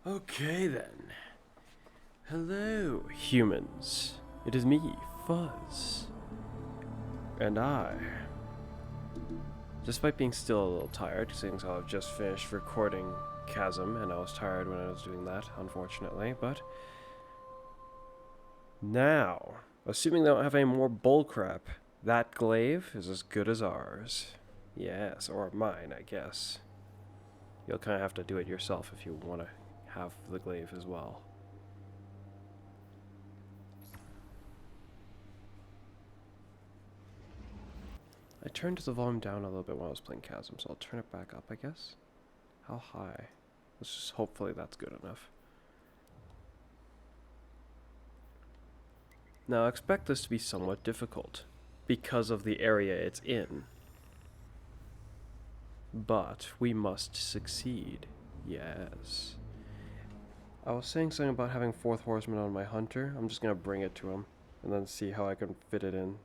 Okay then. Hello, humans. It is me, Fuzz. And despite being still a little tired, since I've just finished recording Chasm, and I was tired when I was doing that, unfortunately, but now, assuming they don't have any more bullcrap, that glaive is as good as ours. Yes, or mine, I guess. You'll kind of have to do it yourself if you want to have the glaive as well. I turned the volume down a little bit when I was playing Chasm, so I'll turn it back up, I guess. How high? Let's just hopefully that's good enough. Now, I expect this to be somewhat difficult because of the area it's in. But we must succeed. Yes. I was saying something about having fourth horseman on my hunter. I'm just gonna bring it to him and then see how I can fit it in.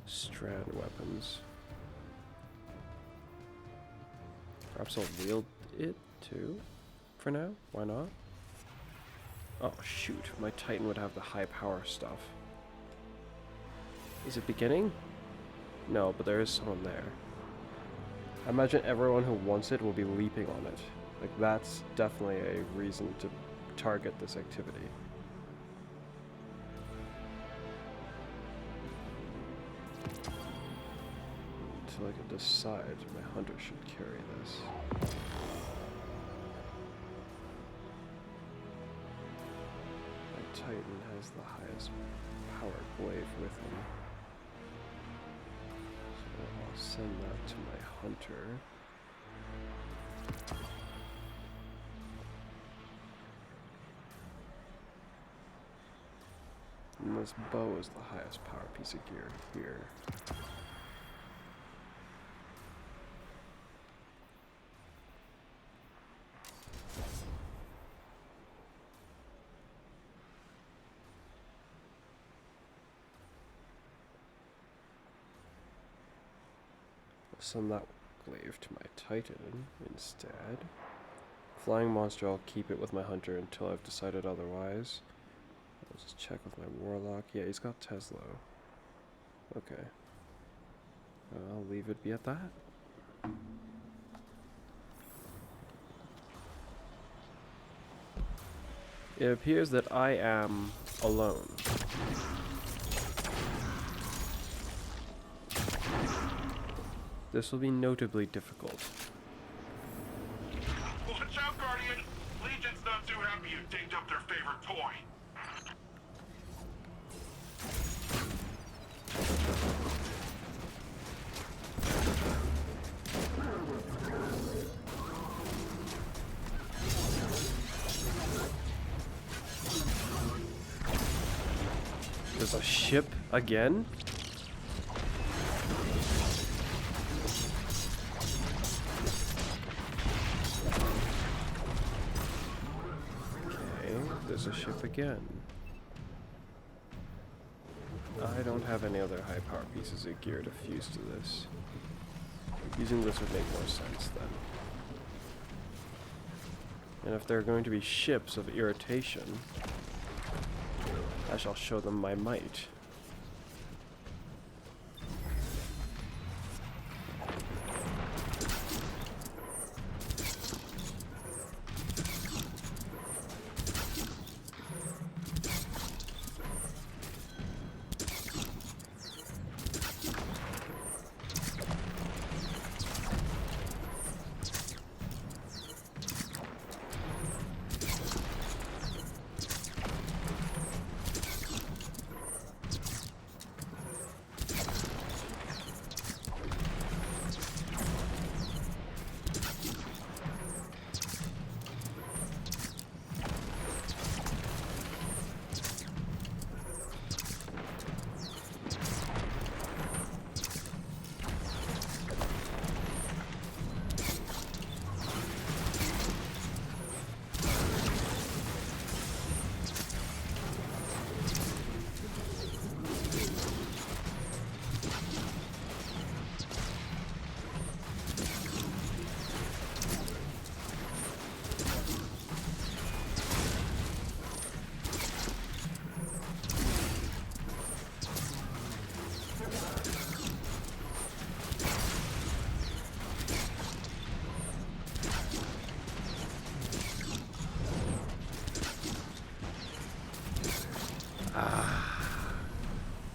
Strand weapons. Perhaps I'll wield it too for now. Why not? Oh shoot, my Titan would have the high power stuff. Is it beginning? No, but there is someone there. I imagine everyone who wants it will be leaping on it. Like, that's definitely a reason to target this activity. Until I can decide, my hunter should carry this. Titan has the highest power glaive with him. So I'll send that to my hunter. And this bow is the highest power piece of gear here. Send that glaive to my Titan instead. Flying monster, I'll keep it with my hunter until I've decided otherwise. I'll just check with my Warlock. Yeah, he's got Tesla. Okay. I'll leave it be at that. It appears that I am alone. This will be notably difficult. Watch out, Guardian! Legion's not too happy you dinged up their favorite toy. There's a ship again? There's a ship again. I don't have any other high power pieces of gear to fuse to this. Using this would make more sense then. And if there are going to be ships of irritation, I shall show them my might.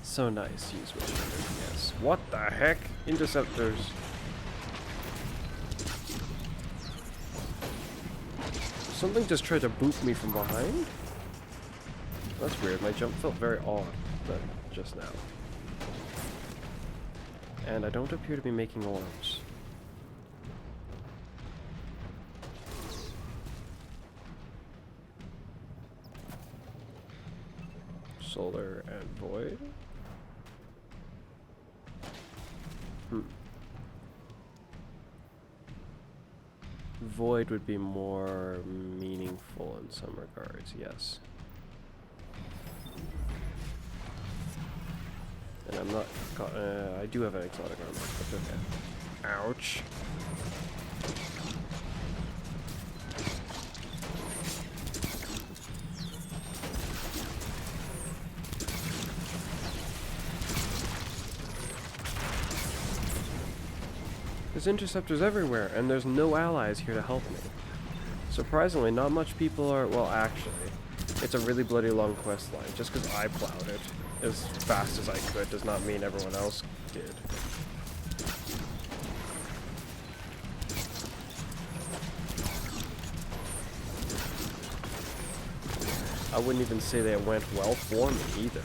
So nice, use Winterbite, yes. What the heck? Interceptors. Something just tried to boop me from behind? That's weird, my jump felt very odd just now. And I don't appear to be making orbs. Solar and void. Void would be more meaningful in some regards, yes. And I'm not. I do have an exotic armor, but okay. Ouch. There's interceptors everywhere, and there's no allies here to help me. Surprisingly, not much people are. Well, actually, it's a really bloody long quest line. Just because I plowed it as fast as I could does not mean everyone else did. I wouldn't even say that it went well for me either.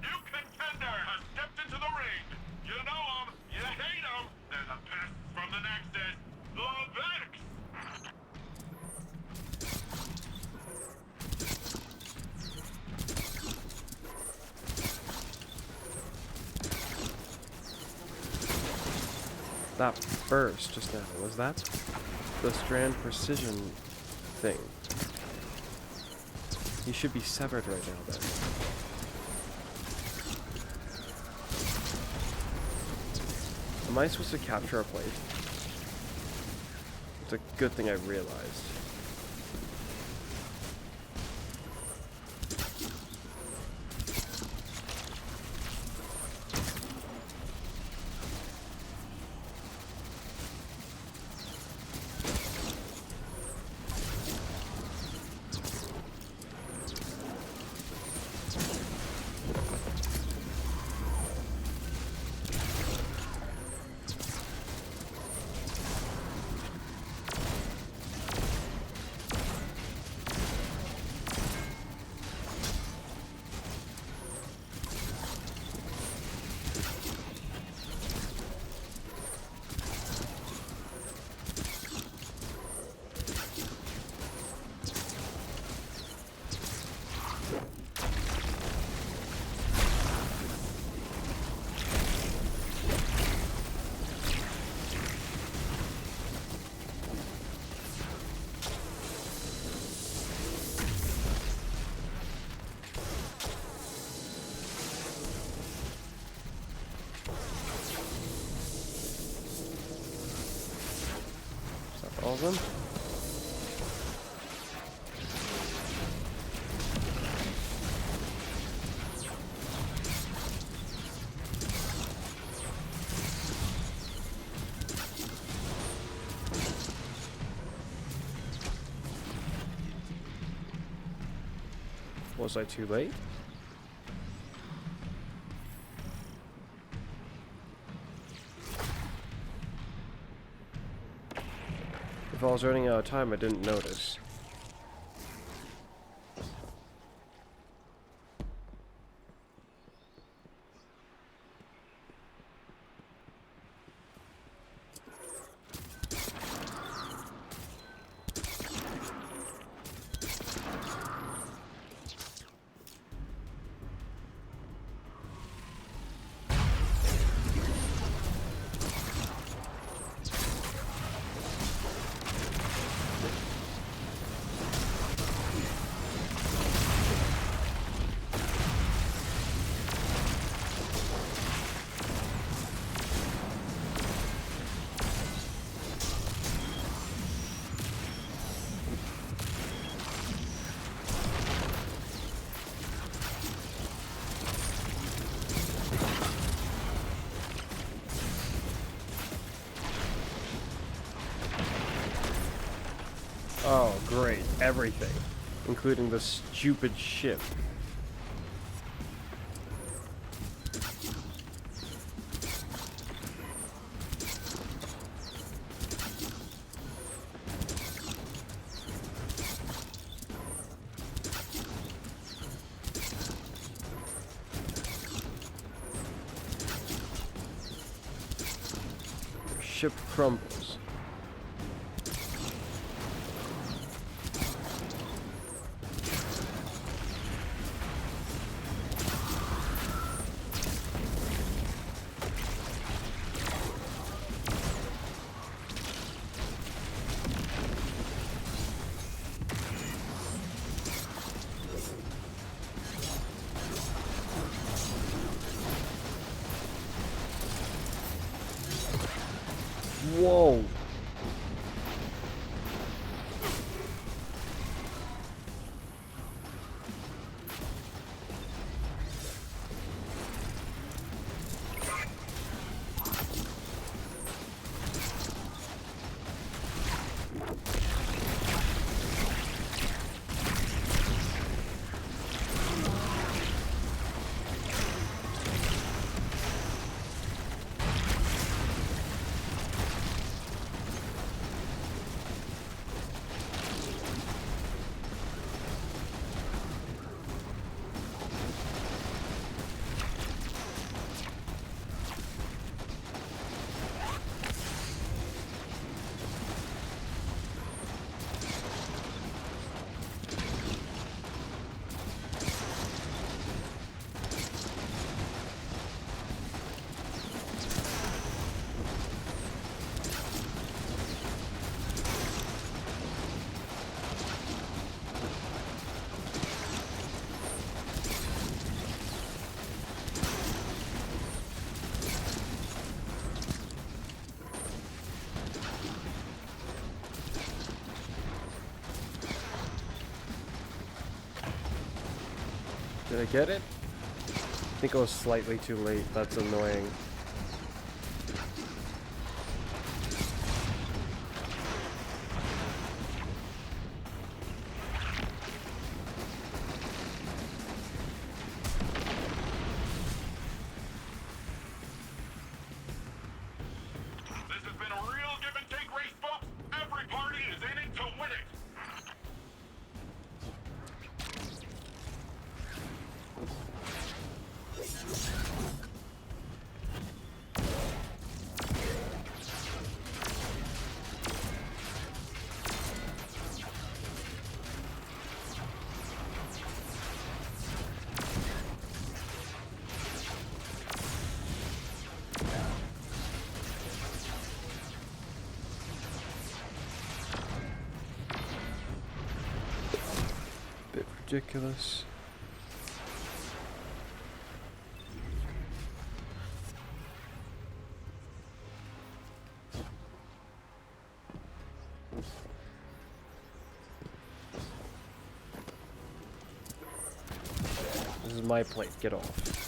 New contender has stepped into the ring. You know him, you hate him. There's a pest from the Nexus, the Vex. That burst just now, was that the strand precision thing? He should be severed right now then. Am I supposed to capture a plate? It's a good thing I realized. All of them? Was I too late? If I was running out of time, I didn't notice. Oh, great. Everything. Including the stupid ship. ship crumbles. Whoa. Did I get it? I think I was slightly too late. That's annoying. This has been a real give and take race, folks. Every party is in it to win it. Bit ridiculous. This is my plate. Get off.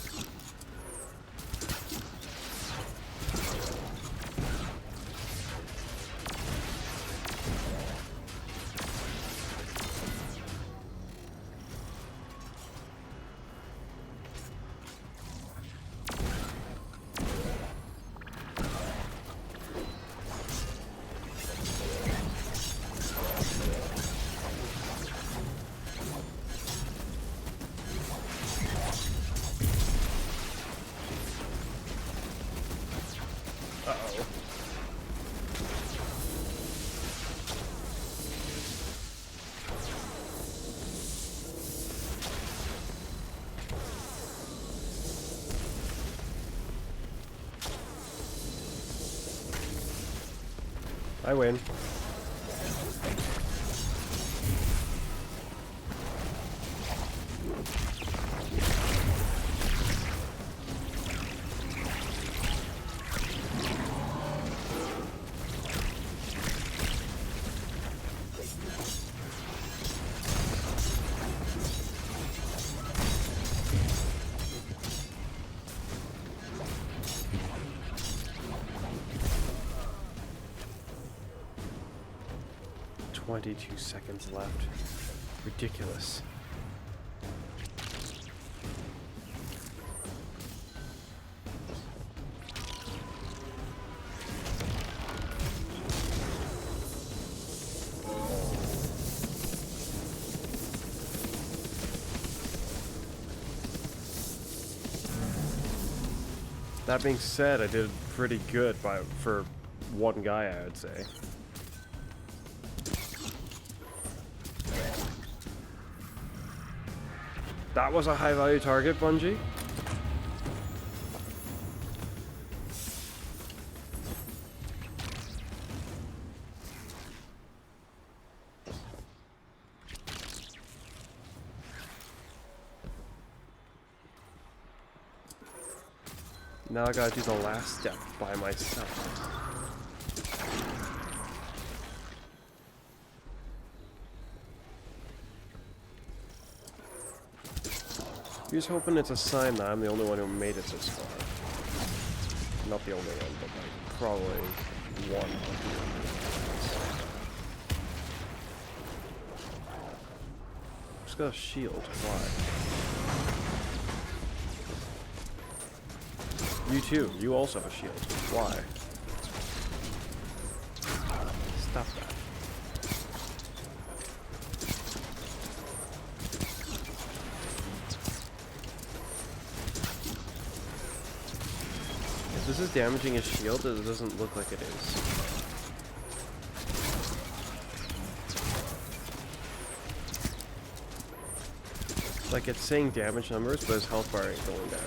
Uh-oh. I win. "22 seconds left. Ridiculous." That being said, I did pretty good for one guy, I would say. That was a high value target, Bungie. Now I gotta do the last step by myself. Here's hoping it's a sign that I'm the only one who made it this far. Not the only one, but like probably one. Just got a shield. Why? You too. You also have a shield. Why? Stop that. If this is damaging his shield, it doesn't look like it is. Like it's saying damage numbers, but his health bar ain't going down.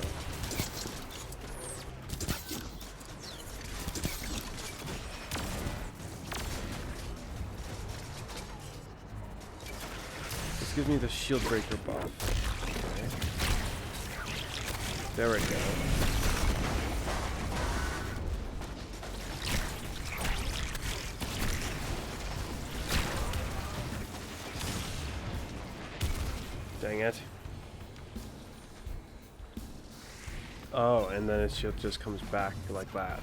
Give me the shield breaker buff. Okay. There we go. Dang it. Oh, and then his shield just comes back like that.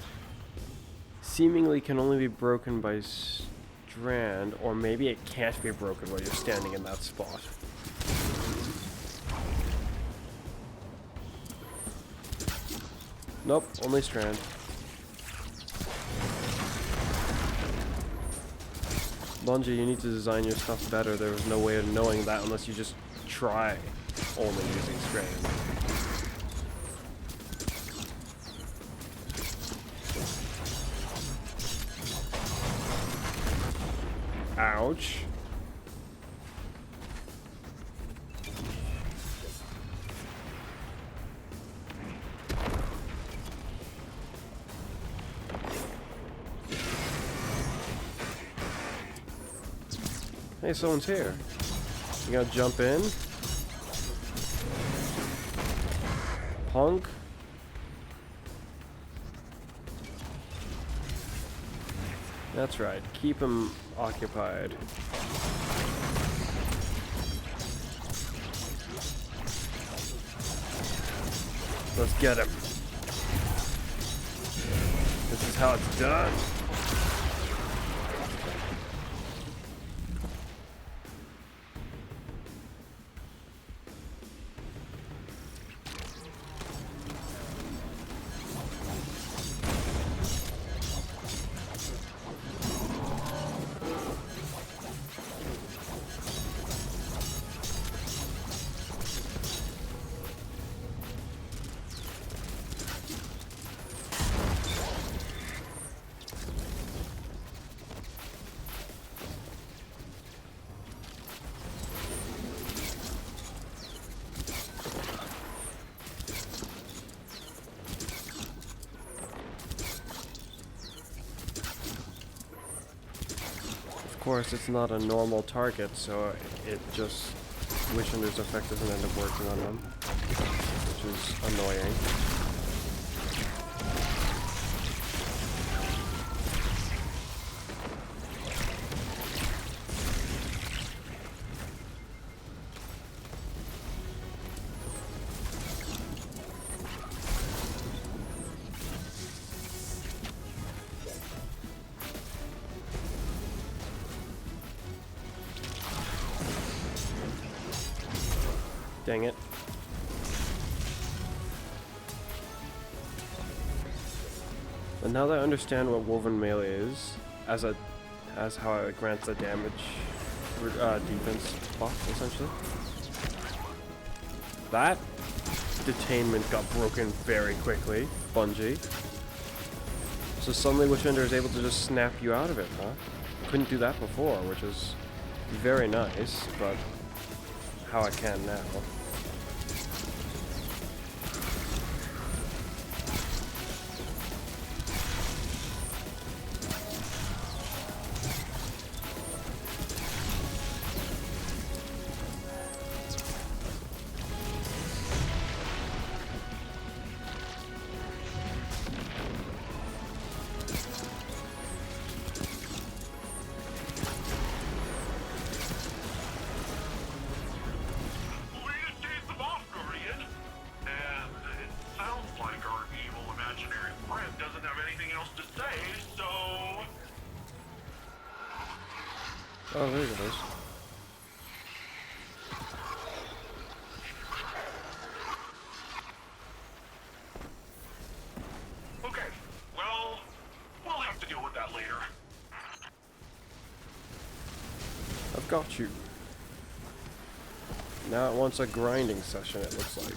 Seemingly can only be broken by strand, or maybe it can't be broken while you're standing in that spot. Nope, only strand. Bungie, you need to design your stuff better. There was no way of knowing that unless you just try only using strand. Ouch. Hey, someone's here. You gotta jump in? Punk? That's right. Keep him occupied. Let's get him. This is how it's done. Of course, it's not a normal target, so it just Wishender's effect doesn't end up working on them, which is annoying. Dang it. But now that I understand what Woven Melee is, as how it grants a damage defense buff, essentially. That detainment got broken very quickly, Bungie. So suddenly Witchender is able to just snap you out of it, huh? Couldn't do that before, which is very nice, but how I can now. Latest case of off, Guardian. And it sounds like our evil imaginary friend doesn't have anything else to say, so... Oh, there it is. Okay, well, we'll have to deal with that later. I've got you. Now it wants a grinding session, it looks like.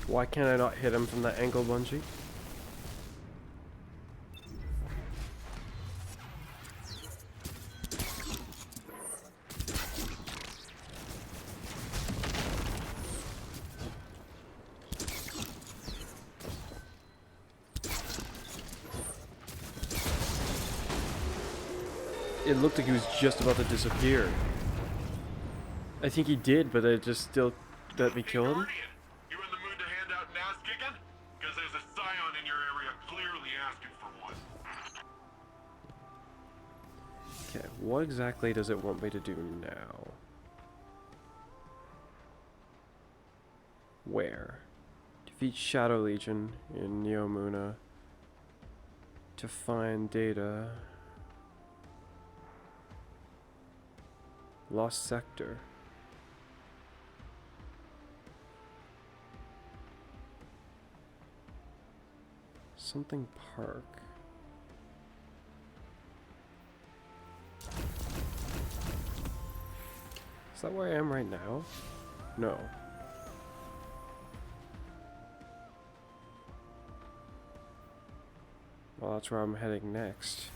Why can't I not hit him from that angle, Bungie? It looked like he was just about to disappear. I think he did, but it just still let me kill him. Guardian, you in the mood to hand out an ass kicking? Because there's a scion in your area clearly asking for one. Okay, what exactly does it want me to do now? Where? Defeat Shadow Legion in Neomuna to find data. Lost Sector. Something Park. Is that where I am right now? No. Well, that's where I'm heading next.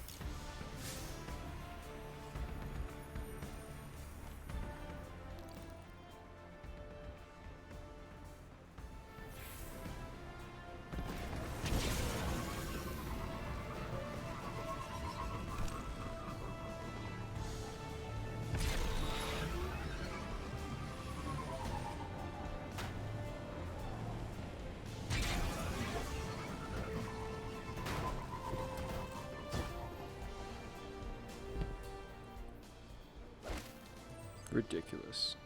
Ridiculous.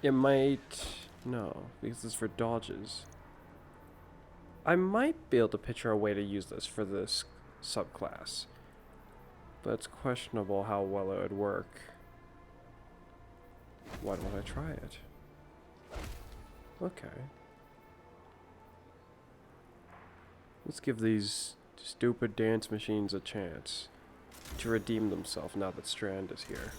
It might... No, because it's for dodges. I might be able to picture a way to use this for this subclass. But it's questionable how well it would work. Why don't I try it? Okay. Let's give these stupid dance machines a chance to redeem themselves now that Strand is here.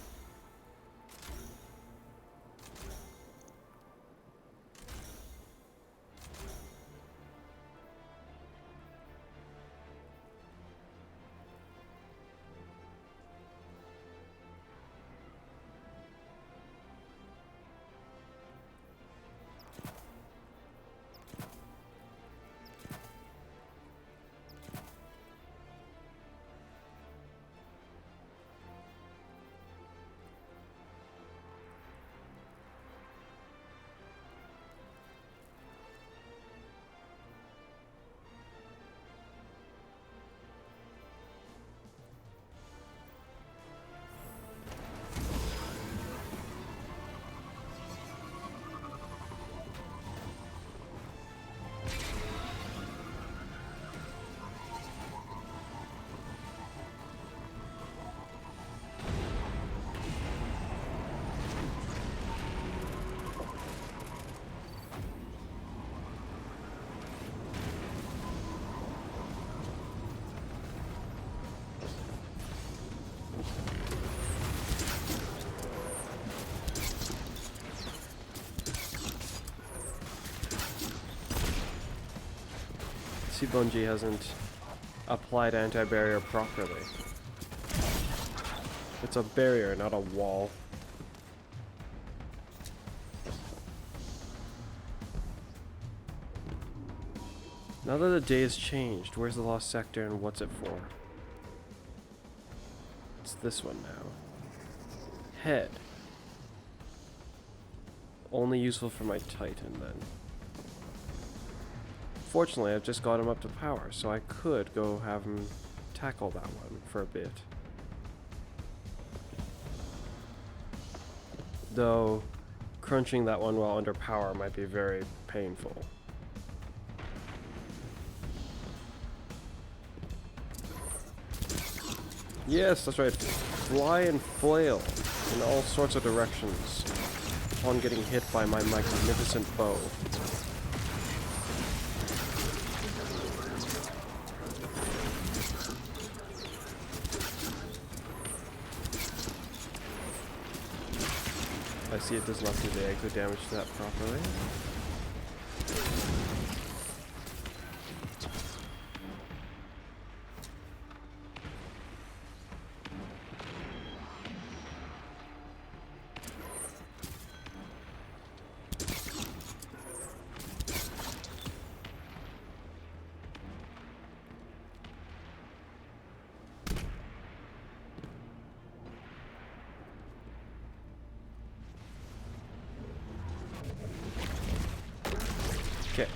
See, Bungie hasn't applied anti-barrier properly. It's a barrier, not a wall. Now that the day has changed, where's the lost sector and what's it for? It's this one now. Head. Only useful for my Titan then. Fortunately, I've just got him up to power, so I could go have him tackle that one for a bit. Though, crunching that one while under power might be very painful. Yes, that's right. Fly and flail in all sorts of directions upon getting hit by my magnificent bow. I see it does not do the extra damage to that properly. Okay,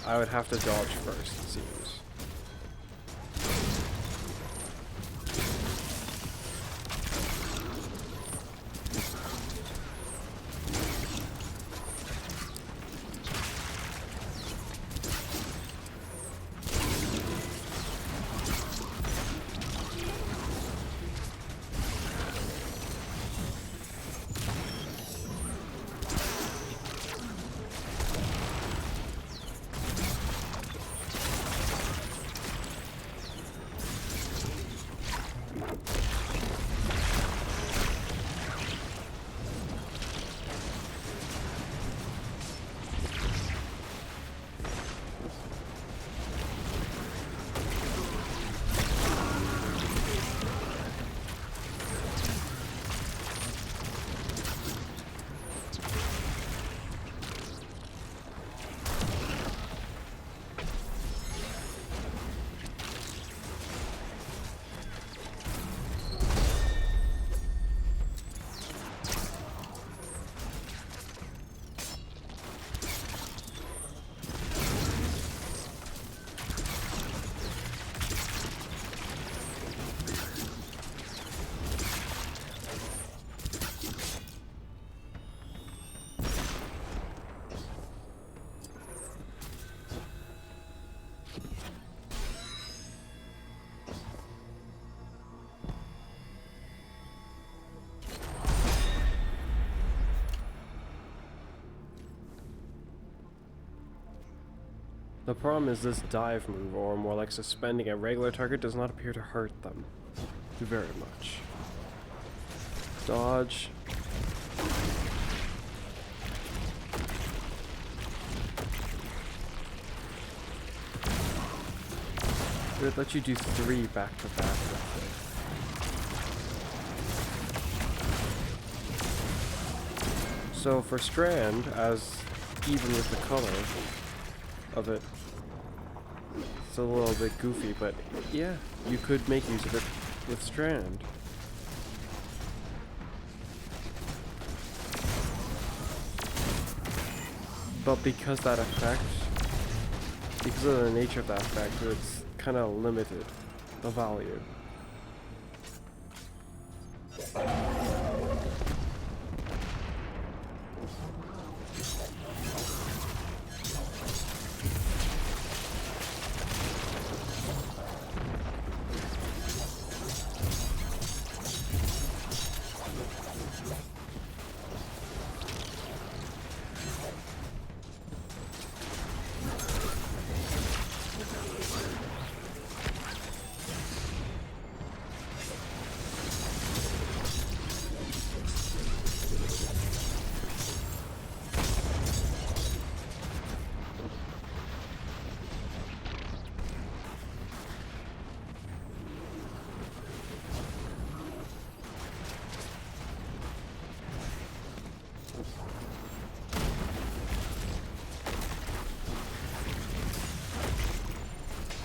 I would have to dodge first, it seems. The problem is this dive move, or more like suspending a regular target, does not appear to hurt them very much. Dodge. It would let you do 3 back to back with it. So for Strand, as even with the color of it, it's a little bit goofy, but yeah, you could make use of it with Strand. But because that effect, because of the nature of that effect, it's kind of limited, the value.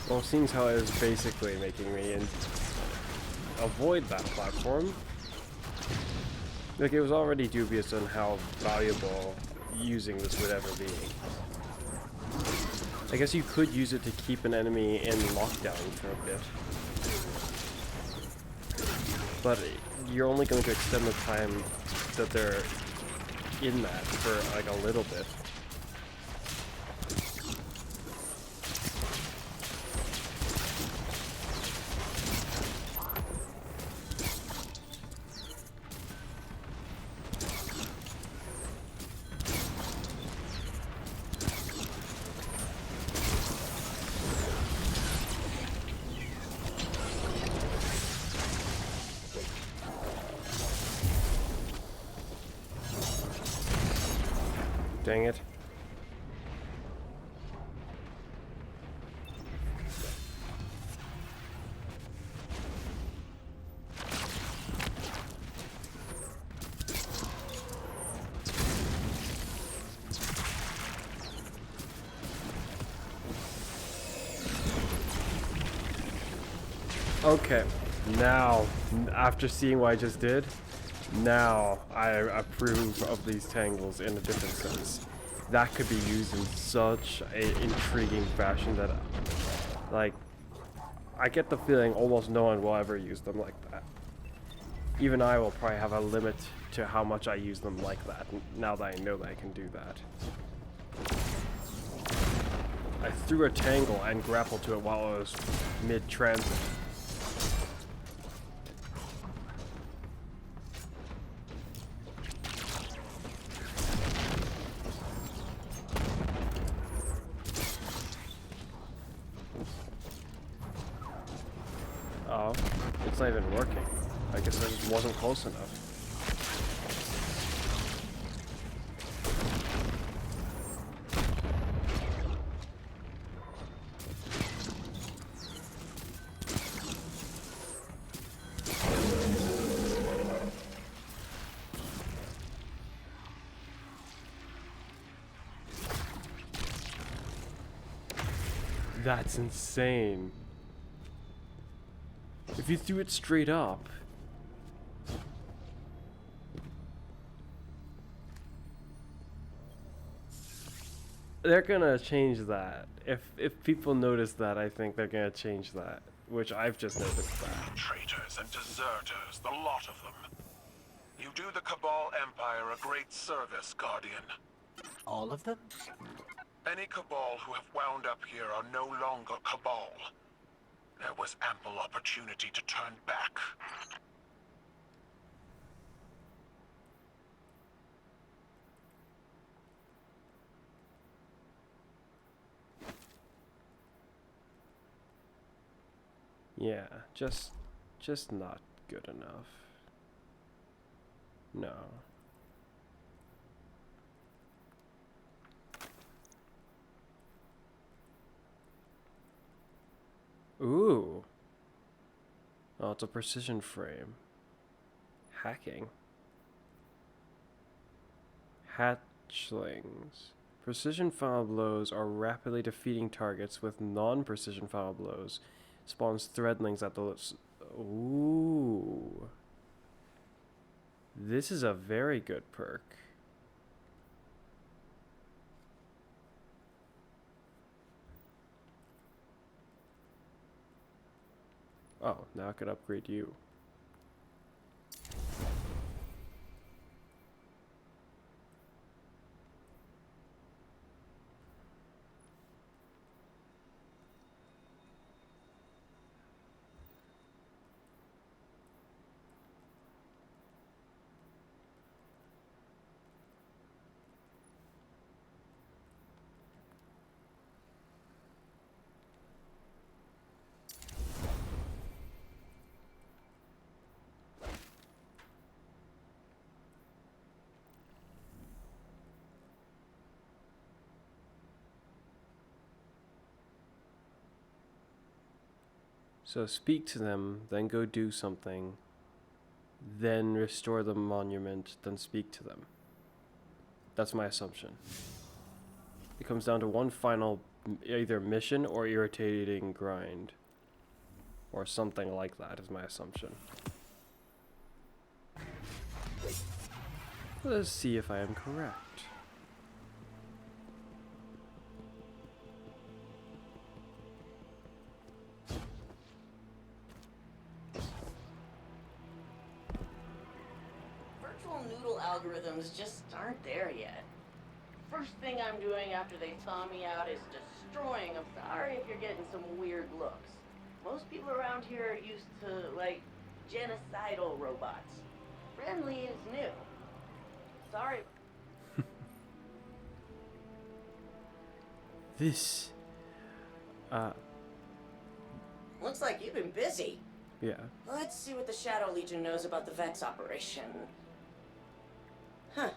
Well, seeing how it was basically making me avoid that platform. Like, it was already dubious on how valuable using this would ever be. I guess you could use it to keep an enemy in lockdown for a bit. But you're only going to extend the time that they're in that for like a little bit. Dang it. Okay, now, after seeing what I just did, now I approve of these tangles in a different sense. That could be used in such an intriguing fashion that, like, I get the feeling almost no one will ever use them like that. Even I will probably have a limit to how much I use them like that, now that I know that I can do that. I threw a tangle and grappled to it while I was mid-transit. Oh, it's not even working. I guess I just wasn't close enough. That's insane. If you threw it straight up. They're gonna change that. If people notice that, I think they're gonna change that. Which I've just noticed that. Traitors and deserters, the lot of them. You do the Cabal Empire a great service, Guardian. All of them? Any Cabal who have wound up here are no longer Cabal. There was ample opportunity to turn back. Yeah, just not good enough. No. Ooh. Oh, it's a precision frame. Hacking. Hatchlings. Precision final blows are rapidly defeating targets with non-precision final blows. Spawns threadlings at the lips. Ooh. This is a very good perk. Oh, now I could upgrade you. So speak to them, then go do something, then restore the monument, then speak to them. That's my assumption. It comes down to one final either mission or irritating grind. Or something like that is my assumption. Let's see if I am correct. Virtual noodle algorithms just aren't there yet. First thing I'm doing after they thaw me out is destroying. I'm sorry if you're getting some weird looks. Most people around here are used to, like, genocidal robots. Friendly is new. Sorry. This. Looks like you've been busy. Yeah. Let's see what the Shadow Legion knows about the Vex operation. Huh.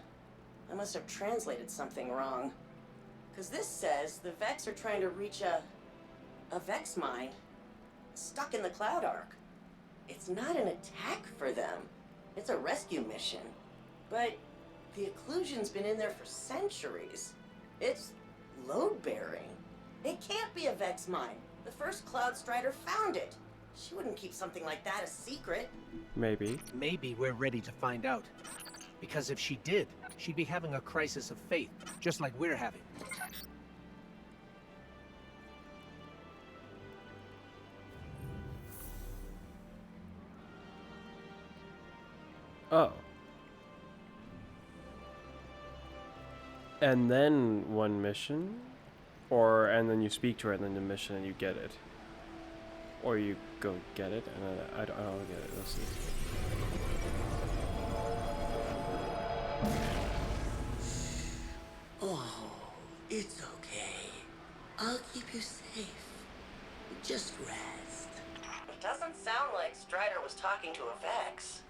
I must have translated something wrong. Because this says the Vex are trying to reach a Vex mine stuck in the Cloud Arc. It's not an attack for them. It's a rescue mission. But the occlusion's been in there for centuries. It's load-bearing. It can't be a Vex mine. The first Cloud Strider found it. She wouldn't keep something like that a secret. Maybe. Maybe we're ready to find out. Because if she did, she'd be having a crisis of faith, just like we're having. Oh. And then one mission? Or, and then you speak to her and then the mission and you get it. Or you go get it and I don't get it. Let's see. Oh, it's okay. I'll keep you safe. Just rest. It doesn't sound like Strider was talking to a Vex.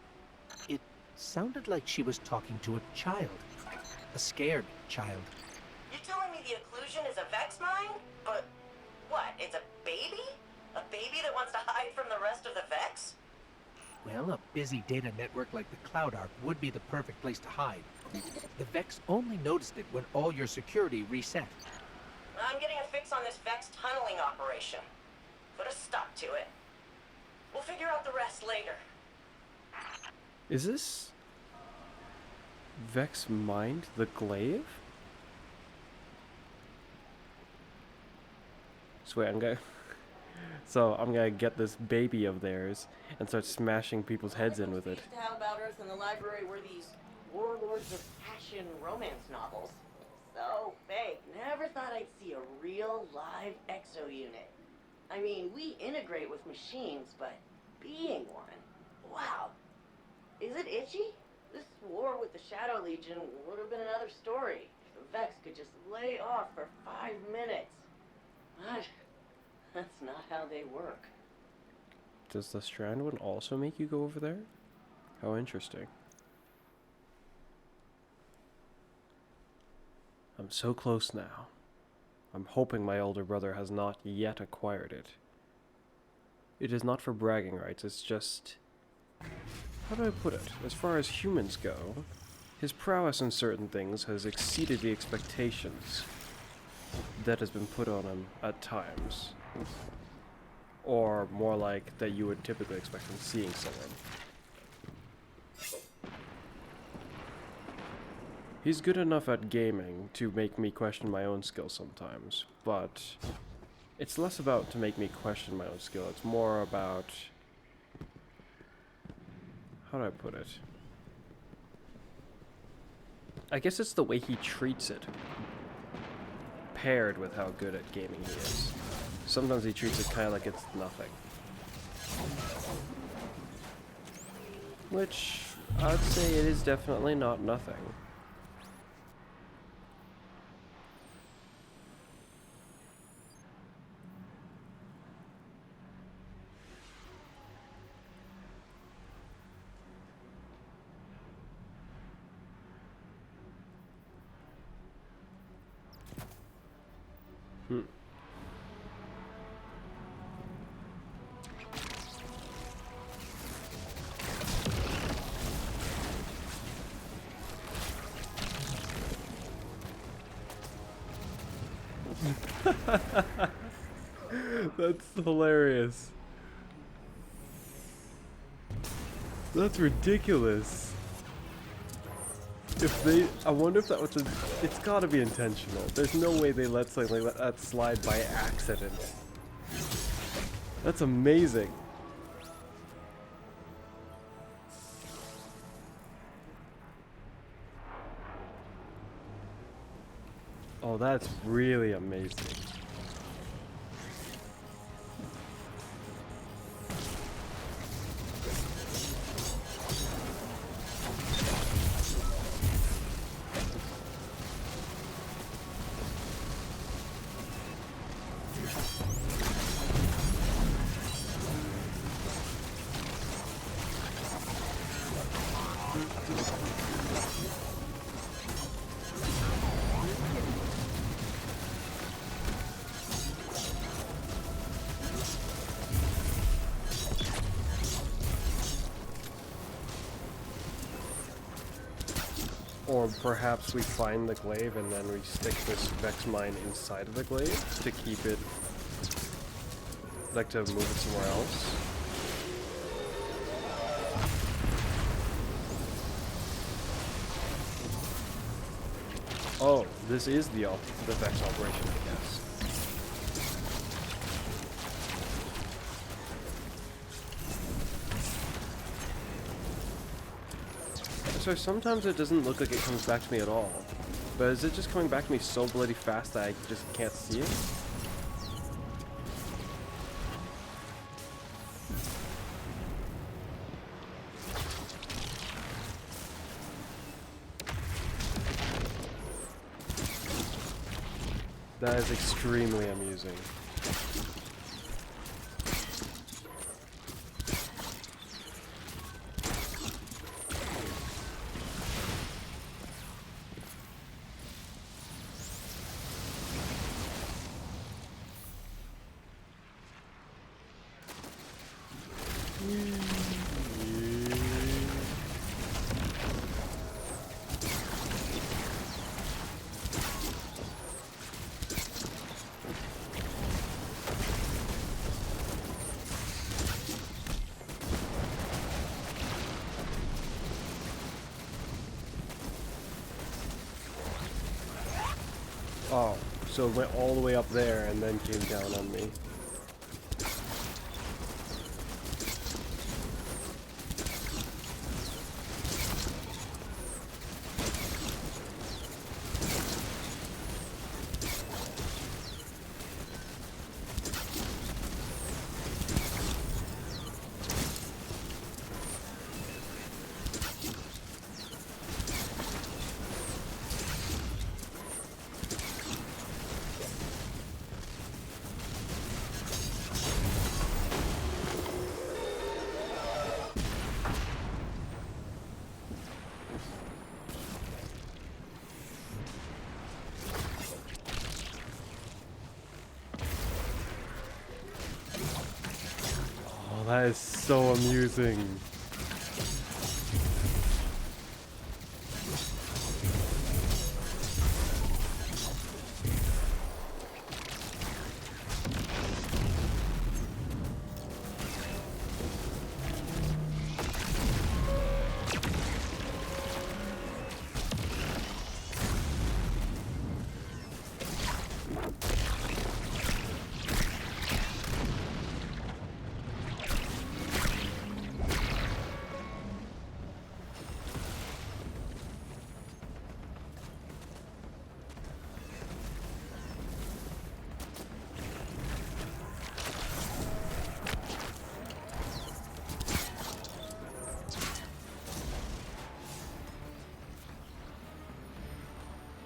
It sounded like she was talking to a child. A scared child. You telling me the occlusion is a Vex mine? But what, it's a baby? A baby that wants to hide from the rest of the Vex? Well, a busy data network like the Cloud Arc would be the perfect place to hide. The Vex only noticed it when all your security reset. I'm getting a fix on this Vex tunneling operation. Put a stop to it. We'll figure out the rest later. Is this Vex Mind the Glaive? So wait, I'm gonna get this baby of theirs and start smashing people's heads in with it. What we used to have about Earth in the library were these warlords of passion romance novels. So fake. Never thought I'd see a real live exo unit. I mean, we integrate with machines, but being one, wow. Is it itchy? This war with the Shadow Legion would have been another story. If the Vex could just lay off for 5 minutes. But that's not how they work. Does the Strand one also make you go over there? How interesting. I'm so close now. I'm hoping my older brother has not yet acquired it. It is not for bragging rights, it's just... How do I put it? As far as humans go, his prowess in certain things has exceeded the expectations that has been put on him at times. Or more like that you would typically expect from seeing someone. He's good enough at gaming to make me question my own skill sometimes, but it's less about to make me question my own skill, it's more about... How do I put it? I guess it's the way he treats it, paired with how good at gaming he is. Sometimes he treats it kind of like it's nothing. Which, I'd say it is definitely not nothing. That's hilarious. That's ridiculous. If they, I wonder if that was it's gotta be intentional. There's no way they let something like that slide by accident. That's amazing. Oh, that's really amazing. Or perhaps we find the glaive and then we stick this Vex mine inside of the glaive to keep it, like to move it somewhere else. Oh, this is the Vex operation, I guess. So sometimes it doesn't look like it comes back to me at all. But is it just coming back to me so bloody fast that I just can't see it? That is extremely amusing. Oh, so it went all the way up there and then came down on me. That is so amusing.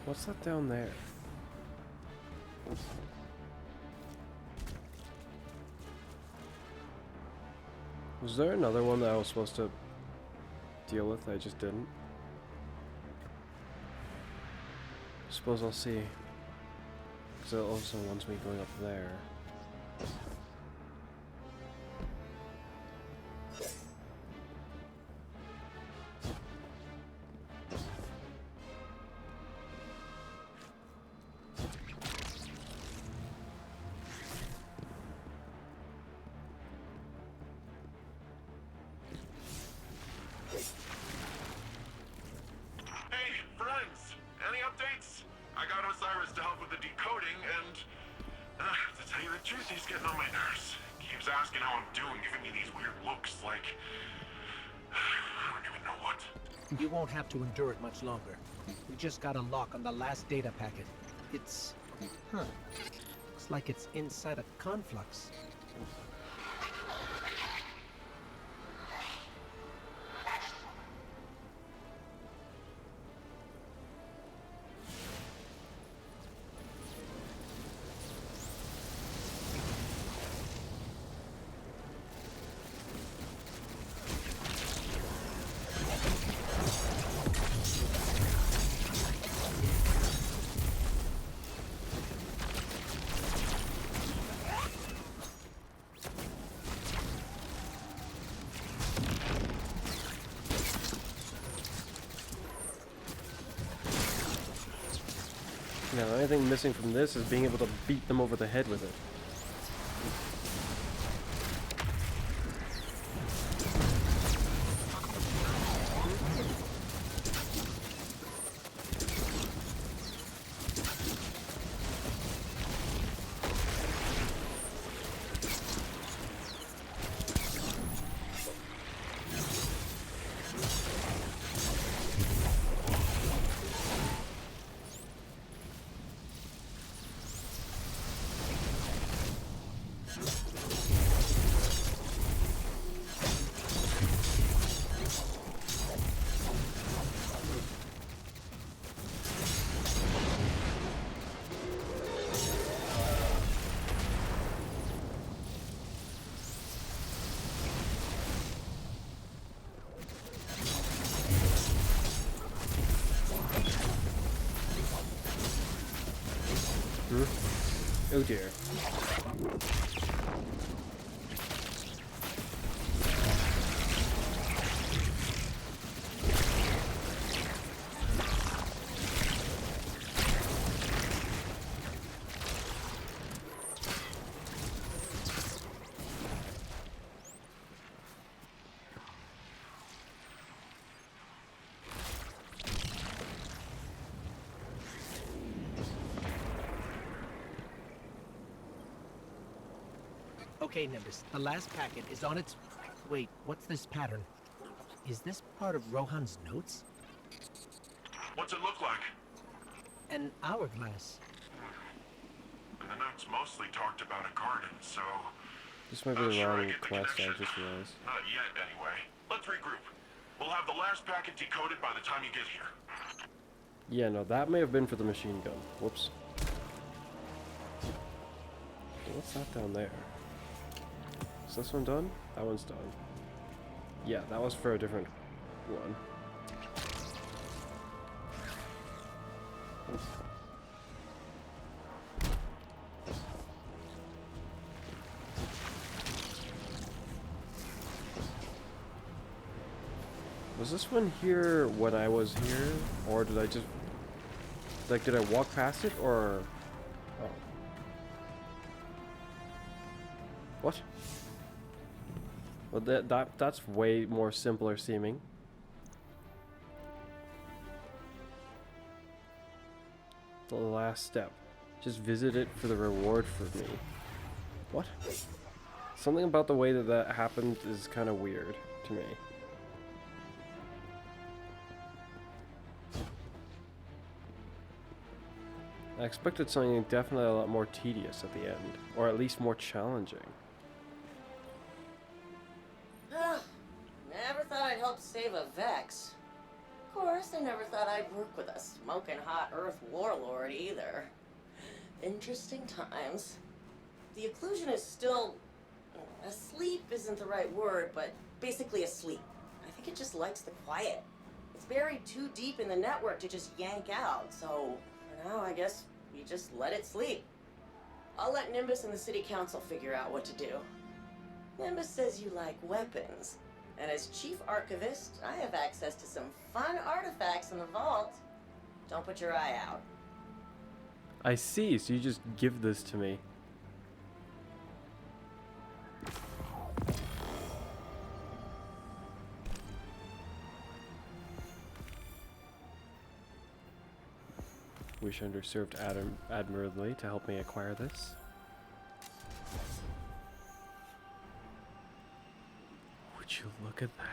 What's that down there? Was there another one that I was supposed to deal with that I just didn't? Suppose I'll see. Because it also wants me going up there. hell I'm doing giving me these weird looks like... I don't even know what. You won't have to endure it much longer. We just got a lock on the last data packet. It's... Looks like it's inside a conflux. Now, the only thing missing from this is being able to beat them over the head with it. Oh dear. Okay, Nimbus, the last packet is on its... Wait, what's this pattern? Is this part of Rohan's notes? What's it look like? An hourglass. The notes mostly talked about a garden, so... This might be Not the sure I wrong get the quest, I connection. just realized. Not yet, anyway. Let's regroup. We'll have the last packet decoded by the time you get here. Yeah, no, that may have been for the machine gun. Whoops. What's that down there? Is this one done? That one's done. Yeah, that was for a different one. Was this one here when I was here? Or did I just... Like, did I walk past it, or... Oh. What? Well, that's way more simpler seeming. The last step. Just visit it for the reward for me. What? Something about the way that that happened is kind of weird to me. I expected something definitely a lot more tedious at the end, or at least more challenging. Never thought I'd help save a Vex. Of course, I never thought I'd work with a smoking hot Earth warlord either. Interesting times. The occlusion is still... asleep isn't the right word, but basically asleep. I think it just likes the quiet. It's buried too deep in the network to just yank out, so for now I guess we just let it sleep. I'll let Nimbus and the city council figure out what to do. Nimbus says you like weapons, and as chief archivist, I have access to some fun artifacts in the vault. Don't put your eye out. I see, so you just give this to me. Wish underserved admirably to help me acquire this. Would you look at that?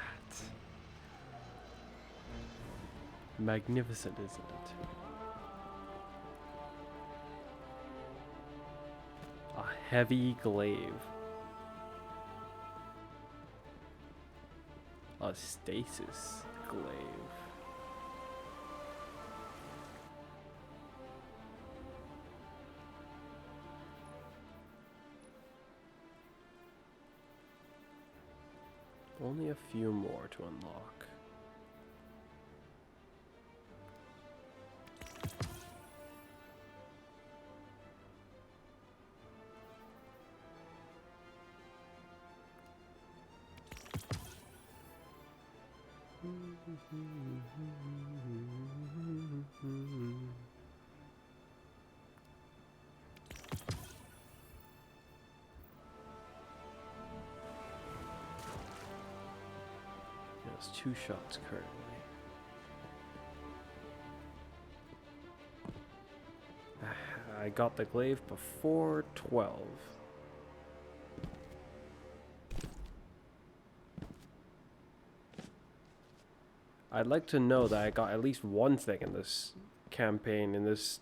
Magnificent, isn't it? A heavy glaive. A stasis glaive. Only a few more to unlock. Yes, 2 shots currently. I got the glaive before 12. I'd like to know that I got at least one thing in this campaign, in this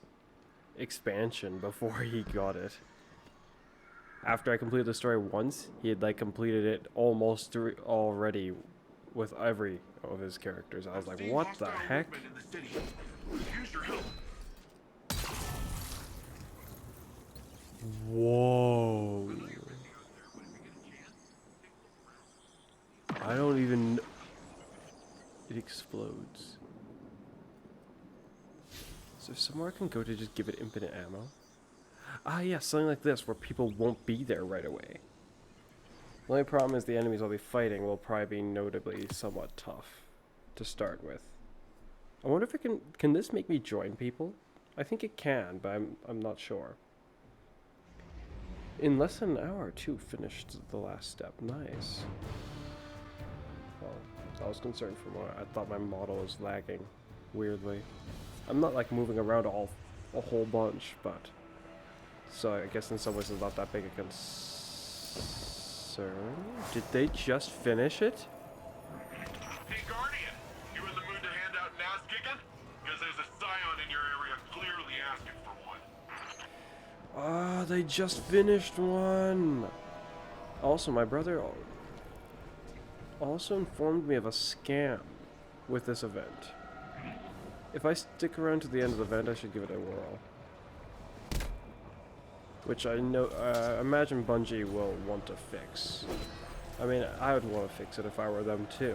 expansion, before he got it. After I completed the story once, he had like completed it almost already with every of his characters. I was like, what the heck? Whoa. I don't even... It explodes. Is there somewhere I can go to just give it infinite ammo? Ah, yeah, something like this where people won't be there right away. The only problem is the enemies I'll be fighting will probably be notably somewhat tough to start with. I wonder if it can this make me join people? I think it can, but I'm not sure. In less than an hour or two, finished the last step. Nice. Well, I was concerned for a moment. I thought my model was lagging weirdly. I'm not like moving around a whole bunch, but so I guess in some ways it's not that big a concern. Did they just finish it? Hey Guardian, you in the mood to hand out ass kicking? Because there's a scion in your area clearly asking for one. Ah, they just finished one. Also, my brother also informed me of a scam with this event. If I stick around to the end of the event, I should give it a whirl. Which I know, imagine Bungie will want to fix. I mean, I would want to fix it if I were them too.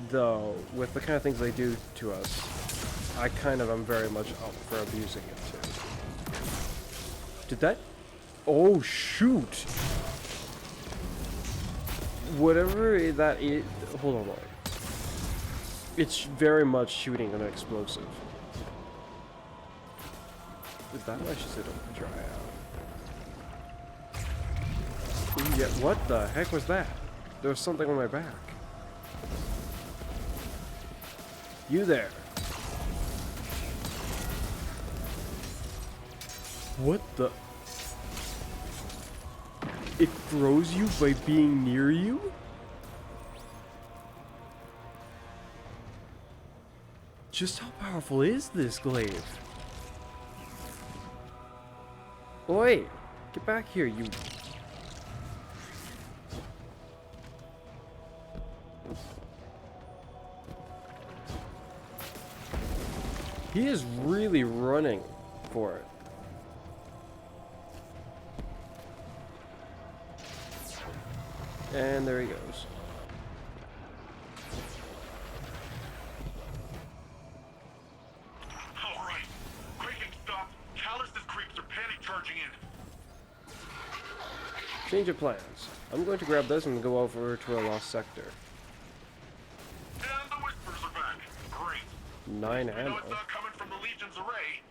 Though, with the kind of things they do to us, I kind of am very much up for abusing it too. Did that? Oh shoot! Whatever that is, hold on, wait. It's very much shooting an explosive. Is that what I should say? Don't dry out. Ooh, yeah, what the heck was that? There was something on my back. You there? What the? It throws you by being near you? Just how powerful is this glaive? Oi! Get back here, you... He is really running for it. And there he goes. Alright, quaking stopped. Callus's creeps are panic charging in. Change of plans. I'm going to grab this and go over to a lost sector. And the whispers are back. Great. 9 We know ammo. it's not coming from the Legion's array.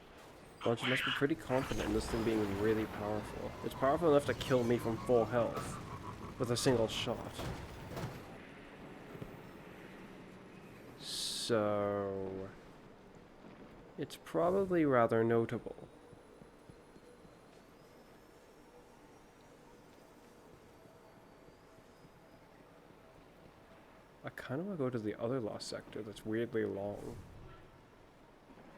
Bungie must be pretty confident in this thing being really powerful. It's powerful enough to kill me from full health with a single shot. So... it's probably rather notable. kind of want to go to the other lost sector that's weirdly long.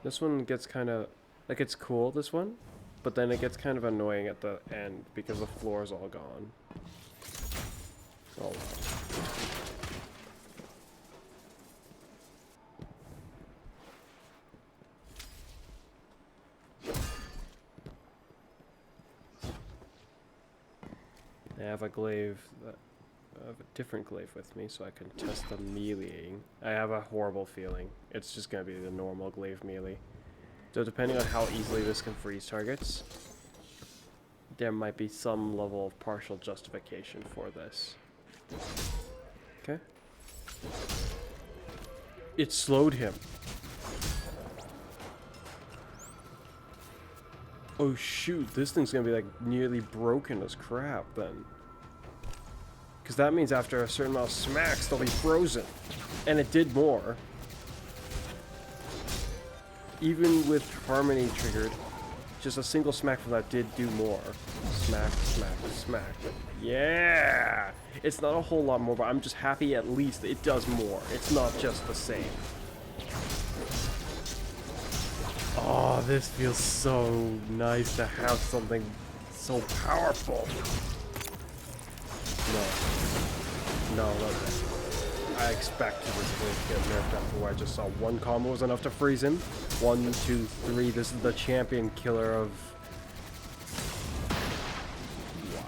This one gets kind of... Like, it's cool, this one. But then it gets kind of annoying at the end because the floor is all gone. Oh, wow. I have a glaive that I have a different glaive with me so I can test the meleeing. I have a horrible feeling it's just gonna be the normal glaive melee. So depending on how easily this can freeze targets, there might be some level of partial justification for this. Okay. It slowed him. Oh shoot, this thing's gonna be like nearly broken as crap then. Because that means after a certain amount of smacks, they'll be frozen. And it did more. Even with Harmony triggered, just a single smack from that did do more. Smack, smack, smack. Yeah! It's not a whole lot more, but I'm just happy at least it does more. It's not just the same. Oh, this feels so nice to have something so powerful. No, I expected this to get nerfed after what I just saw. One combo was enough to freeze him. 1, 2, 3. This is the champion killer of... Wow.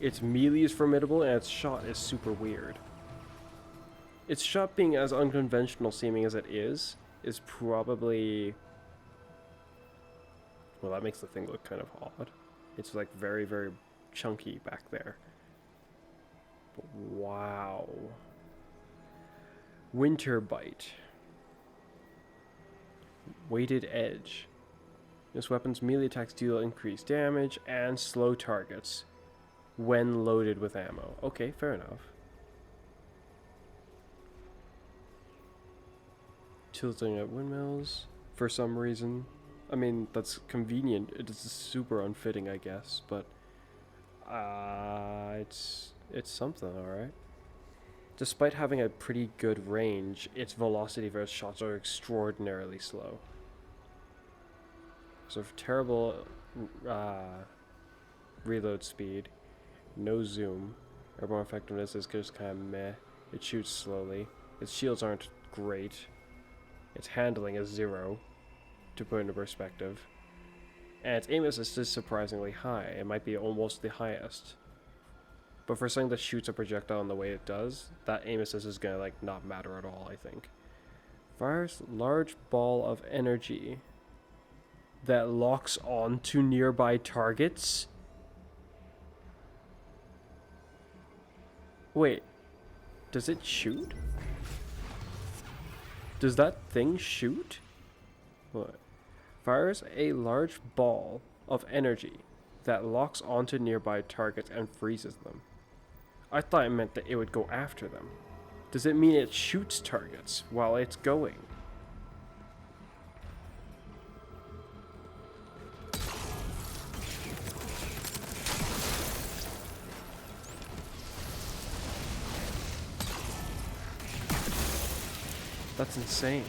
Its melee is formidable and its shot is super weird. Its shot being as unconventional seeming as it is probably... Well, that makes the thing look kind of odd. It's like very, very chunky back there. But wow. Winterbite. Weighted edge. This weapon's melee attacks deal increased damage and slow targets when loaded with ammo. Okay, fair enough. Tilting at windmills for some reason. I mean, that's convenient. It is super unfitting, I guess, but it's something, alright. Despite having a pretty good range, its velocity for its shots are extraordinarily slow. So terrible reload speed, no zoom. Airborne effectiveness is just kind of meh. It shoots slowly. Its shields aren't great. Its handling is 0, to put into perspective. And its aim assist is surprisingly high. It might be almost the highest. But for something that shoots a projectile in the way it does, that aim assist is gonna like not matter at all, I think. Fires large ball of energy that locks on to nearby targets. Wait, does it shoot? Does that thing shoot? What? Fires a large ball of energy that locks onto nearby targets and freezes them. I thought it meant that it would go after them. Does it mean it shoots targets while it's going? That's insane.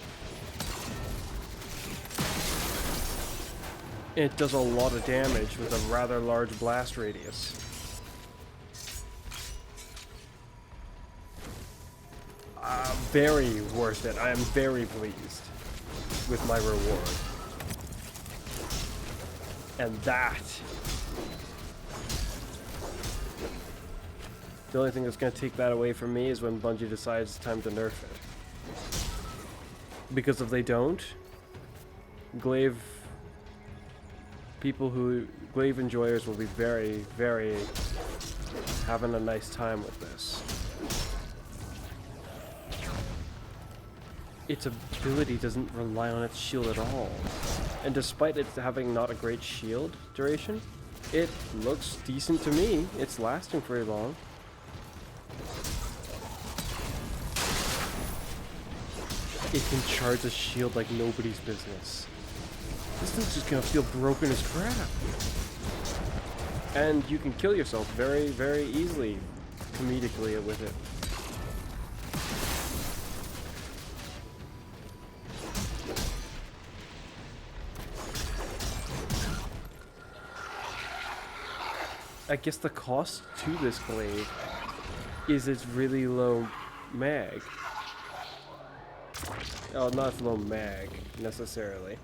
It does a lot of damage with a rather large blast radius. Very worth it. I am very pleased with my reward. And that... The only thing that's going to take that away from me is when Bungie decides it's time to nerf it. Because if they don't, Glaive enjoyers will be very, very having a nice time with this. Its ability doesn't rely on its shield at all. And despite it having not a great shield duration, it looks decent to me. It's lasting pretty long. It can charge a shield like nobody's business. This thing's just gonna feel broken as crap. And you can kill yourself very, very easily, comedically with it. I guess the cost to this glaive is its really low mag. Oh, not low mag necessarily.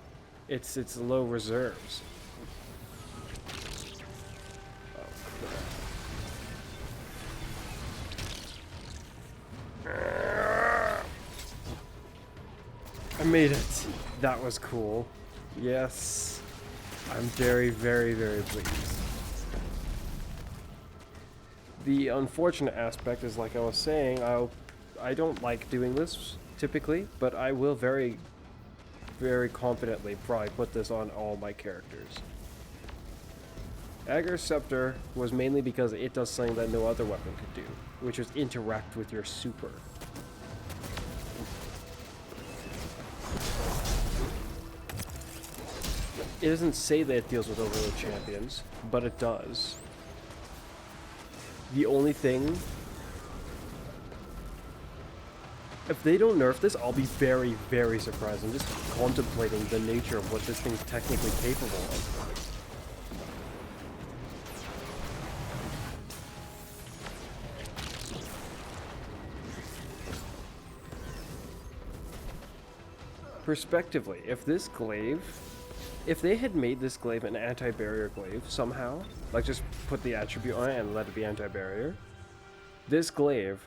It's low reserves. Oh, crap. I made it. That was cool. Yes. I'm very, very, very pleased. The unfortunate aspect is, like I was saying, I don't like doing this typically, but I will very, very confidently probably put this on all my characters. Agar's Scepter was mainly because it does something that no other weapon could do, which is interact with your super. It doesn't say that it deals with overload champions, but it does. The only thing... If they don't nerf this, I'll be very, very surprised. I'm just contemplating the nature of what this thing's technically capable of. Perspectively, if this glaive... If they had made this glaive an anti-barrier glaive somehow, like just put the attribute on it and let it be anti-barrier, this glaive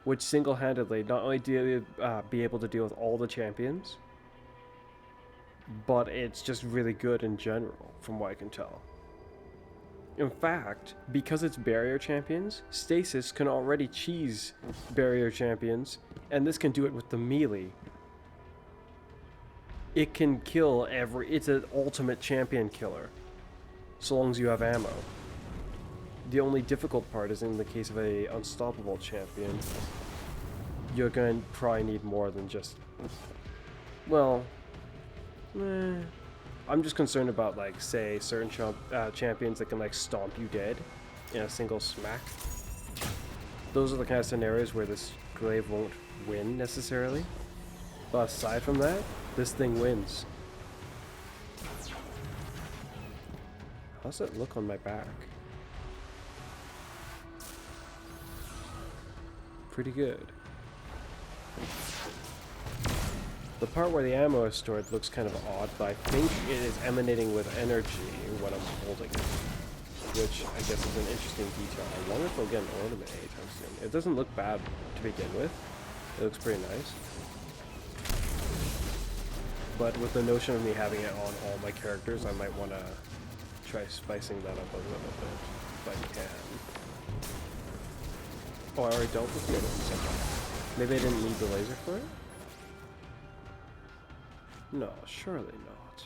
would single-handedly not only be able to deal with all the champions, but it's just really good in general, from what I can tell. In fact, because it's barrier champions, Stasis can already cheese barrier champions, and this can do it with the melee. It can kill it's an ultimate champion killer, so long as you have ammo. The only difficult part is in the case of a unstoppable champion, you're going to probably need more than just... Well... I'm just concerned about, like, say, certain champions that can, like, stomp you dead in a single smack. Those are the kind of scenarios where this glaive won't win, necessarily. But aside from that, this thing wins. How's it look on my back? Pretty good. The part where the ammo is stored looks kind of odd, but I think it is emanating with energy when I'm holding it. Which I guess is an interesting detail. I wonder if I'll get an ornament anytime soon. It doesn't look bad to begin with. It looks pretty nice. But with the notion of me having it on all my characters, I might want to try spicing that up a little bit, if I can. Oh, I already dealt with the other one. Maybe I didn't need the laser for it? No, surely not.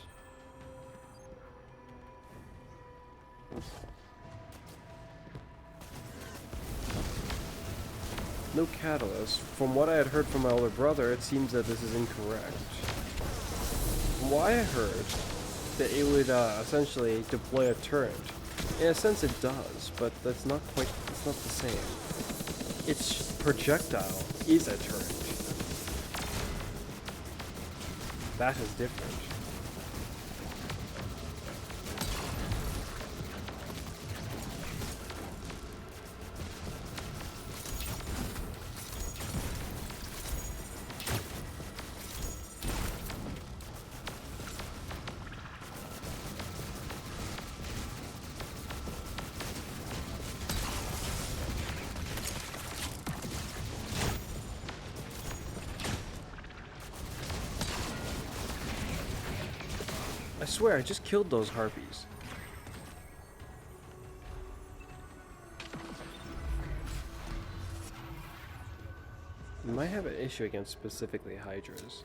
No catalyst. From what I had heard from my older brother, it seems that this is incorrect. From what I heard, that it would essentially deploy a turret. In a sense it does, but that's not quite, it's not the same. Its projectile is a turret. That is different. I swear, I just killed those harpies. I might have an issue against specifically hydras.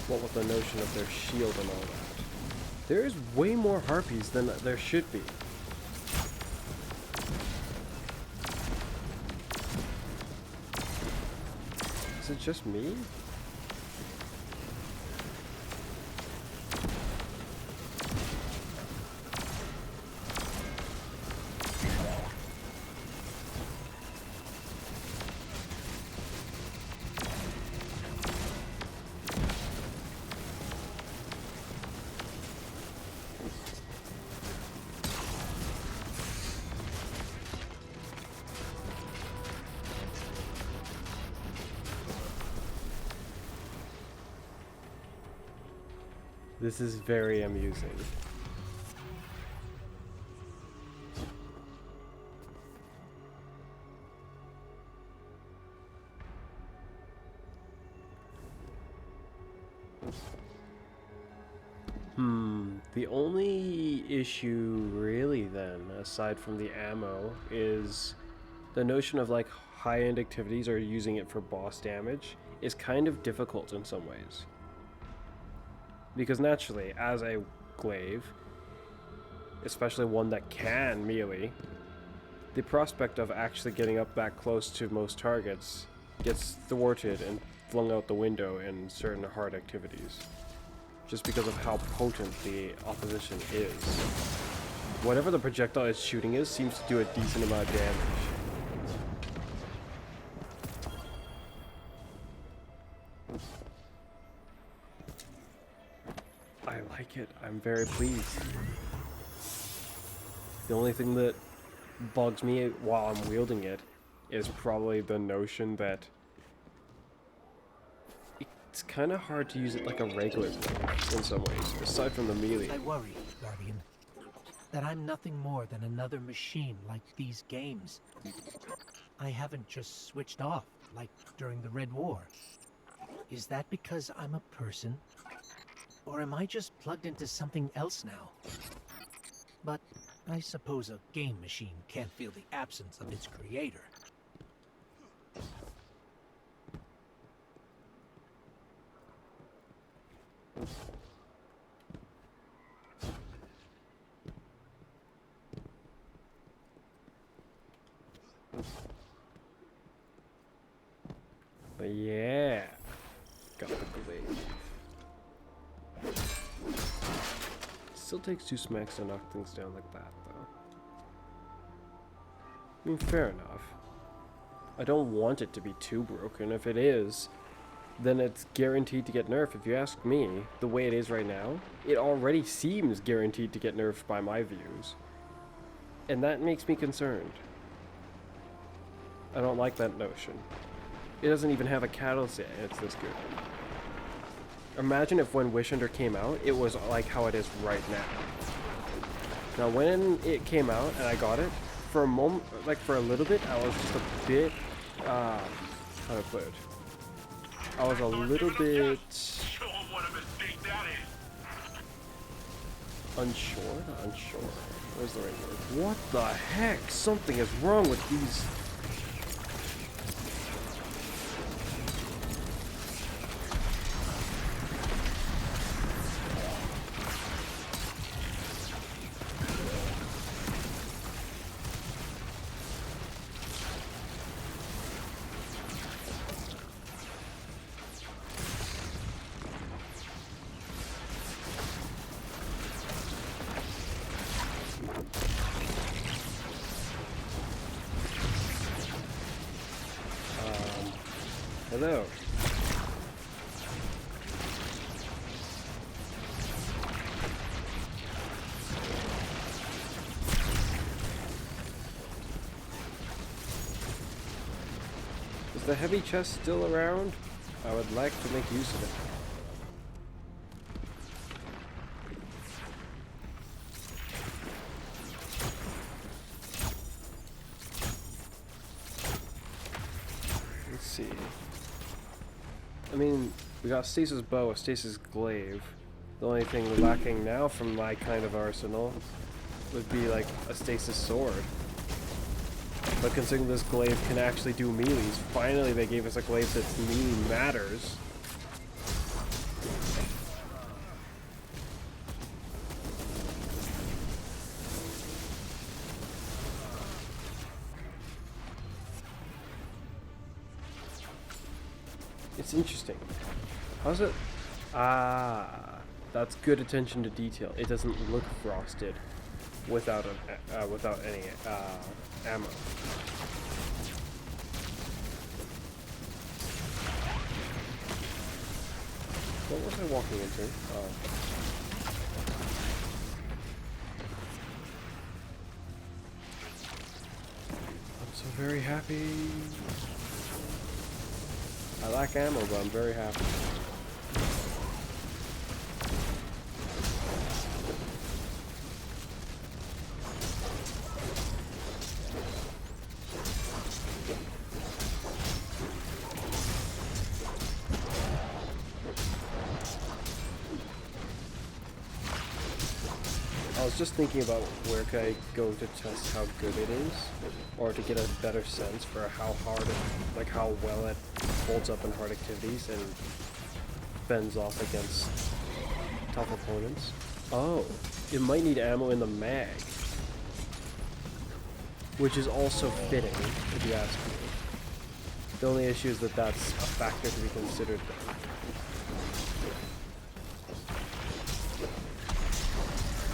What with the notion of their shield and all that. There is way more harpies than there should be. Is it just me? This is very amusing. The only issue really then, aside from the ammo, is the notion of like high-end activities or using it for boss damage is kind of difficult in some ways. Because naturally, as a glaive, especially one that can melee, the prospect of actually getting up that close to most targets gets thwarted and flung out the window in certain hard activities. Just because of how potent the opposition is. Whatever the projectile it's shooting is seems to do a decent amount of damage. I like it. I'm very pleased. The only thing that bugs me while I'm wielding it is probably the notion that it's kind of hard to use it like a regular glaive in some ways, aside from the melee. I worry, Guardian, that I'm nothing more than another machine like these games. I haven't just switched off, like during the Red War. Is that because I'm a person? Or am I just plugged into something else now? But I suppose a game machine can't feel the absence of its creator. But yeah, got the glaive. Still takes 2 smacks to knock things down like that, though. I mean, fair enough. I don't want it to be too broken. If it is, then it's guaranteed to get nerfed. If you ask me, the way it is right now, it already seems guaranteed to get nerfed by my views. And that makes me concerned. I don't like that notion. It doesn't even have a catalyst yet, and it's this good. Imagine if when Wish Under came out, it was like how it is right now. Now when it came out and I got it, for a moment, like for a little bit, I was just a bit, how do I put it? I was a little bit Show 'em what a mistake that is. unsure, not unsure. Where's the right word? What the heck? Something is wrong with these. Hello. Is the heavy chest still around? I would like to make use of it. Let's see. I mean, we got Stasis bow, a Stasis glaive. The only thing lacking now from my kind of arsenal would be like a Stasis sword. But considering this glaive can actually do melees, finally they gave us a glaive that's melee matters. It's interesting. How's it? Ah, that's good attention to detail. It doesn't look frosted without any ammo. What was I walking into? Oh. I'm so very happy. I lack ammo, but I'm very happy. I was just thinking about where could I go to test how good it is, or to get a better sense for how hard it, like how well it holds up in hard activities and fends off against tough opponents. Oh, it might need ammo in the mag, which is also fitting, if you ask me. The only issue is that that's a factor to be considered though.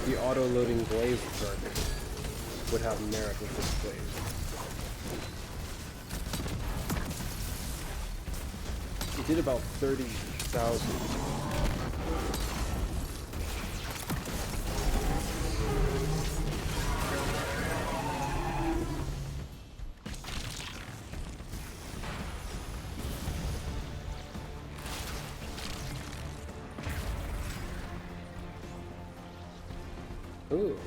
The auto-loading Glaive target would have merit with this Glaive. It did about 30,000. Ooh.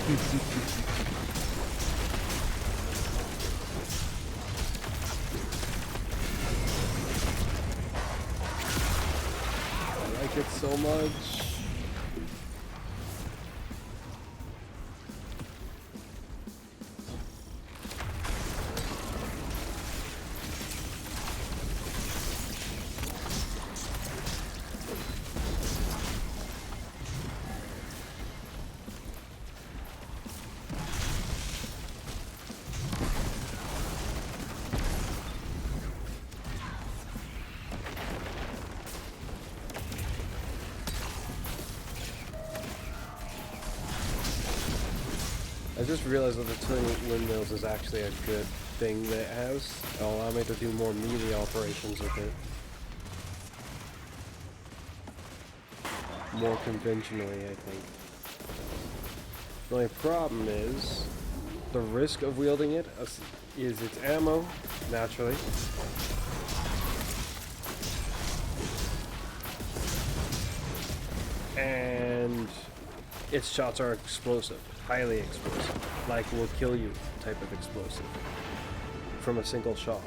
I like it so much. I just realized that the turning windmills is actually a good thing that it has. It'll allow me to do more melee operations with it. More conventionally, I think. The only problem is the risk of wielding it is its ammo, naturally. And its shots are explosive. Highly explosive, like will kill you type of explosive from a single shot.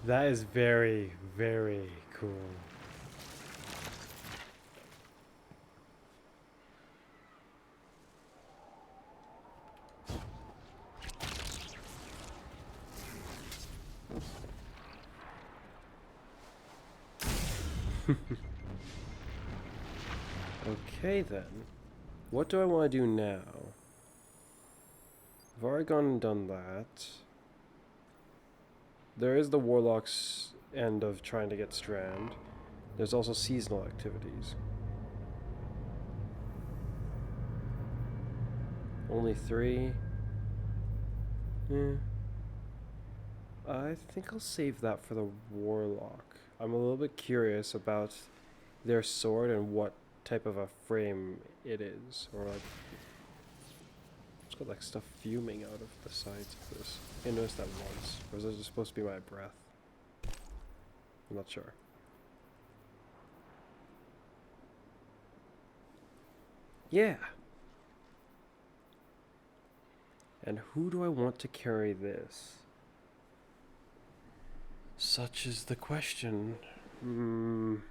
That is very, very cool. Okay then. What do I want to do now? I've already gone and done that. There is the Warlock's end of trying to get Strand. There's also seasonal activities. Only 3. I think I'll save that for the Warlock. I'm a little bit curious about their sword and what type of a frame it is. Or like, it's got like stuff fuming out of the sides of this. I noticed that once. Or is it just supposed to be my breath? I'm not sure. Yeah. And who do I want to carry this? Such is the question. And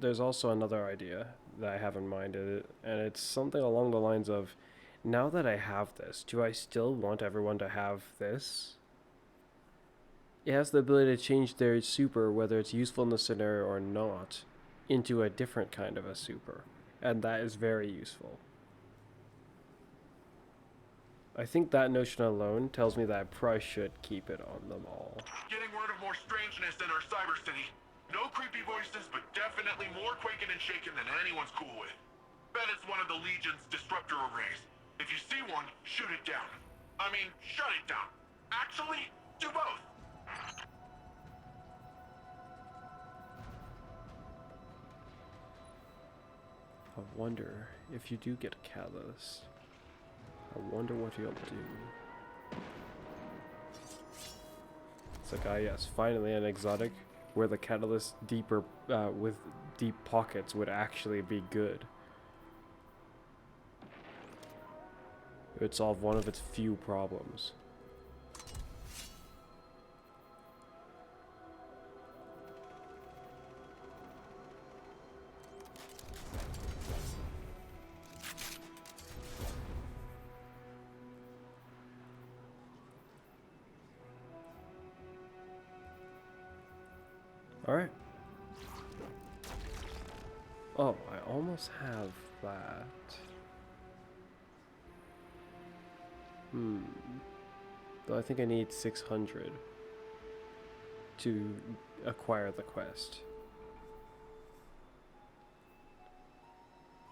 there's also another idea that I have in mind, and it's something along the lines of, now that I have this, do I still want everyone to have this? It has the ability to change their super, whether it's useful in the scenario or not, into a different kind of a super. And that is very useful. I think that notion alone tells me that I probably should keep it on them all. Getting word of more strangeness in our cyber city. No creepy voices, but definitely more quaking and shaking than anyone's cool with. Bet it's one of the Legion's disruptor arrays. If you see one, shoot it down. I mean, shut it down. Actually, do both. I wonder if you do get a catalyst. I wonder what you'll do. It's like, yes, finally an exotic where the catalyst deeper, with deep pockets would actually be good. It would solve one of its few problems. Alright. Oh, I almost have that. Though I think I need 600 to acquire the quest.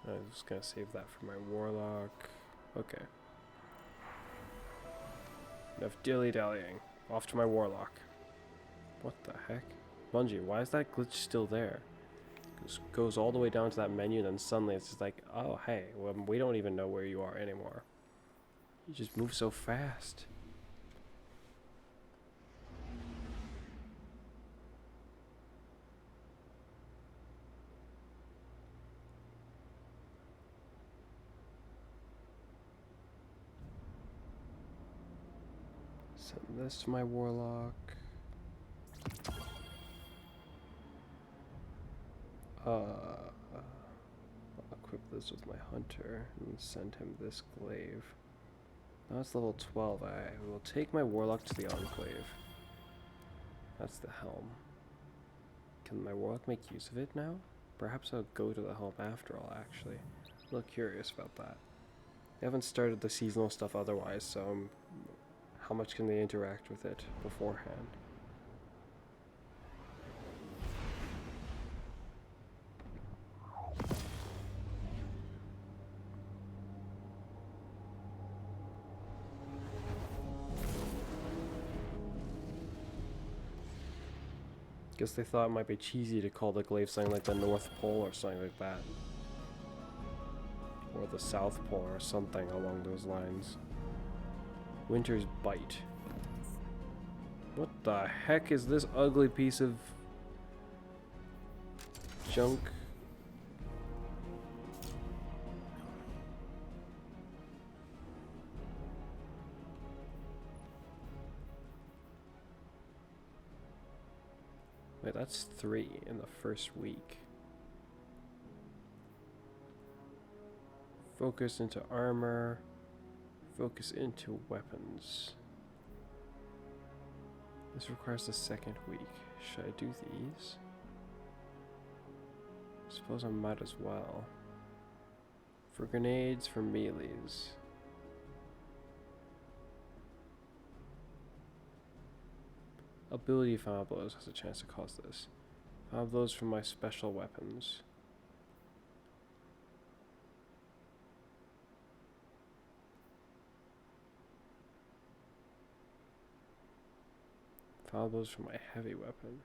I'm just gonna save that for my Warlock. Okay. Enough dilly-dallying. Off to my Warlock. What the heck? Bungie, why is that glitch still there? It goes all the way down to that menu and then suddenly it's just like, oh hey, well, we don't even know where you are anymore. You just move so fast. Send this to my Warlock. I'll equip this with my Hunter and send him this Glaive. Now it's level 12. I will take my Warlock to the Enclave. That's the helm. Can my Warlock make use of it now? Perhaps I'll go to the helm after all, actually. A little curious about that. They haven't started the seasonal stuff otherwise, so how much can they interact with it beforehand? Guess they thought it might be cheesy to call the Glaive something like the North Pole or something like that. Or the South Pole or something along those lines. Winter's Bite. What the heck is this ugly piece of junk? That's 3 in the first week. Focus into armor. Focus into weapons. This requires the second week. Should I do these? Suppose I might as well. For grenades, for melees. Ability final blows has a chance to cause this. Final blows from my special weapons. Final blows from my heavy weapon.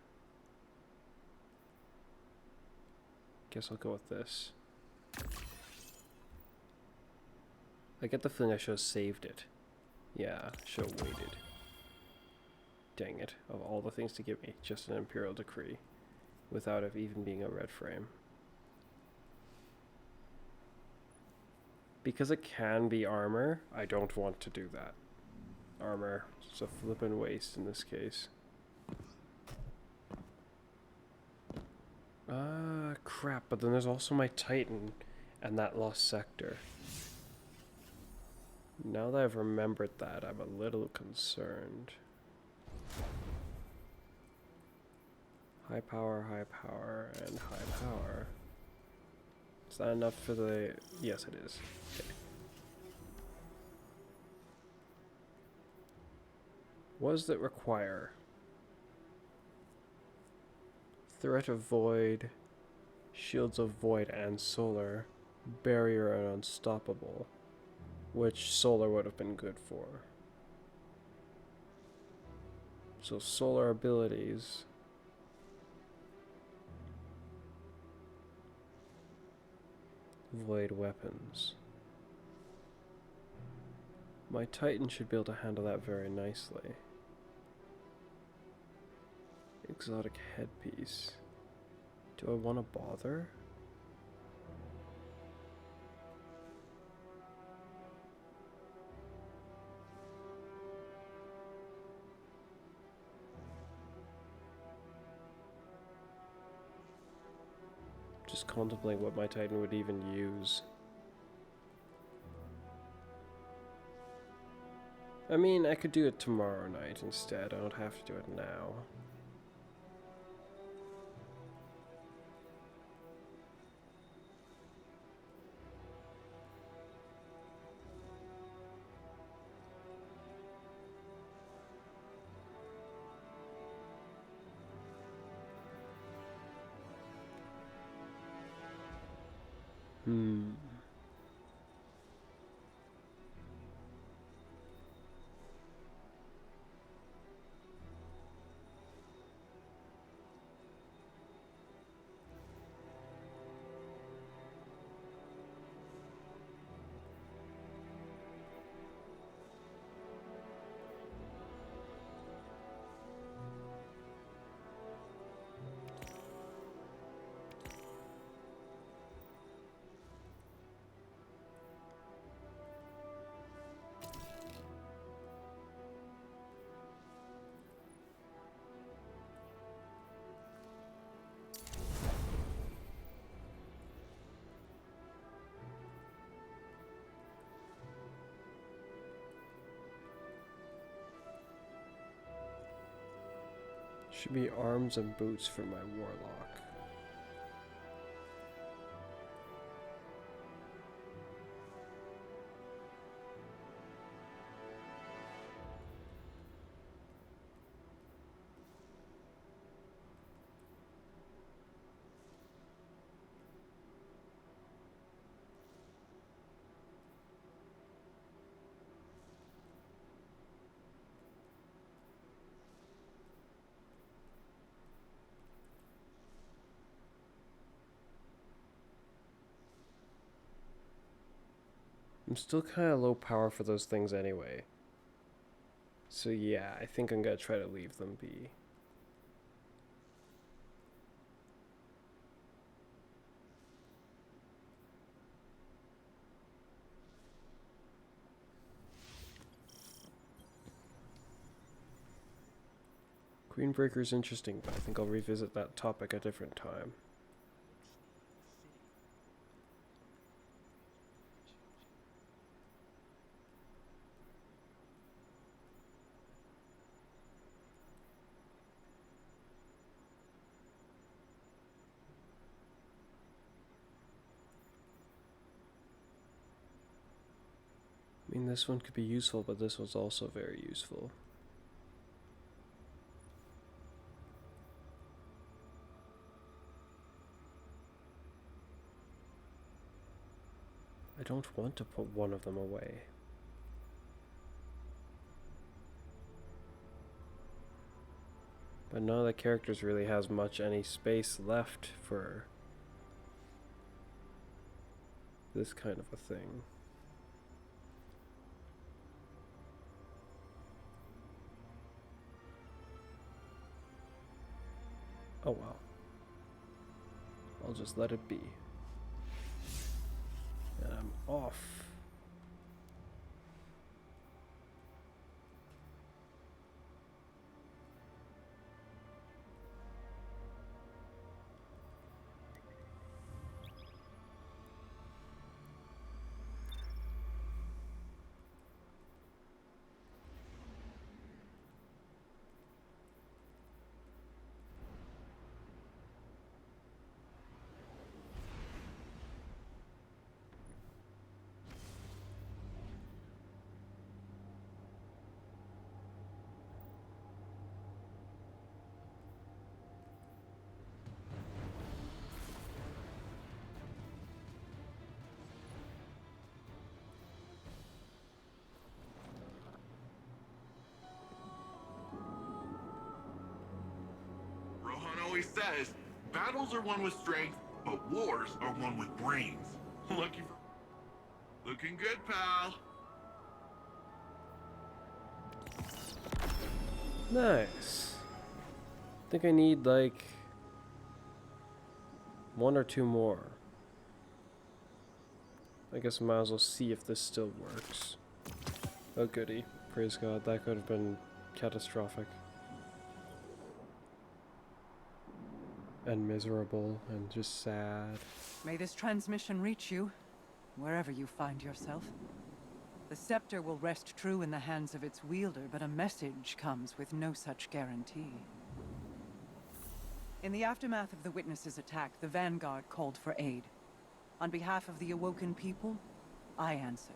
Guess I'll go with this. I get the feeling I should have saved it. Yeah, should have waited. Dang it, of all the things to give me, just an Imperial Decree. Without it even being a red frame. Because it can be armor, I don't want to do that. Armor, it's a flippin' waste in this case. Crap, but then there's also my Titan and that lost sector. Now that I've remembered that, I'm a little concerned. High power, and high power. Is that enough for the... Yes, it is. Okay. What does it require? Threat of Void, Shields of Void and Solar, Barrier and Unstoppable, which Solar would have been good for. So Solar abilities. Void weapons. My Titan should be able to handle that very nicely. Exotic headpiece. Do I want to bother? Just contemplate what my Titan would even use. I mean, I could do it tomorrow night instead. I don't have to do it now. Should be arms and boots for my Warlock. I'm still kind of low power for those things anyway. So yeah, I think I'm gonna try to leave them be. Queenbreaker is interesting, but I think I'll revisit that topic a different time. I mean, this one could be useful, but this was also very useful. I don't want to put one of them away. But none of the characters really has any space left for this kind of a thing. Oh well. I'll just let it be. And I'm off. Always says, battles are won with strength, but wars are won with brains. Looking good, pal. Nice. I think I need like 1 or 2 more. I guess I might as well see if this still works. Oh goody. Praise God, that could have been catastrophic. And miserable and just sad. May this transmission reach you, wherever you find yourself. The scepter will rest true in the hands of its wielder, but a message comes with no such guarantee. In the aftermath of the Witness's attack, the Vanguard called for aid. On behalf of the awoken people, I answered.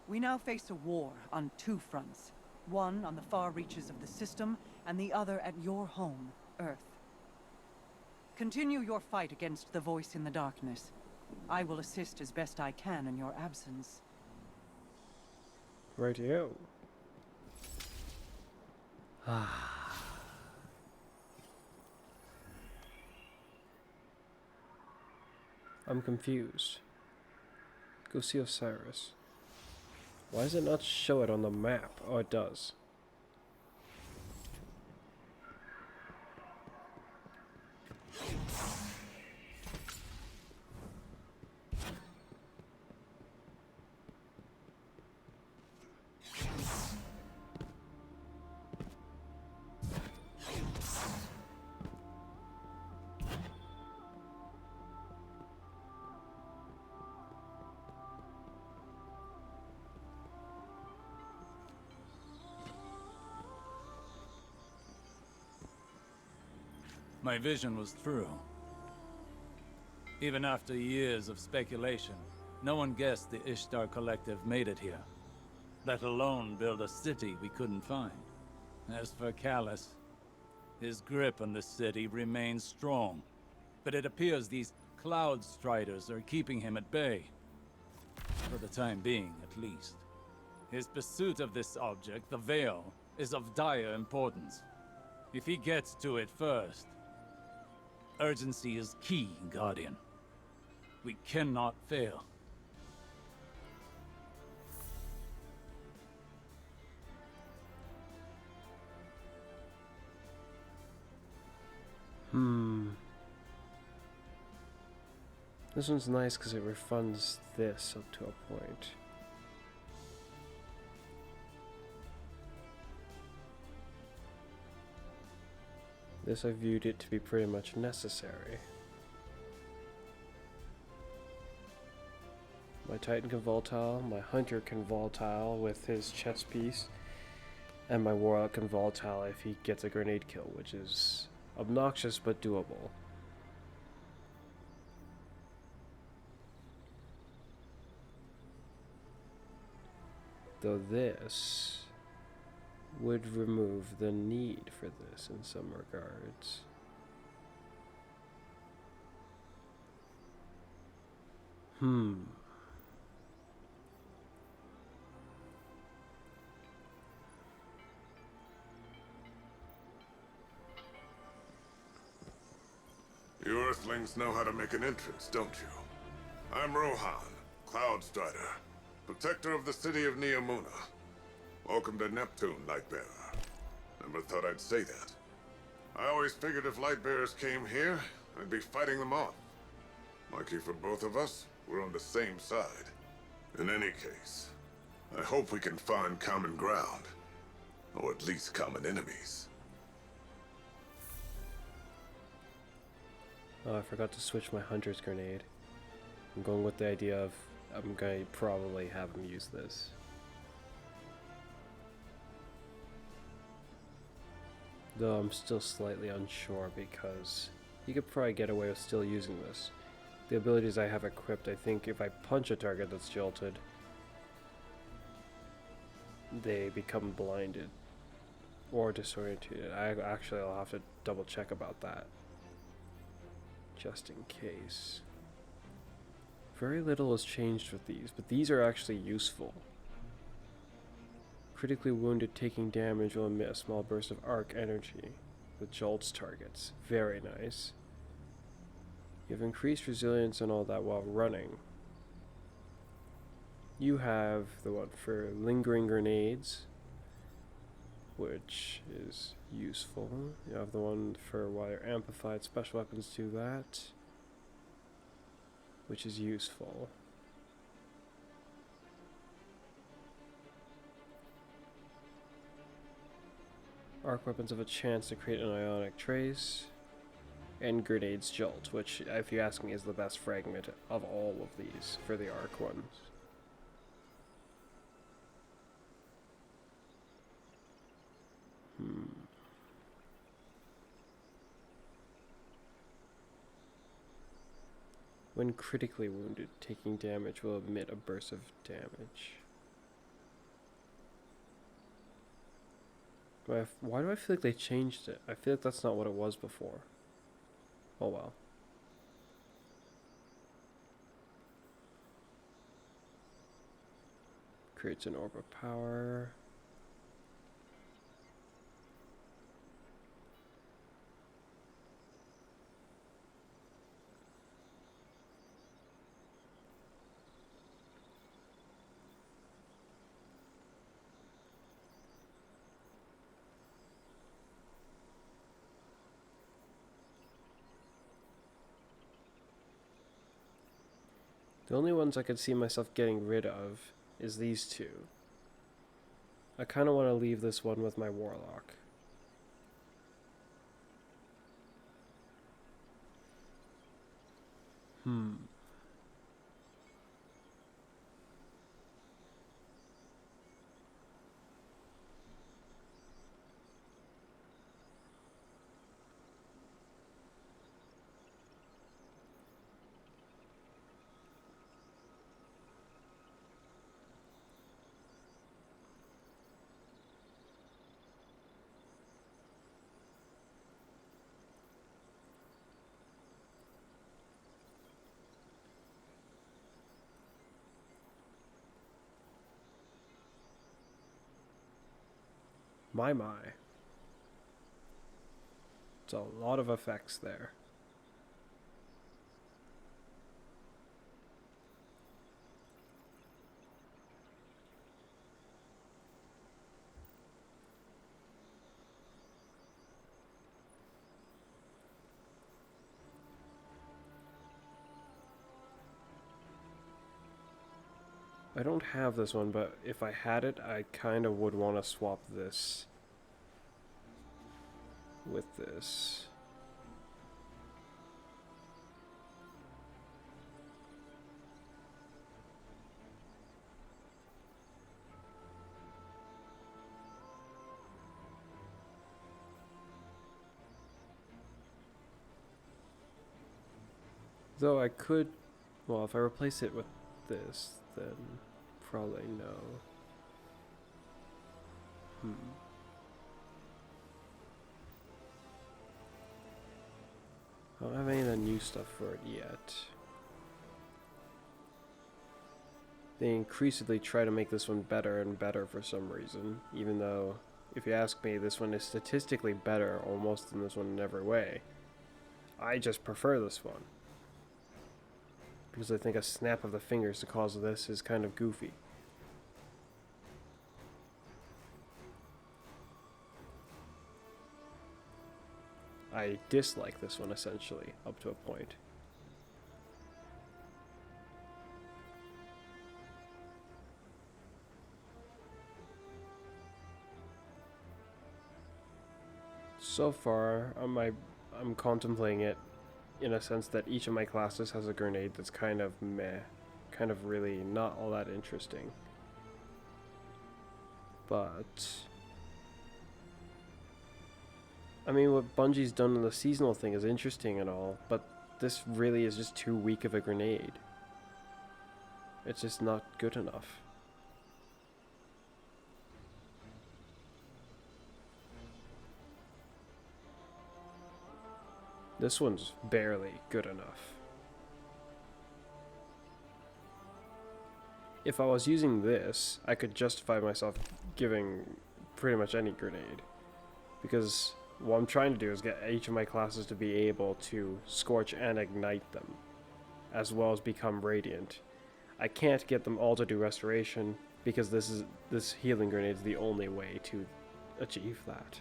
We now face a war on 2 fronts. One on the far reaches of the system, and the other at your home, Earth. Continue your fight against the voice in the darkness. I will assist as best I can in your absence. Rightio. I'm confused. Go see Osiris. Why does it not show it on the map? Oh, it does. My vision was true. Even after years of speculation, no one guessed the Ishtar Collective made it here, let alone build a city we couldn't find. As for Callus, his grip on the city remains strong, but it appears these Cloud Striders are keeping him at bay. For the time being, at least. His pursuit of this object, the Veil, is of dire importance. If he gets to it first, urgency is key, Guardian. We cannot fail. This one's nice because it refunds this up to a point. This I viewed it to be pretty much necessary. My Titan can volatile, my Hunter can volatile with his chest piece, and my Warlock can volatile if he gets a grenade kill, which is obnoxious but doable. Though this would remove the need for this in some regards. You Earthlings know how to make an entrance, don't you? I'm Rohan, Cloud Strider, protector of the city of Neomuna. Welcome to Neptune, Lightbearer. Never thought I'd say that. I always figured if Lightbearers came here, I'd be fighting them off. Lucky for both of us, we're on the same side. In any case, I hope we can find common ground. Or at least common enemies. Oh, I forgot to switch my Hunter's grenade. I'm going with the idea of I'm going to probably have him use this. Though I'm still slightly unsure because you could probably get away with still using this. The abilities I have equipped, I think if I punch a target that's jolted, they become blinded or disoriented. I'll have to double check about that. Just in case. Very little has changed with these, but these are actually useful. Critically wounded taking damage will emit a small burst of arc energy that jolts targets. Very nice. You have increased resilience and all that while running. You have the one for lingering grenades, which is useful. You have the one for while you're amplified, special weapons do that, which is useful. Arc weapons have a chance to create an ionic trace, and grenades jolt, which, if you ask me, is the best fragment of all of these for the arc ones. When critically wounded, taking damage will emit a burst of damage. Why do I feel like they changed it? I feel like that's not what it was before. Oh well. Creates an orb of power. The only ones I could see myself getting rid of is these two. I kind of want to leave this one with my Warlock. My. It's a lot of effects there. I don't have this one, but if I had it, I kind of would want to swap this with this. Though I could, well, if I replace it with this, then probably no. I don't have any of the new stuff for it yet. They increasingly try to make this one better and better for some reason, even though, if you ask me, this one is statistically better almost than this one in every way. I just prefer this one, because I think a snap of the fingers to cause this is kind of goofy. I dislike this one essentially, up to a point. So far, I'm contemplating it in a sense that each of my classes has a grenade that's kind of meh, kind of really not all that interesting. But I mean, what Bungie's done in the seasonal thing is interesting and all, but this really is just too weak of a grenade. It's just not good enough. This one's barely good enough. If I was using this, I could justify myself giving pretty much any grenade. Because what I'm trying to do is get each of my classes to be able to scorch and ignite them, as well as become radiant. I can't get them all to do restoration, because this healing grenade is the only way to achieve that.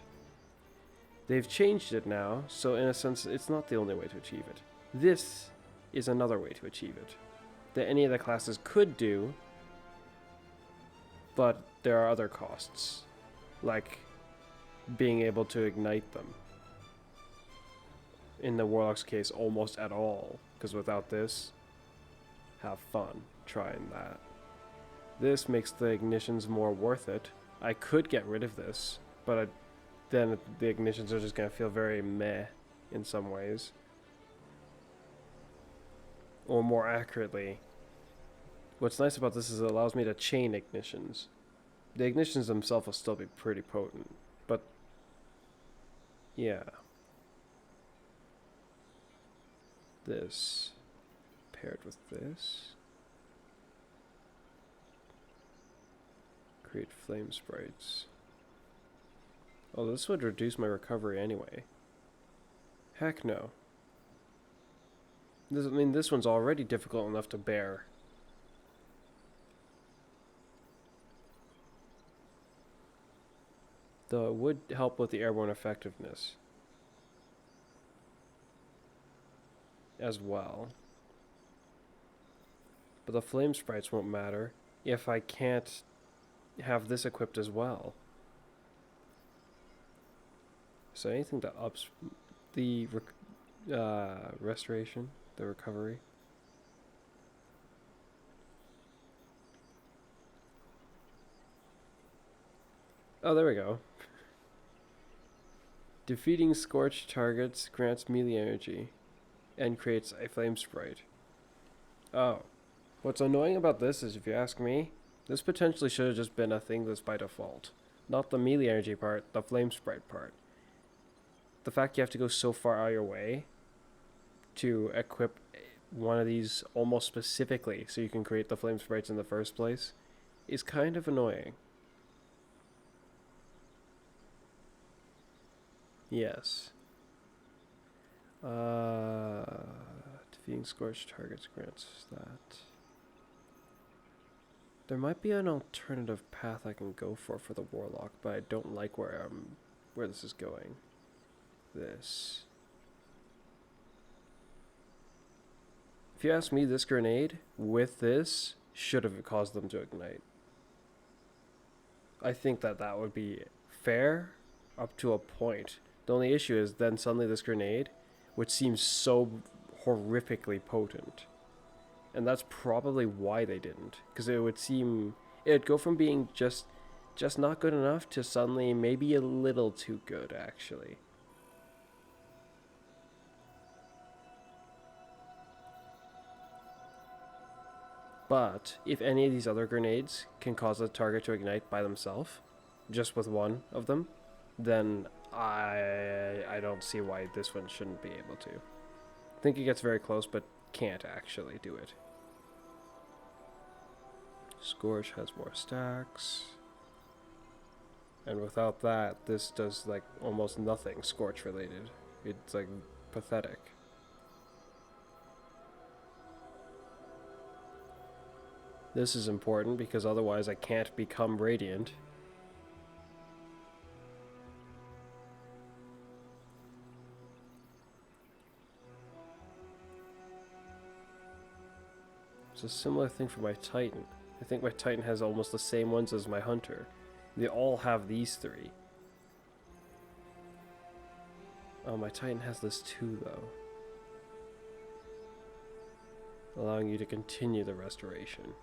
They've changed it now, so in a sense, it's not the only way to achieve it. This is another way to achieve it, that any of the classes could do, but there are other costs, like being able to ignite them. In the Warlock's case, almost at all, because without this, have fun trying that. This makes the ignitions more worth it. I could get rid of this, but then the ignitions are just going to feel very meh in some ways. Or more accurately, what's nice about this is it allows me to chain ignitions. The ignitions themselves will still be pretty potent, but yeah. This paired with this. Create flame sprites. Oh, this would reduce my recovery anyway. Heck no. I mean, this one's already difficult enough to bear. Though it would help with the airborne effectiveness as well. But the flame sprites won't matter if I can't have this equipped as well. So anything that ups the restoration, the recovery. Oh, there we go. Defeating scorched targets grants melee energy and creates a flame sprite. Oh. What's annoying about this is, if you ask me, this potentially should have just been a thing that's by default. Not the melee energy part, the flame sprite part. The fact you have to go so far out of your way to equip one of these almost specifically so you can create the flame sprites in the first place is kind of annoying. Yes. Defeating scorched targets grants that. There might be an alternative path I can go for the Warlock, but I don't like where this is going. This. If you ask me, this grenade with this should have caused them to ignite. I think that would be fair up to a point. The only issue is then suddenly this grenade, which seems so horrifically potent. And that's probably why they didn't. Because it would seem... It'd go from being just not good enough to suddenly maybe a little too good, actually. But if any of these other grenades can cause a target to ignite by themselves, just with one of them, then I don't see why this one shouldn't be able to. I think it gets very close, but can't actually do it. Scorch has more stacks. And without that, this does like almost nothing Scorch related. It's like pathetic. This is important because otherwise I can't become Radiant. It's a similar thing for my Titan. I think my Titan has almost the same ones as my Hunter. They all have these three. Oh, my Titan has this too, though. Allowing you to continue the restoration.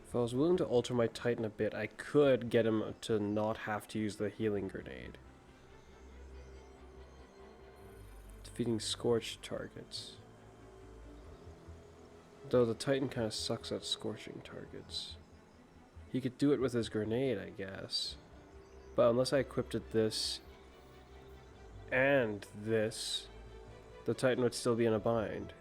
If I was willing to alter my Titan a bit, I could get him to not have to use the healing grenade. Defeating scorched targets. Though the Titan kind of sucks at scorching targets. He could do it with his grenade, I guess. But unless I equipped it this and this, the Titan would still be in a bind.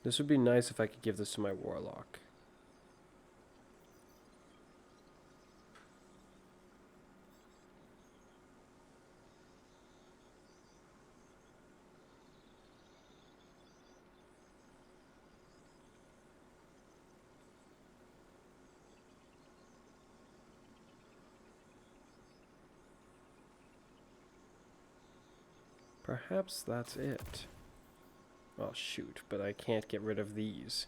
This would be nice if I could give this to my Warlock. Perhaps that's it. Oh shoot, but I can't get rid of these.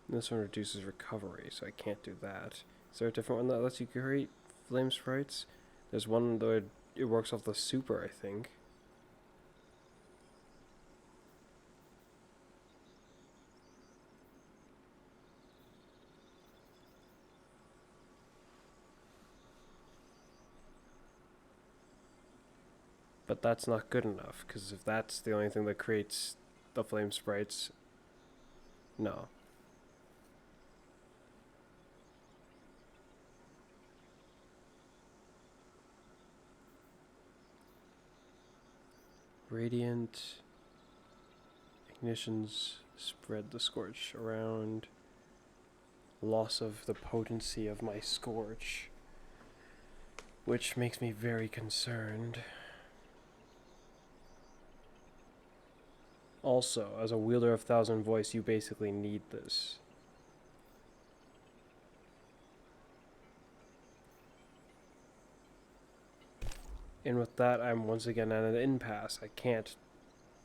This one reduces recovery, so I can't do that. Is there a different one that lets you create flame sprites? There's one that it works off the super, I think. But that's not good enough, because if that's the only thing that creates the flame sprites, no. Radiant ignitions spread the scorch around. Loss of the potency of my scorch, which makes me very concerned. Also, as a wielder of Thousand Voice, you basically need this. And with that, I'm once again at an impasse. I can't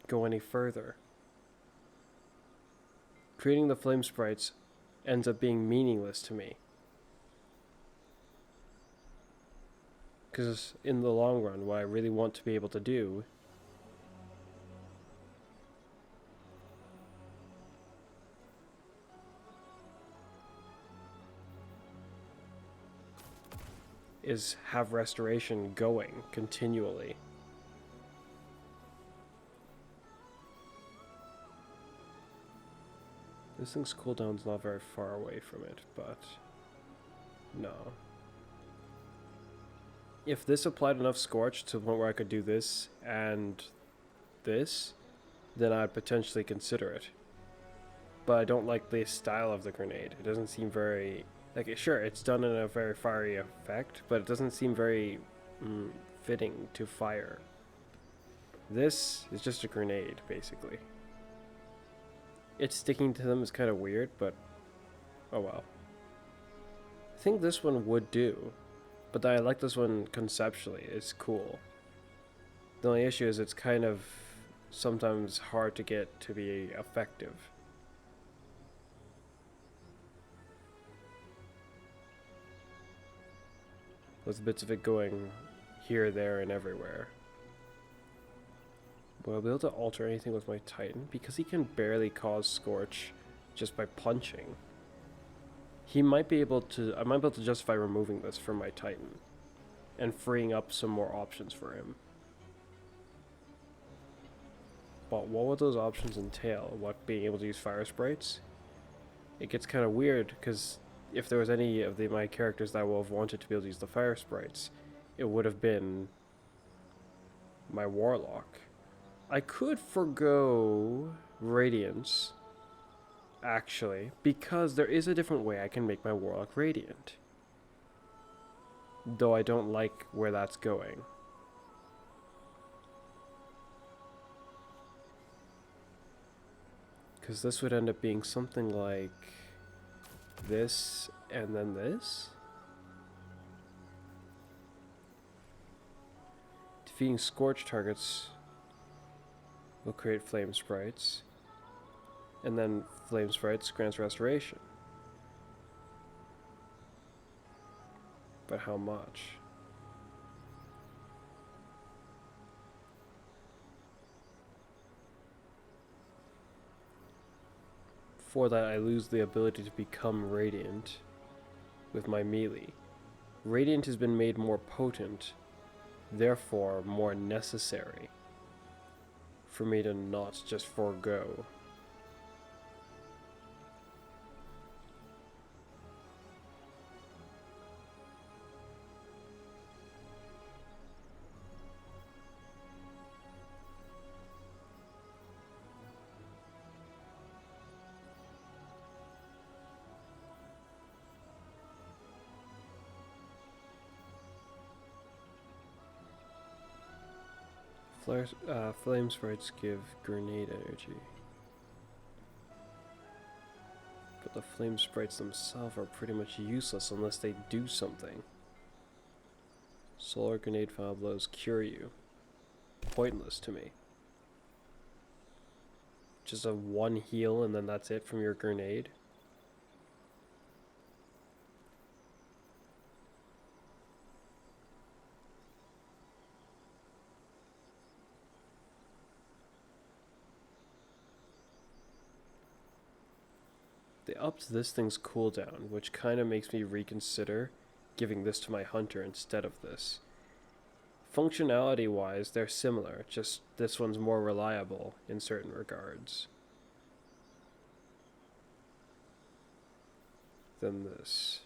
go any further. Creating the flame sprites ends up being meaningless to me. Because in the long run, what I really want to be able to do is have restoration going continually. This thing's cooldown's not very far away from it, but no. If this applied enough Scorch to the point where I could do this and this, then I'd potentially consider it. But I don't like the style of the grenade. It doesn't seem very... Like, sure, it's done in a very fiery effect, but it doesn't seem very fitting to fire. This is just a grenade, basically. It's sticking to them is kind of weird, but oh well. I think this one would do, but I like this one conceptually. It's cool. The only issue is it's kind of sometimes hard to get to be effective. With bits of it going here, there, and everywhere. Will I be able to alter anything with my Titan? Because he can barely cause Scorch just by punching. He might be able to... I might be able to justify removing this from my Titan. And freeing up some more options for him. But what would those options entail? What, being able to use fire sprites? It gets kind of weird, because if there was any of my characters that I would have wanted to be able to use the fire sprites, it would have been my Warlock. I could forgo Radiance, actually, because there is a different way I can make my Warlock Radiant. Though I don't like where that's going. Because this would end up being something like this and then this. Defeating Scorch targets will create flame sprites, and then flame sprites grants restoration. But how much? For that, I lose the ability to become Radiant with my melee. Radiant has been made more potent, therefore more necessary for me to not just forego. Flame sprites give grenade energy. But the flame sprites themselves are pretty much useless unless they do something. Solar grenade fire blows cure you. Pointless to me. Just a one heal and then that's it from your grenade. They upped this thing's cooldown, which kind of makes me reconsider giving this to my hunter instead of this. Functionality wise, they're similar, just this one's more reliable in certain regards than this.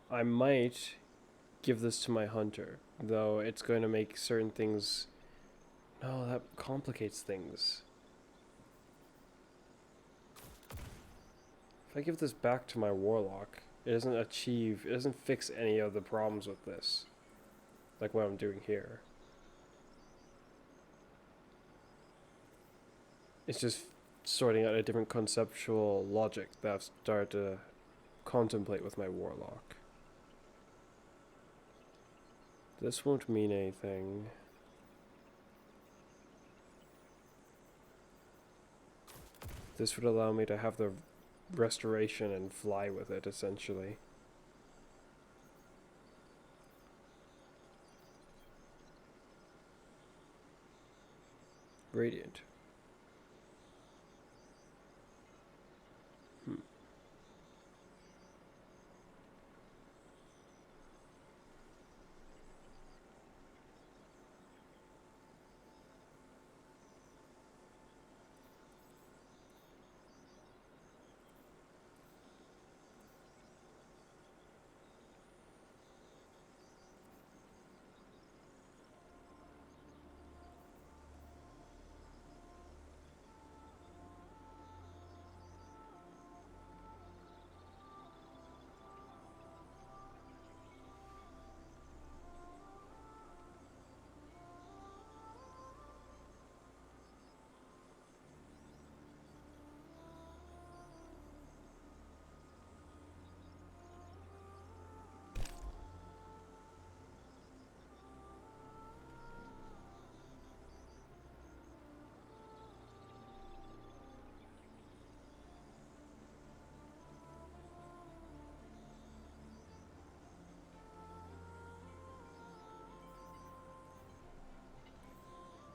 I might give this to my hunter, though it's going to make certain things... No, that complicates things. If I give this back to my Warlock, it doesn't fix any of the problems with this. Like what I'm doing here. It's just sorting out a different conceptual logic that I've started to contemplate with my Warlock. This won't mean anything. This would allow me to have the restoration and fly with it, essentially. Radiant.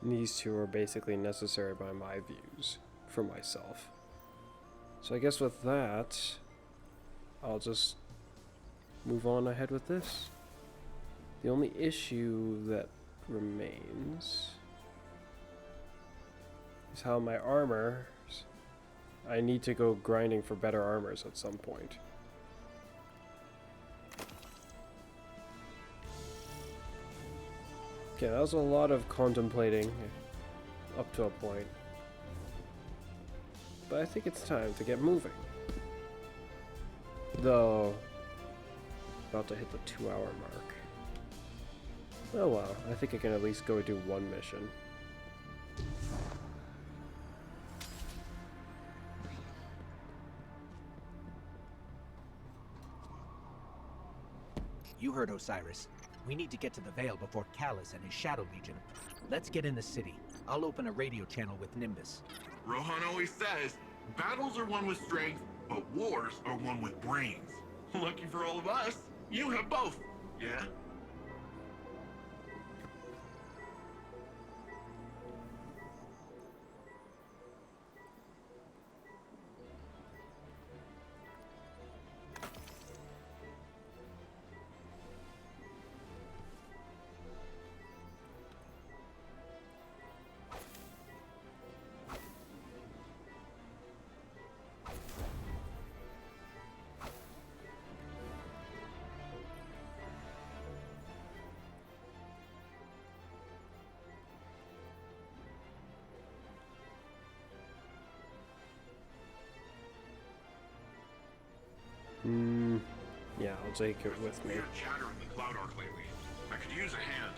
these two are basically necessary by my views for myself. So I guess with that, I'll just move on ahead with this. The only issue that remains is how my armor. I need to go grinding for better armors at some point. Okay, that was a lot of contemplating up to a point. But I think it's time to get moving. Though, about to hit the 2-hour mark. Oh well, I think I can at least go do one mission. You heard Osiris. We need to get to the Vale before Callus and his Shadow Legion. Let's get in the city. I'll open a radio channel with Nimbus. Rohan always says, battles are won with strength, but wars are won with brains. Lucky for all of us, you have both, yeah? Yeah, I'll take it with me. Weird chatter in the Cloud Arc lately. I could use a hand.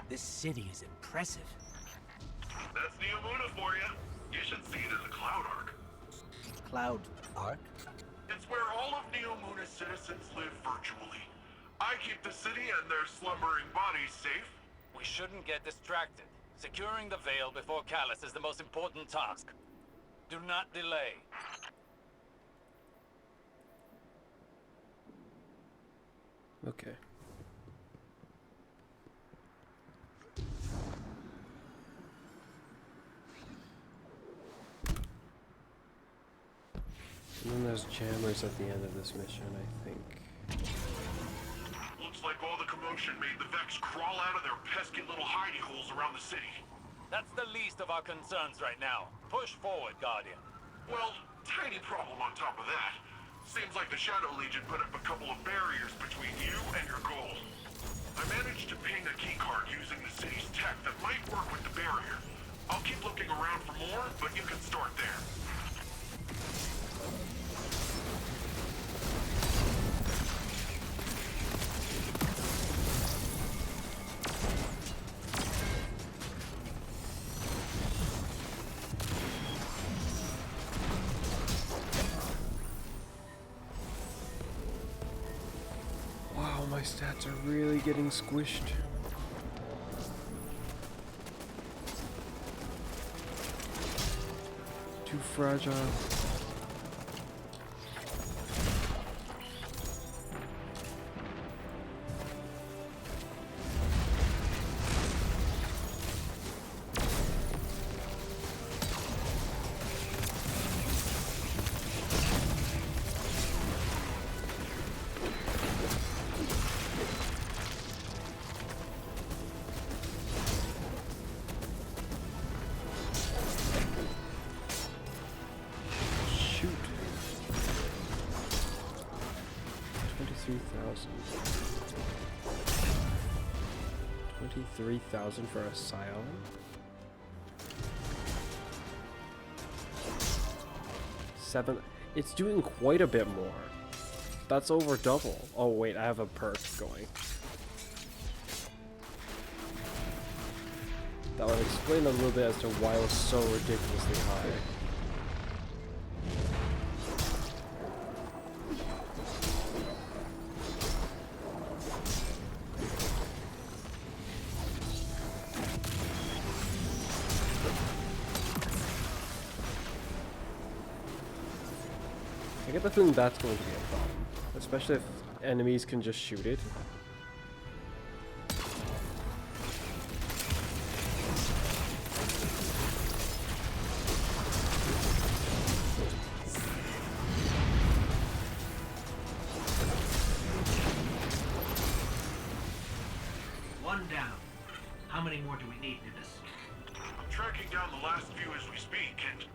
This city is impressive. That's Neomuna for you. You should see it in the Cloud Arc. Cloud Arc? It's where all of Neomuna's citizens live virtually. I keep the city and their slumbering bodies safe. We shouldn't get distracted. Securing the Vale before Callus is the most important task. Do not delay. Okay. And then there's jammers at the end of this mission, I think. Looks like all the commotion made the Vex crawl out of their pesky little hidey holes around the city. That's the least of our concerns right now. Push forward, Guardian. Well, tiny problem on top of that. Seems like the Shadow Legion put up a couple of barriers between you and your goal. I managed to ping a keycard using the city's tech that might work with the barrier. I'll keep looking around for more, but you can start there. Wow, my stats are really getting squished. Too fragile. 3,000 for a Scion. It's doing quite a bit more. That's over double. Oh wait, I have a perk going. That would explain a little bit as to why it was so ridiculously high. I get the feeling that's going to be a problem, especially if enemies can just shoot it. One down. How many more do we need, Nibis? I'm tracking down the last few as we speak, and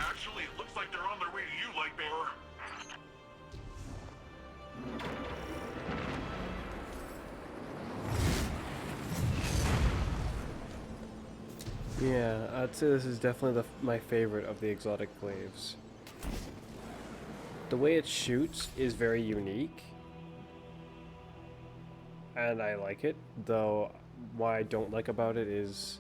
actually, it looks like they're on their way to you, Lightbearer. Yeah, I'd say this is definitely my favorite of the exotic glaives. The way it shoots is very unique, and I like it, though what I don't like about it is,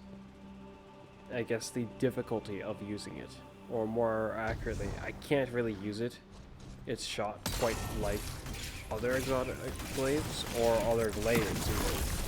I guess, the difficulty of using it. Or more accurately, I can't really use it. It's shot quite like other exotic glaives, or other glaives even.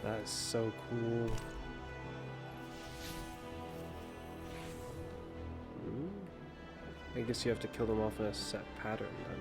That is so cool. I guess you have to kill them off in a set pattern then.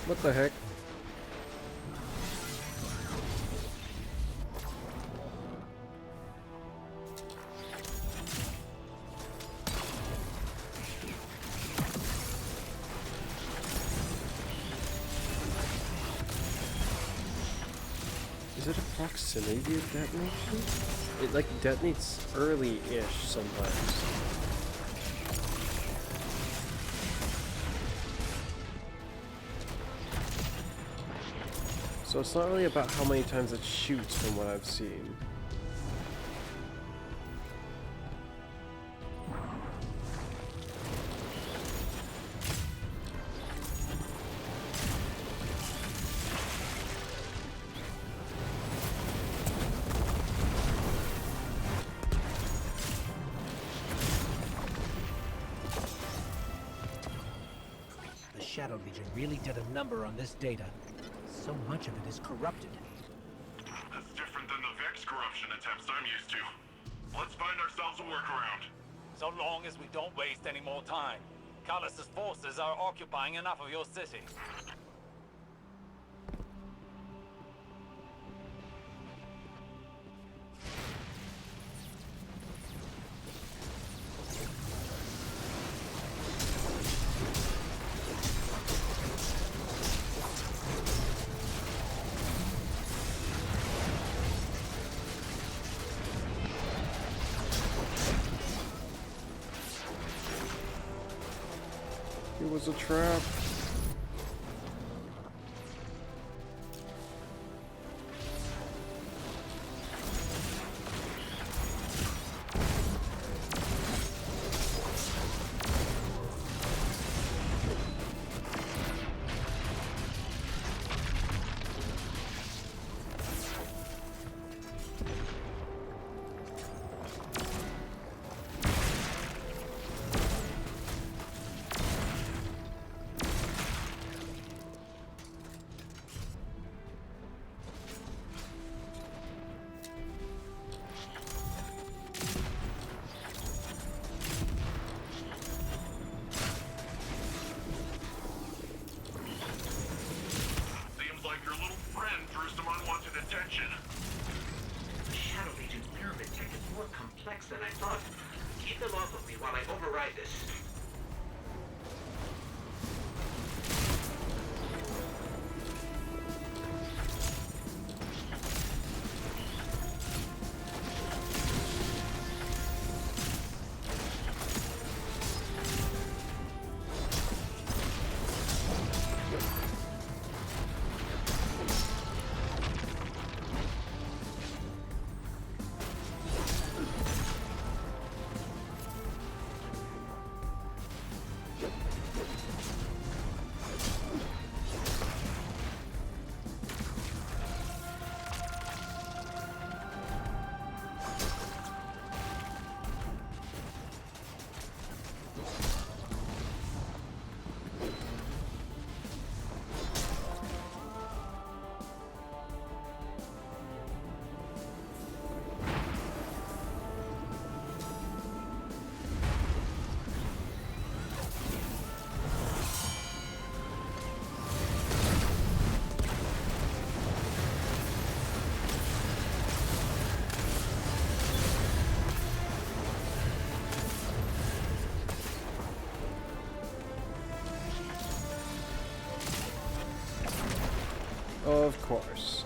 What the heck? Is it a proximity detonation? It like detonates early-ish sometimes. So it's not really about how many times it shoots from what I've seen. Shadow Legion really did a number on this data. So much of it is corrupted. That's different than the Vex corruption attempts I'm used to. Let's find ourselves a workaround. So long as we don't waste any more time. Callus's forces are occupying enough of your city. It was a trap. Seems like your little friend drew some unwanted attention. The Shadow Legion's pyramid tech is more complex than I thought. Keep them off of me while I override this. Of course.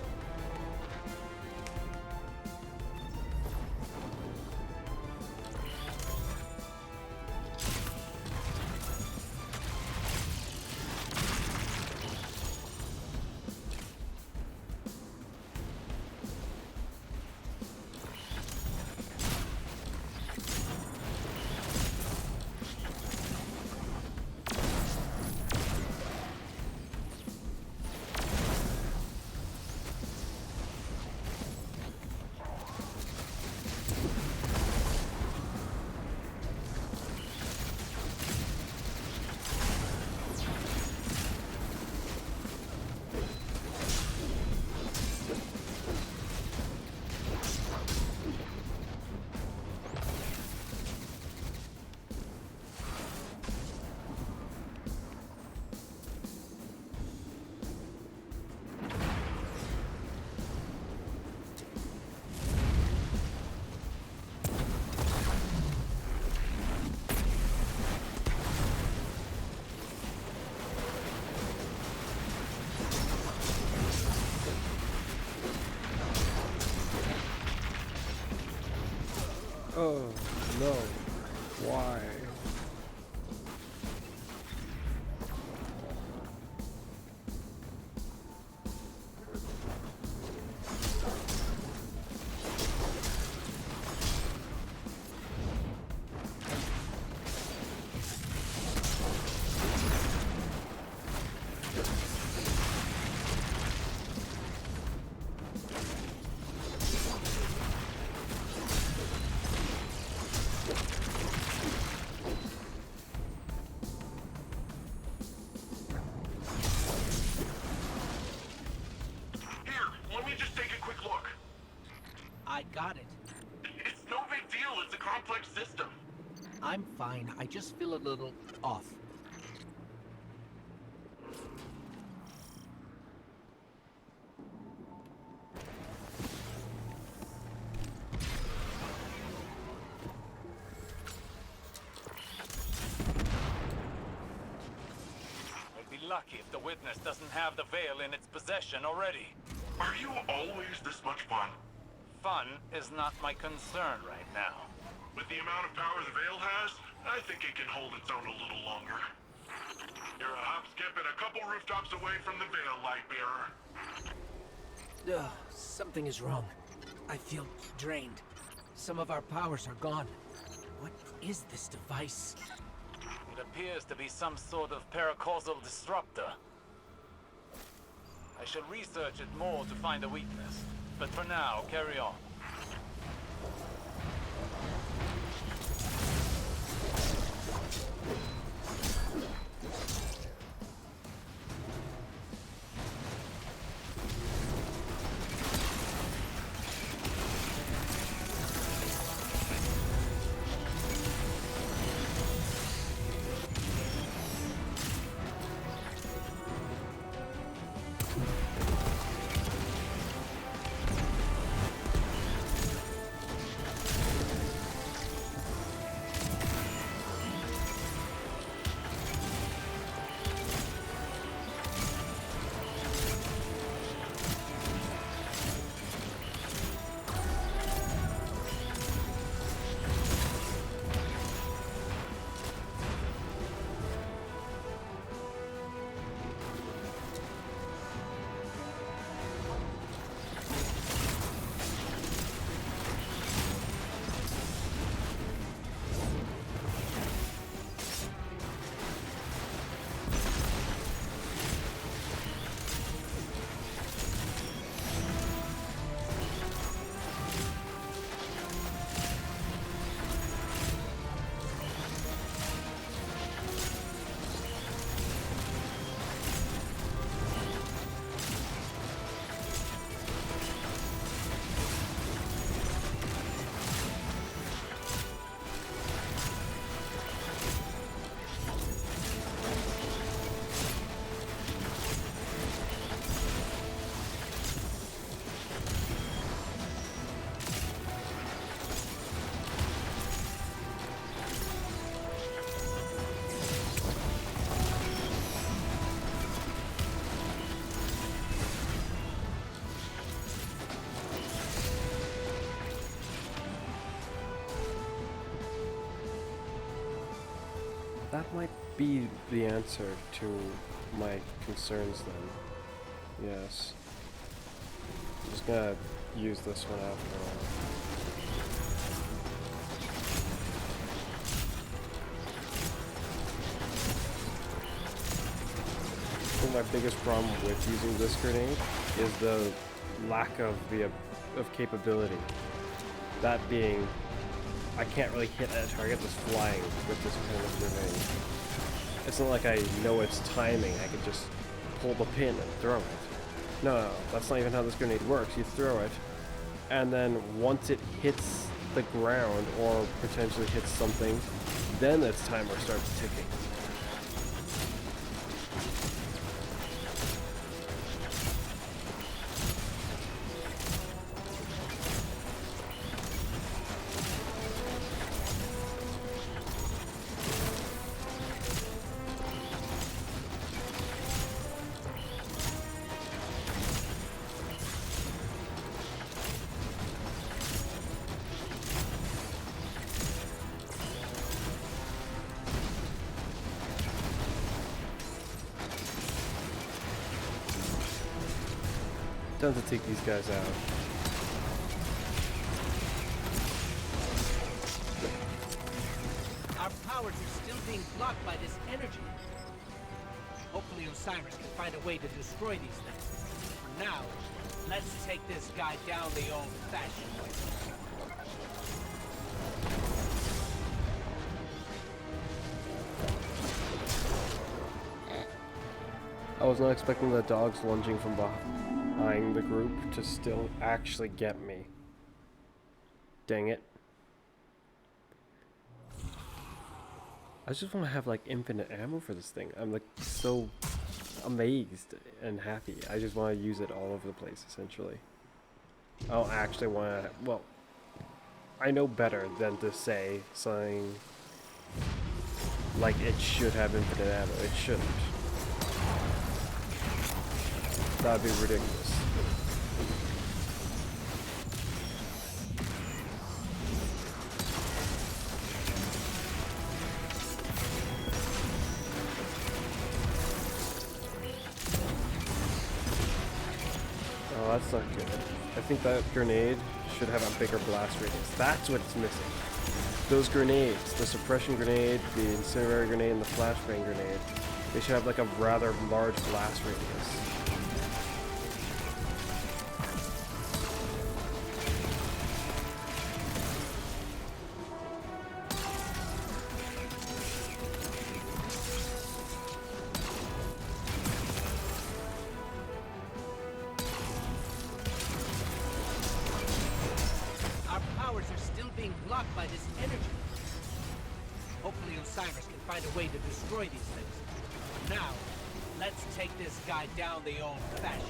Oh, no. Why? complex system. I'm fine. I just feel a little off. I'd be lucky if the witness doesn't have the veil in its possession already. Are you always this much fun? Fun is not my concern right now. With the amount of power the Veil has, I think it can hold its own a little longer. You're a hop, skip, and a couple rooftops away from the Veil, Lightbearer. Ugh, something is wrong. I feel drained. Some of our powers are gone. What is this device? It appears to be some sort of paracausal disruptor. I shall research it more to find a weakness. But for now, carry on. That might be the answer to my concerns then. Yes. I'm just gonna use this one after all. I think my biggest problem with using this grenade is the lack of capability. That being, I can't really hit a target that's flying with this kind of grenade. It's not like I know its timing. I can just pull the pin and throw it. No, that's not even how this grenade works. You throw it, and then once it hits the ground or potentially hits something, then its timer starts ticking. Time to take these guys out. Our powers are still being blocked by this energy. Hopefully Osiris can find a way to destroy these things. For now, let's take this guy down the old-fashioned way. I was not expecting the dogs lunging from behind the group to still actually get me. Dang it. I just want to have like infinite ammo for this thing. I'm like so amazed and happy. I just want to use it all over the place, essentially. I don't actually want to, well, I know better than to say something like it should have infinite ammo. It shouldn't. That'd be ridiculous. Oh, that's not good. I think that grenade should have a bigger blast radius. That's what it's missing. Those grenades, the suppression grenade, the incendiary grenade, and the flashbang grenade, they should have like a rather large blast radius. Our powers are still being blocked by this energy. Hopefully Osiris can find a way to destroy these things. Now, let's take this guy down the old-fashioned way.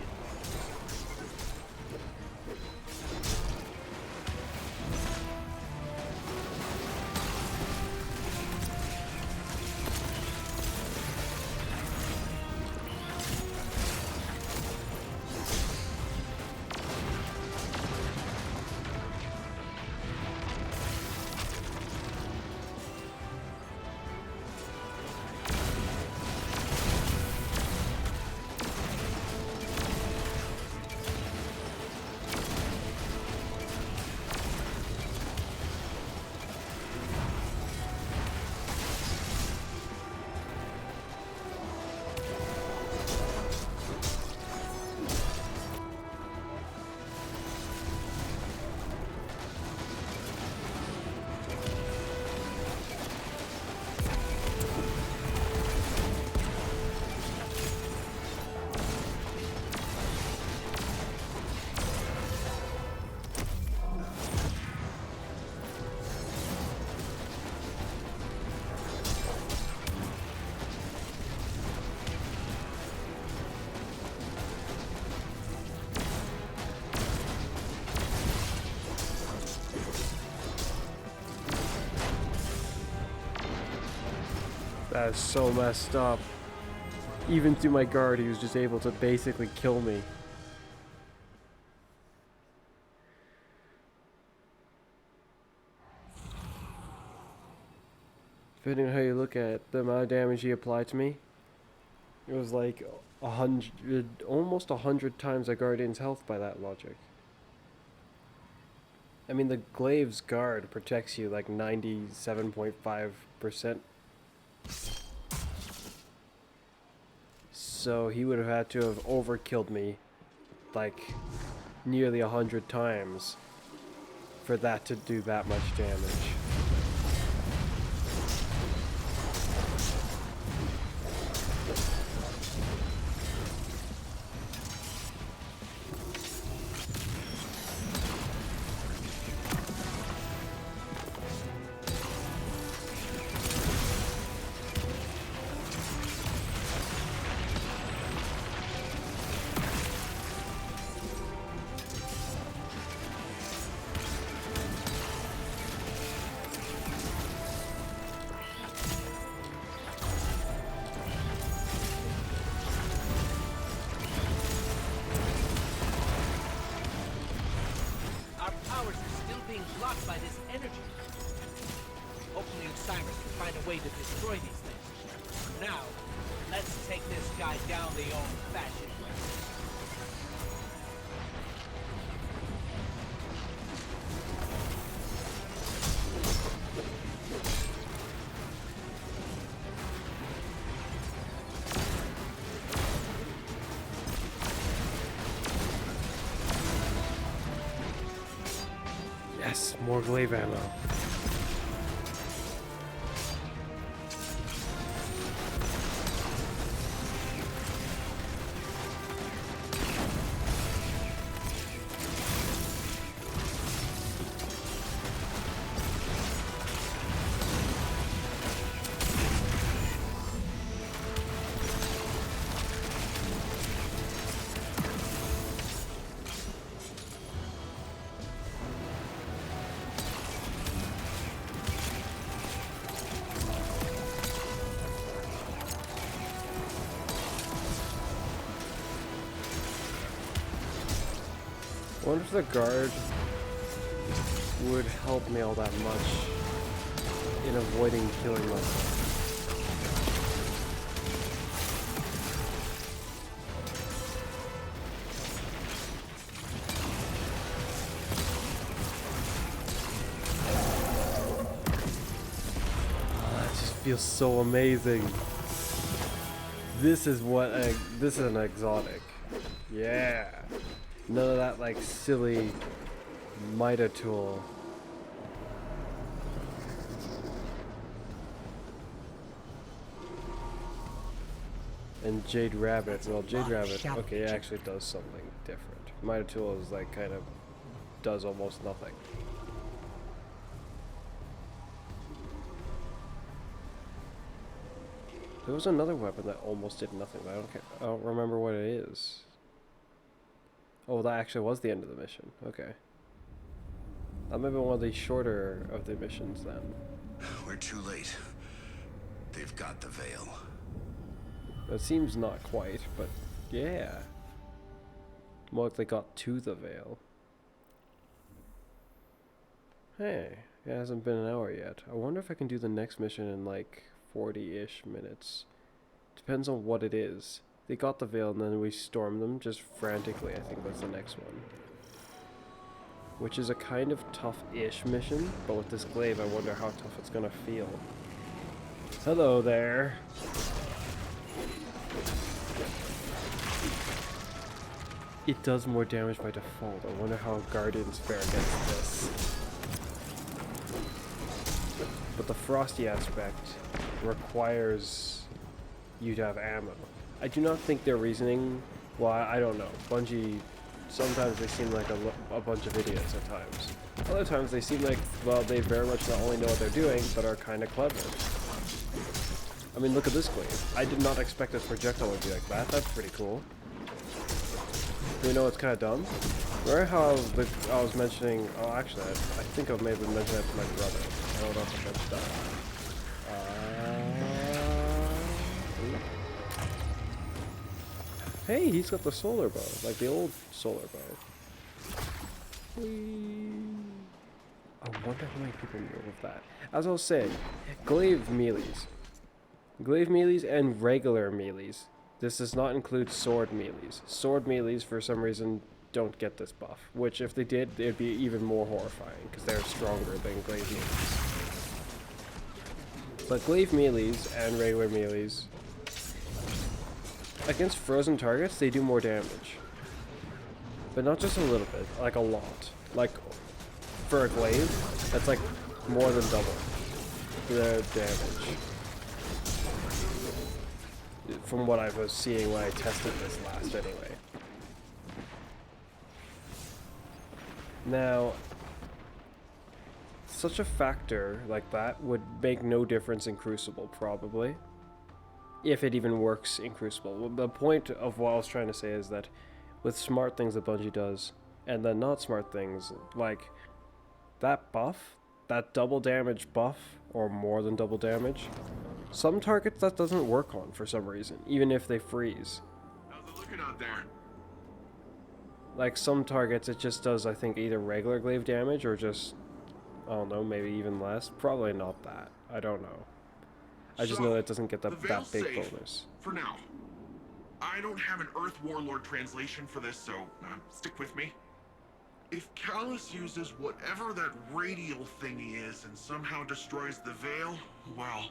That is so messed up. Even through my guard, he was just able to basically kill me. Depending on how you look at it, the amount of damage he applied to me, it was like 100, almost 100 times a Guardian's health by that logic. I mean, the Glaive's guard protects you like 97.5%. So he would have had to have overkilled me like nearly 100 times for that to do that much damage. Blocked by this energy. Hopefully Osiris can find a way to destroy these things. Now, let's take this guy down the old-fashioned way. Yes, more glaive ammo. wonder if the guard would help me all that much in avoiding killing myself. Feels so amazing. This is what this is an exotic. Yeah. None of that like silly Mida tool. And Jade Rabbit. Well, Jade Rabbit, okay, it actually does something different. Mida tool is like kind of does almost nothing. There was another weapon that almost did nothing, but I don't remember what it is. Oh, that actually was the end of the mission. Okay. That might be one of the shorter of the missions then. We're too late. They've got the veil. It seems not quite, but yeah. More like they got to the veil. Hey, it hasn't been an hour yet. I wonder if I can do the next mission in like 40-ish minutes. Depends on what it is. They got the veil and then we storm them just frantically. I think that's the next one. Which is a kind of tough-ish mission, but with this glaive I wonder how tough it's gonna feel. Hello there. It does more damage by default. I wonder how Guardians fare against this. But the frosty aspect requires you to have ammo. I do not think their reasoning, well, I don't know. Bungie, sometimes they seem like a bunch of idiots at times. Other times they seem like, well, they very much not only know what they're doing, but are kind of clever. I mean, look at this glaive. I did not expect this projectile would be like that. That's pretty cool. You know what's kind of dumb? Remember how I was mentioning, oh actually, I think I may have been mentioning that to my brother. I don't know if I mentioned that. Hey, he's got the solar bow, like the old solar bow. Whee. I wonder how many people know of that. As I was saying, glaive melees. Glaive melees and regular melees. This does not include sword melees. Sword melees, for some reason, don't get this buff. Which, if they did, it'd be even more horrifying, because they're stronger than glaive melees. But glaive melees and regular melees, against frozen targets, they do more damage. But not just a little bit, like a lot. Like, for a glaive, that's like more than double the damage. From what I was seeing when I tested this last anyway. Now, such a factor like that would make no difference in Crucible, probably. If it even works in Crucible. The point of what I was trying to say is that with smart things that Bungie does, and then not smart things, like that buff, that double damage buff, or more than double damage, some targets that doesn't work on for some reason, even if they freeze. How's it looking out there? Like some targets it just does, I think, either regular glaive damage or just, I don't know, maybe even less. Probably not that. I don't know. I just know that it doesn't get that big safe bonus. For now. I don't have an Earth Warlord translation for this, so stick with me. If Callus uses whatever that radial thingy is and somehow destroys the veil, well,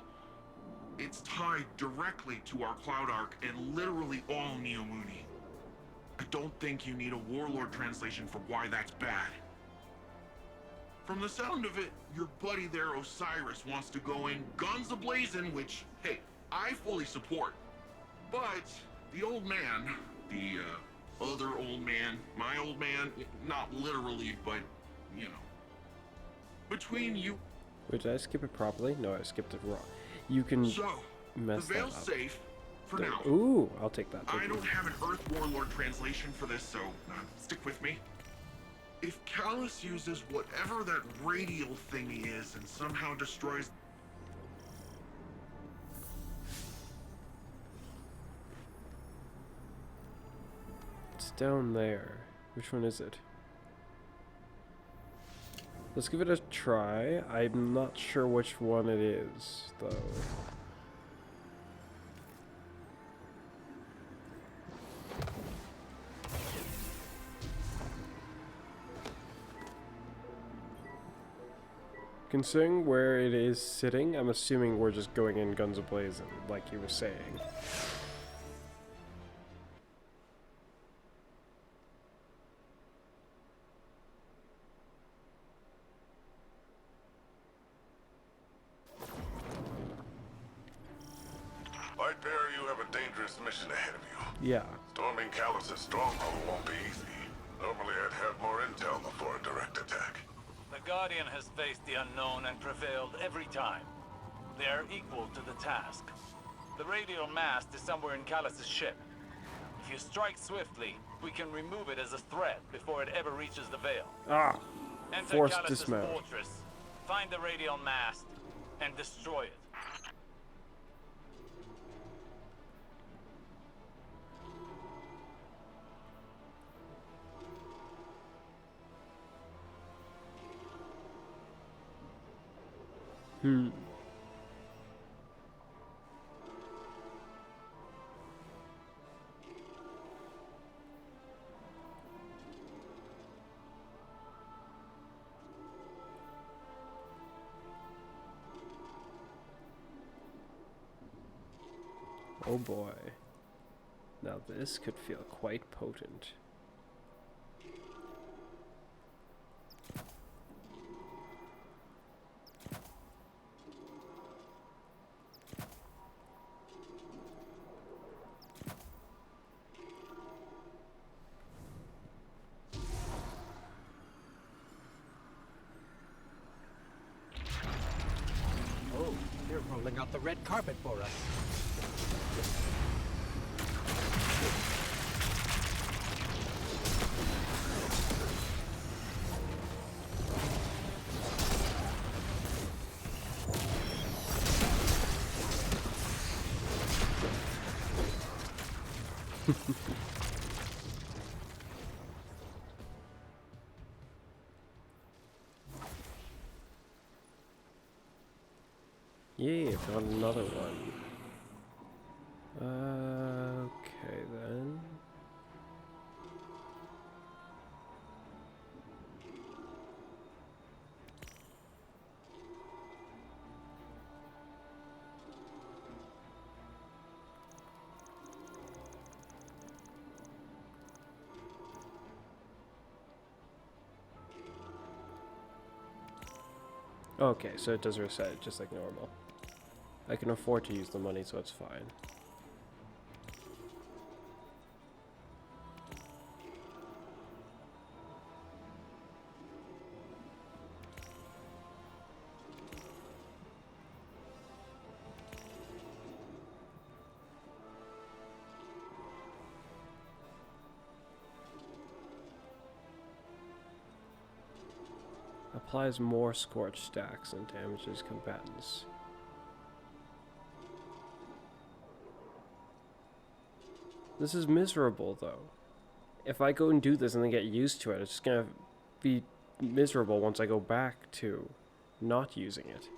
it's tied directly to our Cloud Arc and literally all Neomuni. I don't think you need a Warlord translation for why that's bad. From the sound of it, your buddy there, Osiris, wants to go in guns a-blazing, which, hey, I fully support. But the old man, the other old man, my old man, not literally, but, you know. Between you... Wait, did I skip it properly? No, I skipped it wrong. You can So, mess the that veil's up. safe, for There. now. Ooh, I'll take that. I don't have an Earth Warlord translation for this, so stick with me. If Callus uses whatever that radial thingy is and somehow destroys... It's down there. Which one is it? Let's give it a try. I'm not sure which one it is, though. Considering where it is sitting, I'm assuming we're just going in guns a-blazing, like you were saying. Light Bearer, you have a dangerous mission ahead of you. Yeah. Storming Callus's stronghold won't be easy. Normally I'd have more intel before a direct attack. The Guardian has faced the unknown and prevailed every time. They are equal to the task. The radial mast is somewhere in Callus's ship. If you strike swiftly, we can remove it as a threat before it ever reaches the Veil. Ah! Enter Forced Callus's dismount. fortress, find the radial mast, and destroy it. Oh boy. Now this could feel quite potent. Oh, they're rolling out the red carpet for us. Yeah, found another one. Okay then. Okay, so it does reset just like normal. I can afford to use the money, so it's fine. Applies more scorch stacks and damages combatants. This is miserable, though. If I go and do this and then get used to it, it's just gonna be miserable once I go back to not using it.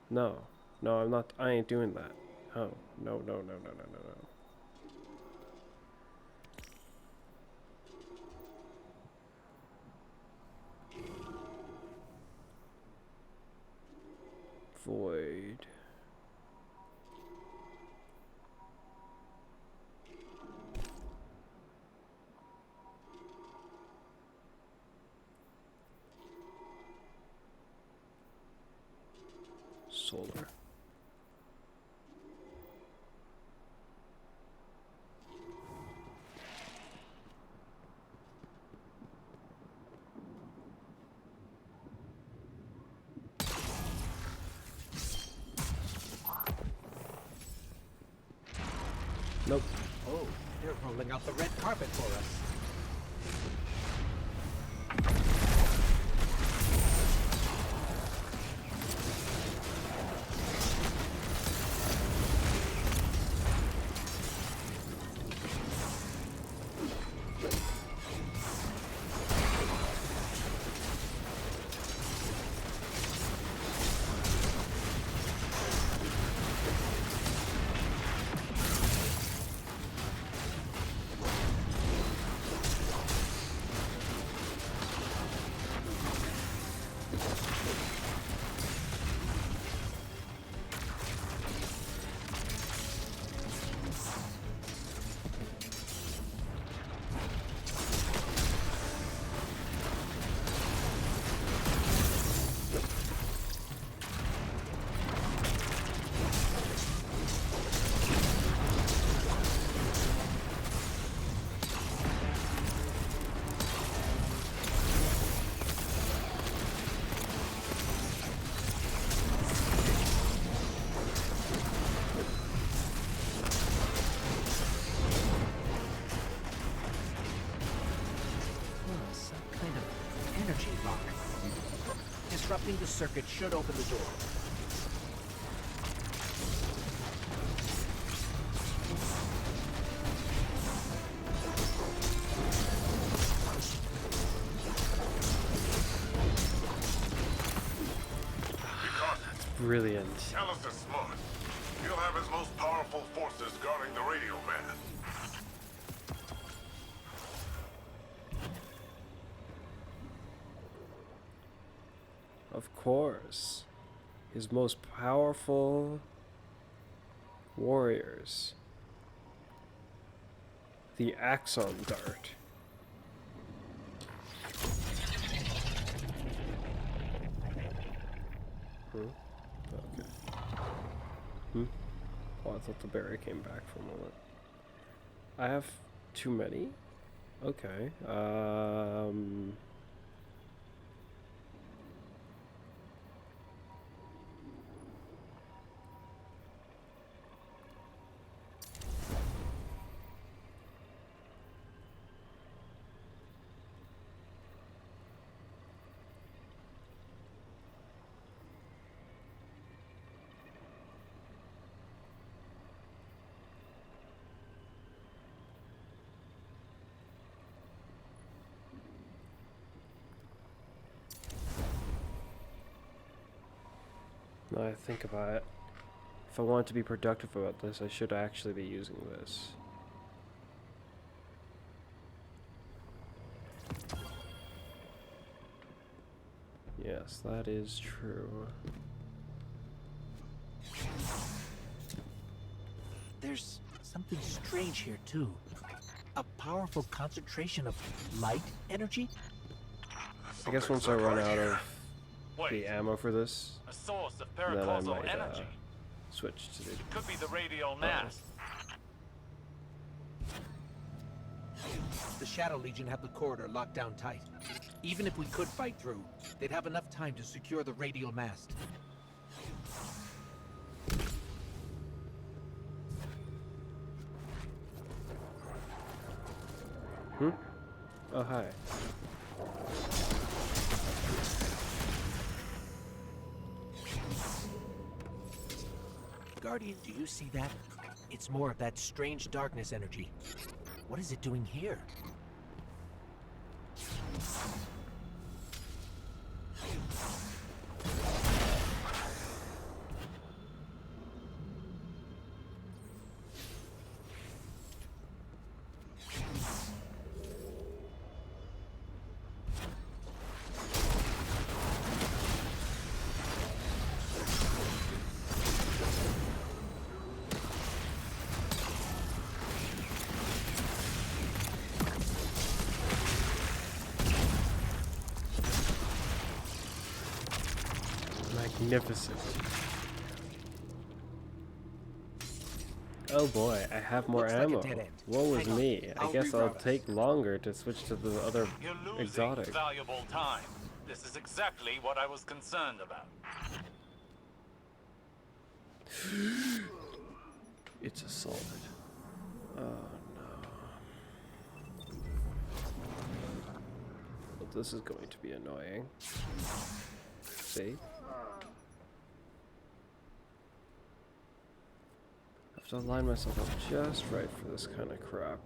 No. No, I'm not. I ain't doing that. Oh. No, no, no, no, no, no, no. Void. Solar. Nope. Oh, they're rolling out the red carpet for us. Disrupting the circuit should open the door. Brilliant. Callus is smart. He'll have his most powerful forces guarding the radio man. Of course. His most powerful warriors. The Axon Dart. Okay. Oh, I thought the berry came back for a moment. I have too many? Okay. Now I think about it. If I want to be productive about this, I should actually be using this. Yes, that is true. There's something strange here, too. A powerful concentration of light energy? I guess once I run out of the ammo for this, A source of then I pericausal might energy. switch to the... It could be the radial mass. The Shadow Legion have the corridor locked down tight. Even if we could fight through, they'd have enough time to secure the radial mast. Oh, hi. Guardian, do you see that? It's more of that strange darkness energy. What is it doing here? Magnificent. Oh boy, I have more Looks like a ammo. dead end. Woe is Hang on, me. I I'll guess I'll reroute us. take longer to switch to the other You're losing exotic. valuable time. This is exactly what I was concerned about. It's a solid. Oh no. Well, this is going to be annoying. See? I have to line myself up just right for this kind of crap.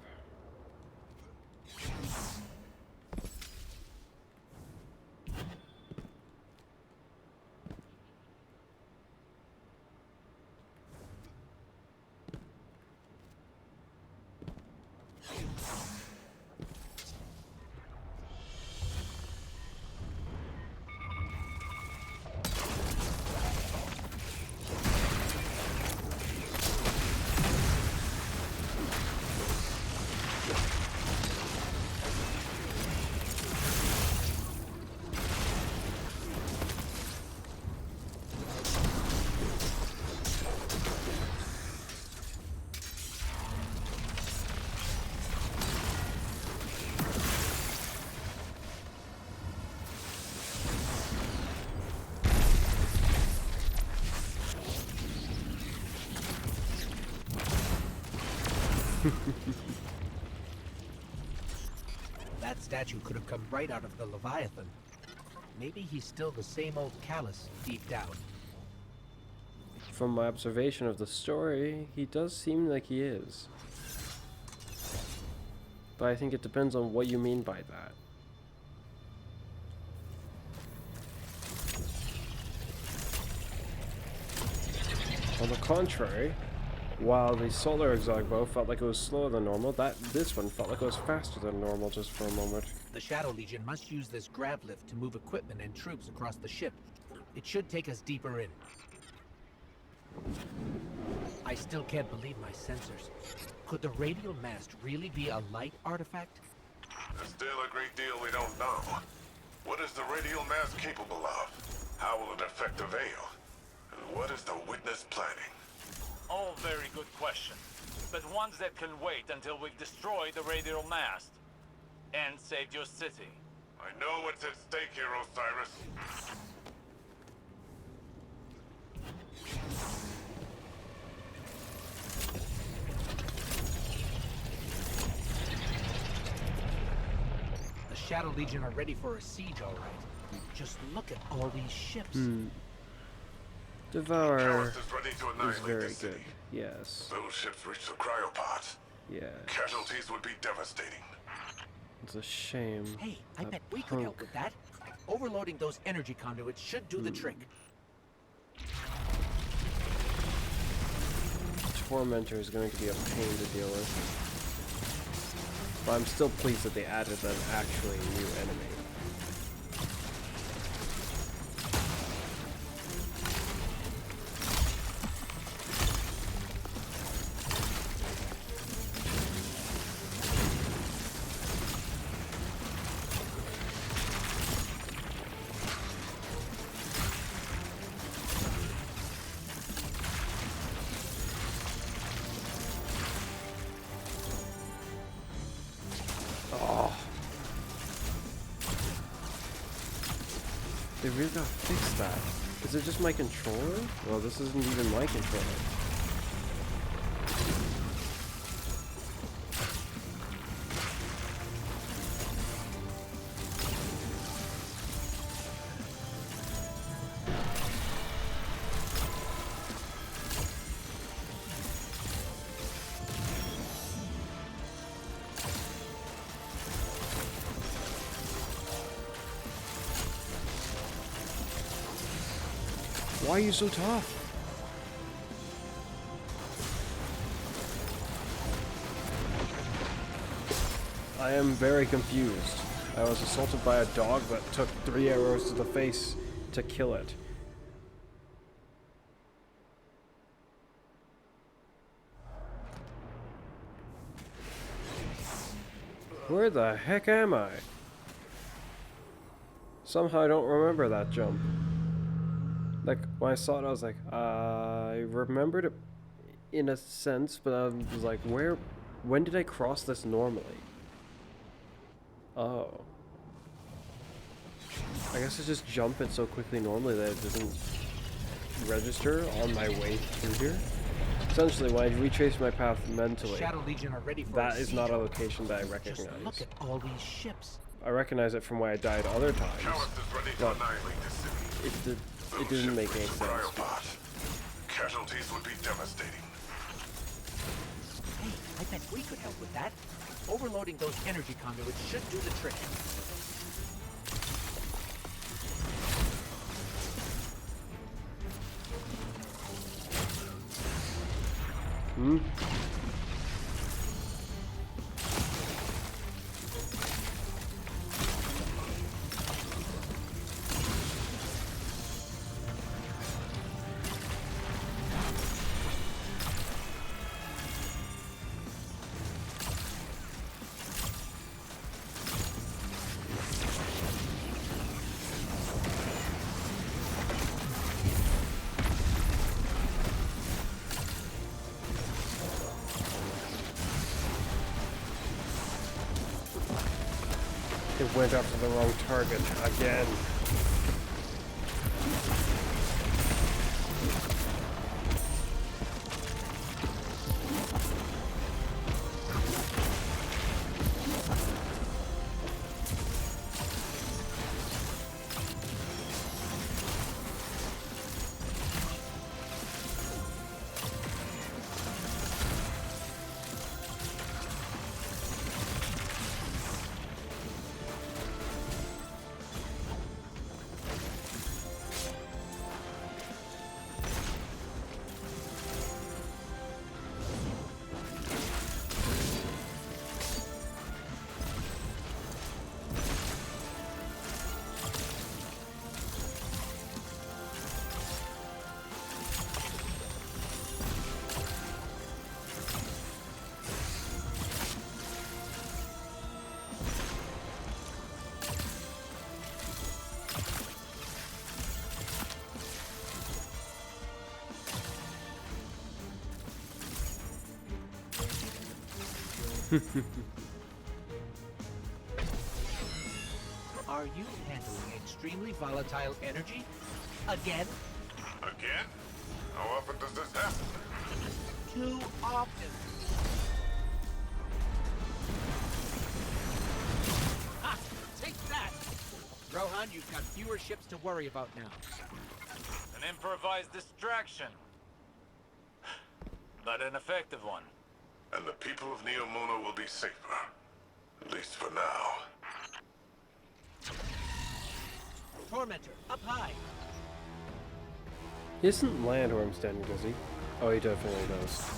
That statue could have come right out of the Leviathan. maybe he's still the same old Callus deep down. From my observation of the story, he does seem like he is. But I think it depends on what you mean by that. On the contrary, while the solar exotic bow felt like it was slower than normal, this one felt like it was faster than normal just for a moment. The Shadow Legion must use this grav lift to move equipment and troops across the ship. It should take us deeper in. I still can't believe my sensors. Could the radial mast really be a light artifact? There's still a great deal we don't know. What is the radial mass capable of? How will it affect the Veil? And what is the Witness planning? All very good questions, but ones that can wait until we've destroyed the radial mast and saved your city. I know what's at stake here, Osiris. The Shadow Legion are ready for a siege, all right. Just look at all these ships. Devourer Callus is ready to is annihilate very the good. city. Yes. Those ships reach the cryopods. Yeah. Casualties would be devastating. It's a shame. Hey, I that bet we could help punk- with that. Overloading those energy conduits should do the trick. Tormentor is going to be a pain to deal with. But I'm still pleased that they added an actually new enemy. They really gotta fix that. Is it just my controller? Well, this isn't even my controller. Why are you so tough? I am very confused. I was assaulted by a dog that took 3 arrows to the face to kill it. Where the heck am I? Somehow I don't remember that jump. Like, when I saw it, I was like, I remembered it in a sense, but I was like, when did I cross this normally? Oh. I guess I just jump it so quickly normally that it doesn't register on my way through here. Essentially, when I retrace my path mentally, Shadow Legion are ready for that a is siege. not a location that I Just recognize. look at all these ships. I recognize it from when I died other times. Callus is ready to But annihilate the city. It didn't make any sense. Cryopods. Casualties would be devastating. Hey, I bet we could help with that. Overloading those energy conduits should do the trick. It went after the wrong target again. Are you handling extremely volatile energy? Again? Again? How often does this happen? Too often. Ha! Take that! Rohan, you've got fewer ships to worry about now. An improvised distraction. But an effective one. And the people of Neomuna will be safer. At least for now. Tormentor, up high. He isn't Landorm standing, does he? Oh, he definitely does.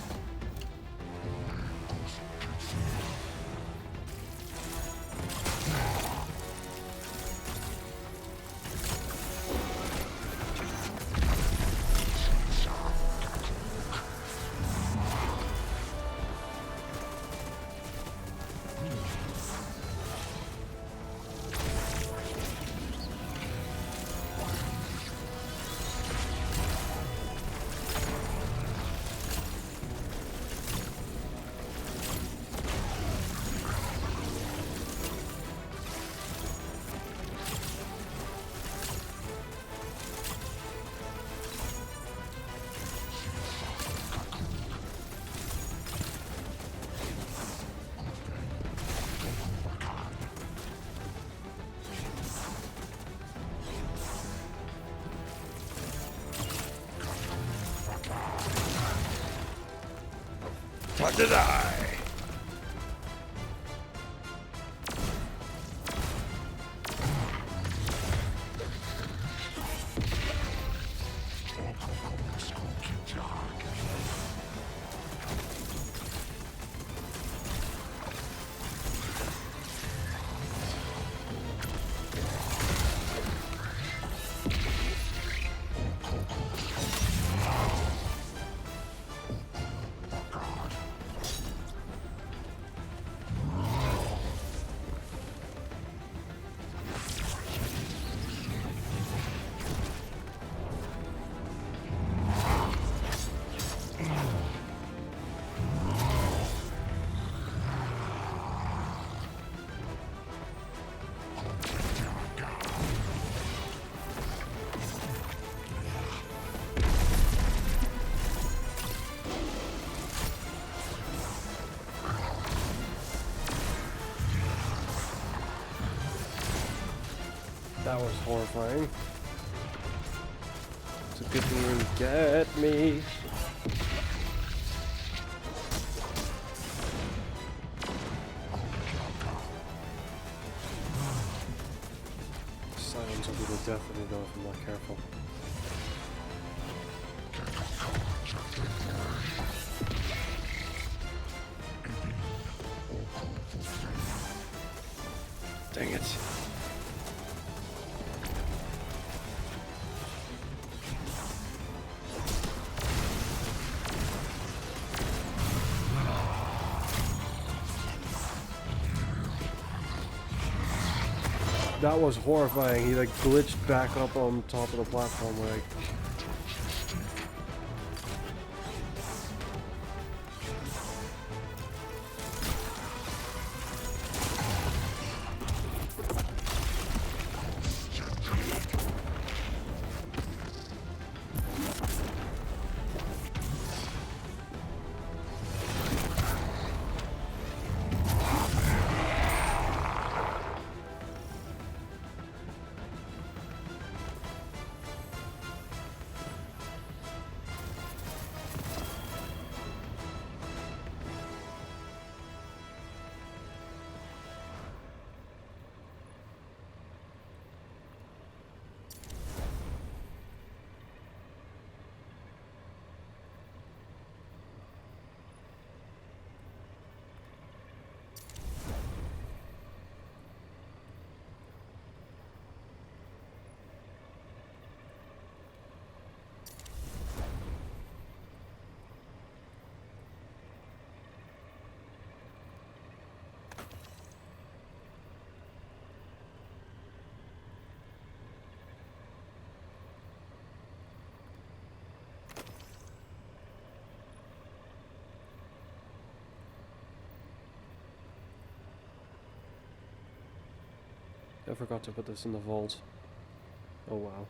Time to die! That was horrifying. It's a good thing you didn't get me. Silence will be the death of me though if I'm not careful. Dang it. That was horrifying. He like glitched back up on top of the platform like. I forgot to put this in the vault. Oh wow.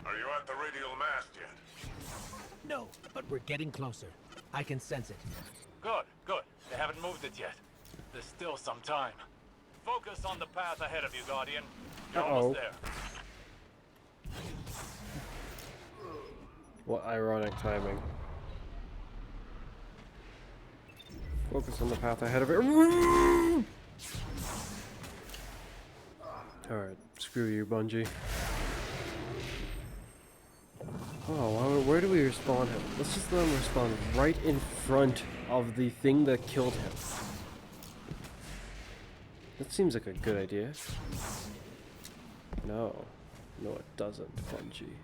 Are you at the radial mast yet? No, but we're getting closer. I can sense it. Good, good. They haven't moved it yet. There's still some time. Focus on the path ahead of you, Guardian. You're almost there. What ironic timing. Focus on the path ahead of it. Alright, screw you, Bungie. Oh, where do we respawn him? Let's just let him respawn right in front of the thing that killed him. That seems like a good idea. No. No, it doesn't, Bungie.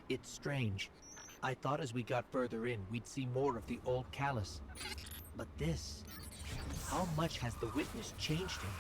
It's strange. I thought as we got further in, we'd see more of the old Callus. But this... How much has the witness changed him?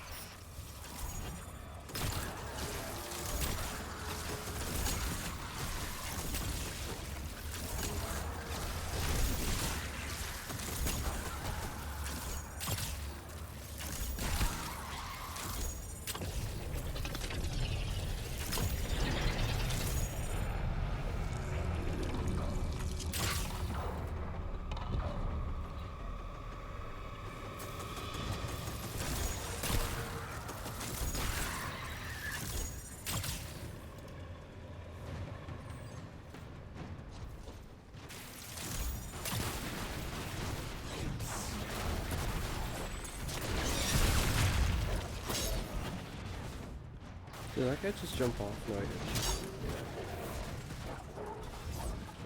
Did that guy just jump off? No, he didn't.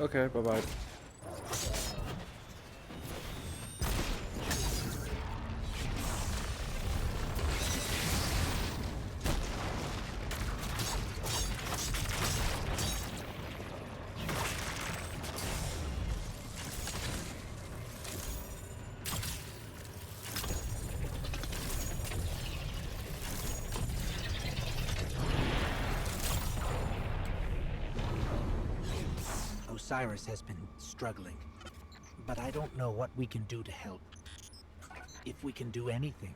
Okay, bye-bye. Cyrus has been struggling, but I don't know what we can do to help. If we can do anything.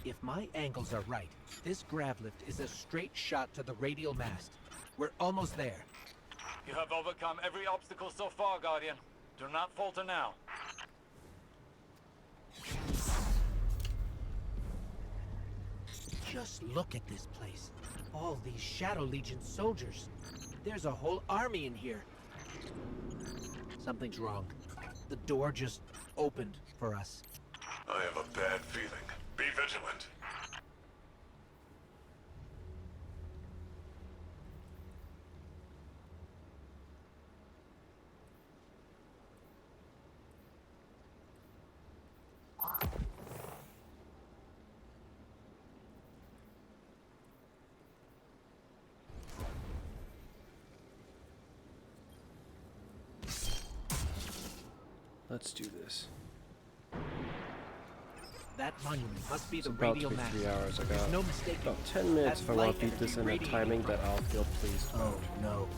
If my angles are right, this grav lift is a straight shot to the radial mast. We're almost there. You have overcome every obstacle so far, Guardian. Do not falter now. Just look at this place. All these Shadow Legion soldiers. There's a whole army in here. Something's wrong. The door just opened for us. I have a bad feeling. Be vigilant. Let's do this. That monument must be It's the about to radial be mast. 3 hours. I got There's no mistaking. about 10 minutes if I That want to light beat this in energy a timing that I'll feel pleased Oh about. no.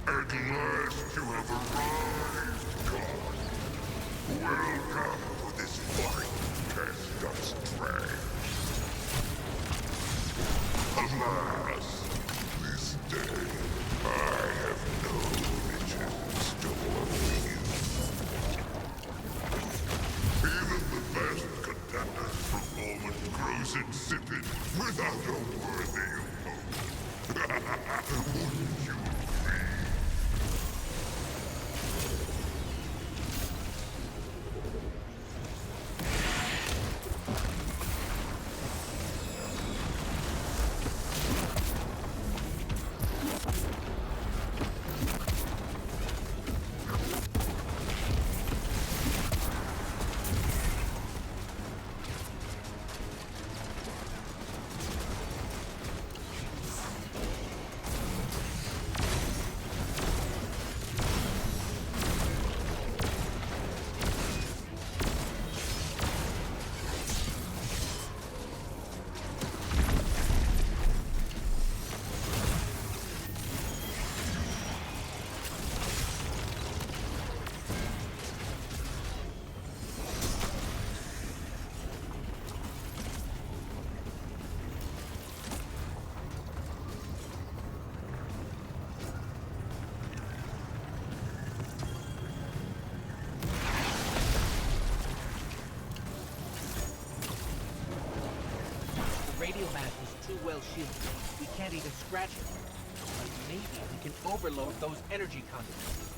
At last you have arrived, God. Welcome to this fine cast of strength. Alas, this day I have no riches in store for you. Even the best contender's performance grows insipid without a worthy opponent. radial mast is too well shielded. We can't even scratch it. But maybe we can overload those energy conduits.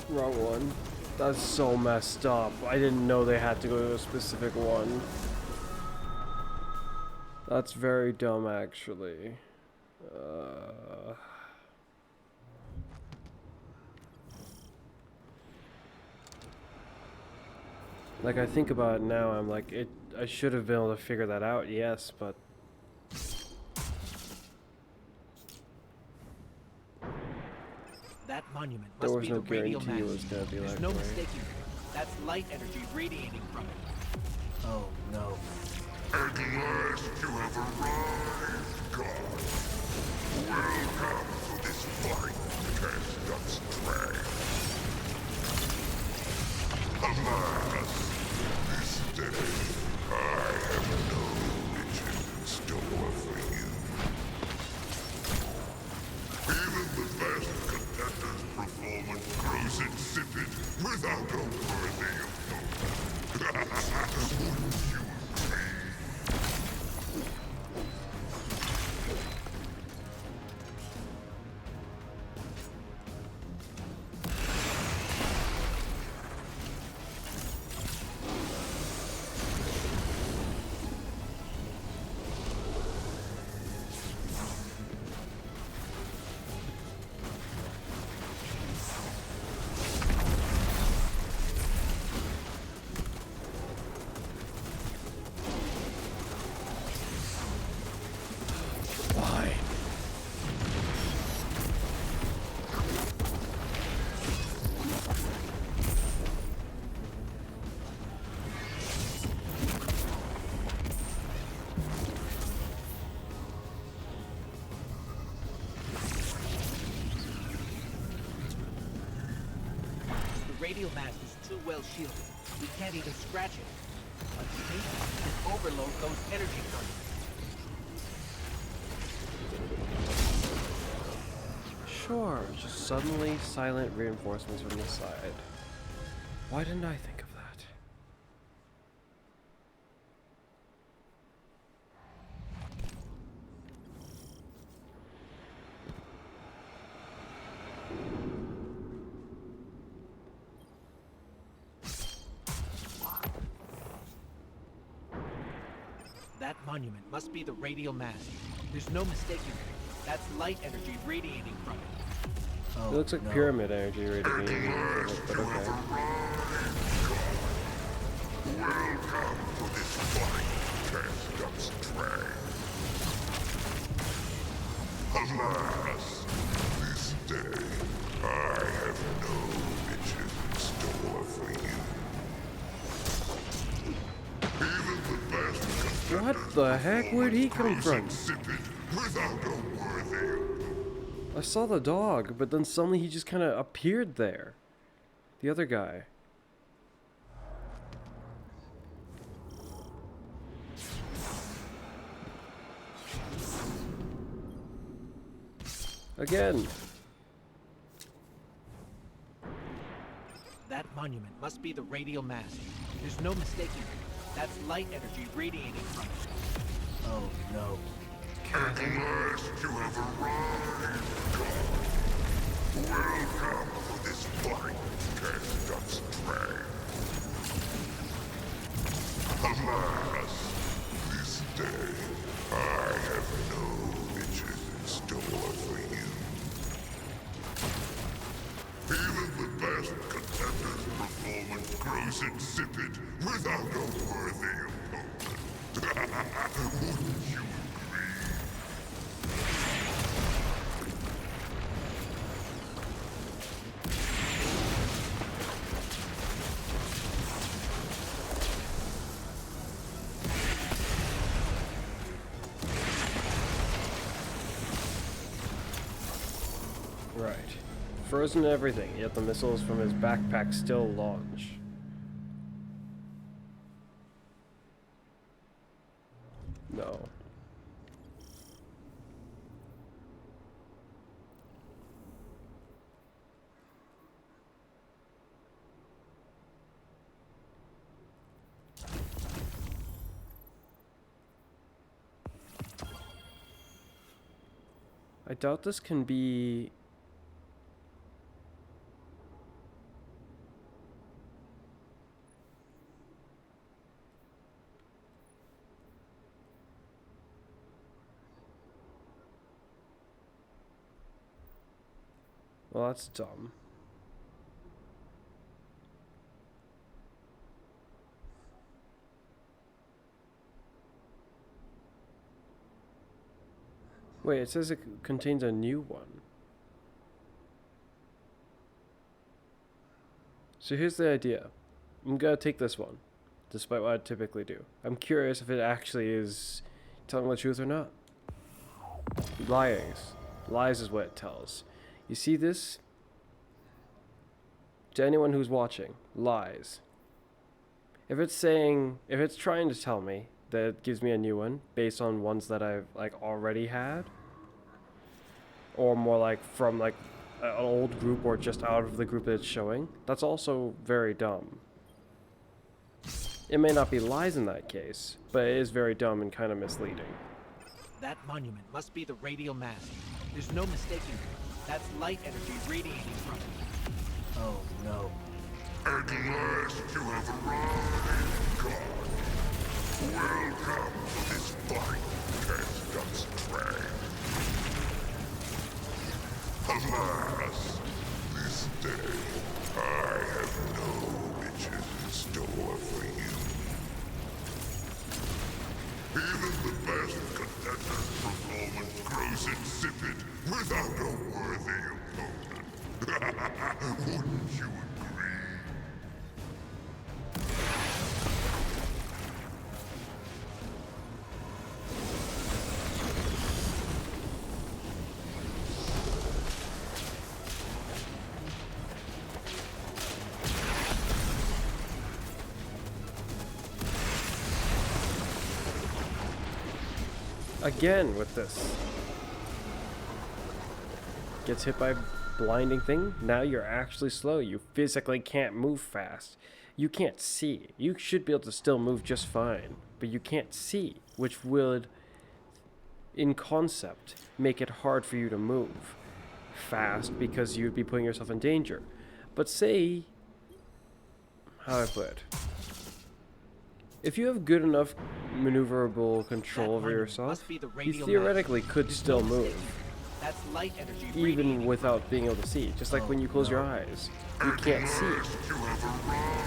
Wrong one. That's so messed up. I didn't know they had to go to a specific one. That's very dumb, actually. Like, I think about it now, I'm like, I should have been able to figure that out, yes, but... That monument There must was be no the radial guarantee it mast. was gonna be There's that no way. mistaking it. That's light energy radiating from it. Oh no. At last you have arrived, God. Welcome to this fine cast-up trash. Alas, this day I have no riches in store for you. Even the best contender's performance grows insipid without a worthy opponent. Wouldn't you agree? The radial mast is too well shielded. We can't even scratch it. But maybe we can overload those energy conduits. Sure, just suddenly silent reinforcements from the side. Why didn't I think of that? That monument must be the radial mast. There's no mistaking it. That's light energy radiating from it. Oh, It looks like no. pyramid energy radiating from it, but okay. Welcome to this fine cast-up trash. Alas, this day I have no riches in store for you. Even the best What the heck? Where'd he come from? insipid without a worthy. I saw the dog, but then suddenly he just kind of appeared there. The other guy. Again. That monument must be the radial mast. There's no mistaking it. That's light energy radiating from it. Oh no. At last you have arrived, God. Welcome to this fine cast of strength. Alas, this day I have no riches in store for you. Even the best contender's performance grows insipid without a worthy opponent. Wouldn't you agree? Right. Frozen everything, yet the missiles from his backpack still launch. No. I doubt this can be... Well, that's dumb. Wait, it says it contains a new one. So here's the idea. I'm gonna take this one, despite what I typically do. I'm curious if it actually is telling the truth or not. Lies is what it tells. You see this? To anyone who's watching, lies. If it's trying to tell me that it gives me a new one based on ones that I've like already had, or more like from like an old group or just out of the group that it's showing, that's also very dumb. It may not be lies in that case, but it is very dumb and kind of misleading. That monument must be the radial mask. There's no mistaking it. That's light energy radiating from it. Oh no. At last you have arrived, God. Welcome to this fine cast of strength. Alas, this day I have no riches in store for you. Even the best contender's performance grows insipid without a worthy opponent. Wouldn't you agree? Again with this. Gets hit by blinding thing. Now you're actually slow. You physically can't move fast. You can't see. You should be able to still move just fine, but you can't see, which would, in concept, make it hard for you to move fast because you'd be putting yourself in danger. But say, how do I put it? If you have good enough maneuverable control over yourself, you theoretically could still move. That's light energy Even without being able to see. Just like when you close your eyes. You can't see.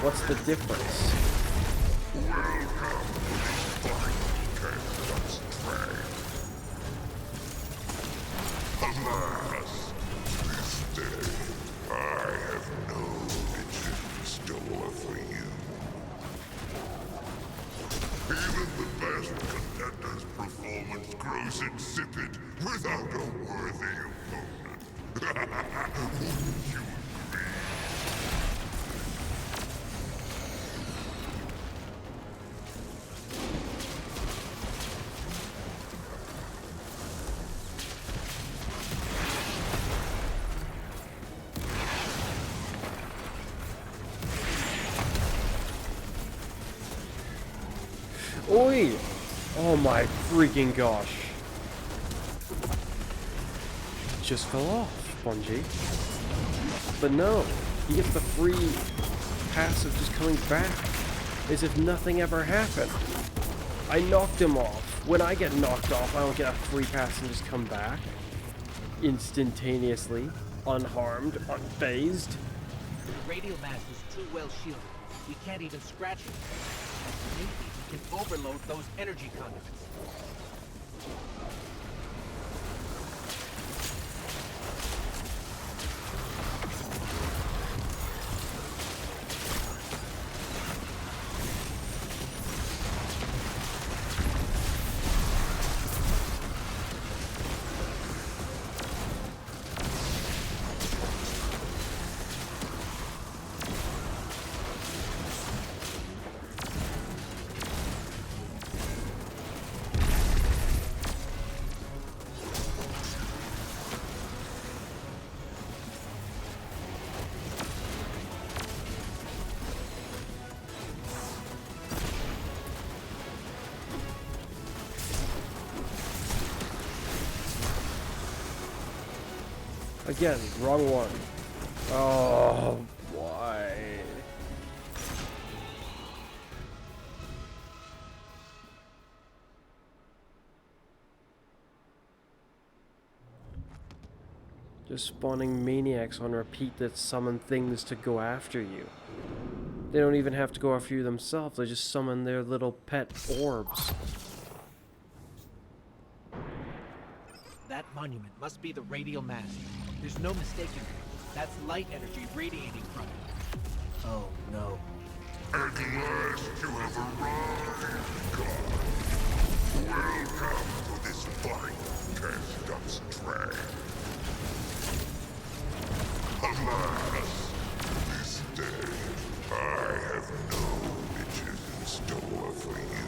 What's the difference? Alas, this day I have no riches in store for you. Even the best contender's performance grows insipid without a worthy opponent. Wouldn't you agree? Oi! Oh my freaking gosh. Just fell off, Bungie. But no, he gets the free pass of just coming back. As if nothing ever happened. I knocked him off. When I get knocked off, I don't get a free pass and just come back. Instantaneously. Unharmed, unfazed. The radial mass is too well shielded. We can't even scratch it. Maybe we can overload those energy conduits. Again, wrong one. Oh, why? Just spawning maniacs on repeat that summon things to go after you. They don't even have to go after you themselves, they just summon their little pet orbs. That monument must be the radial mass. There's no mistaking it. That's light energy radiating from it. Oh no. At last you have arrived, God. Welcome to this fine cast of strength. Alas, this day I have no riches in store for you.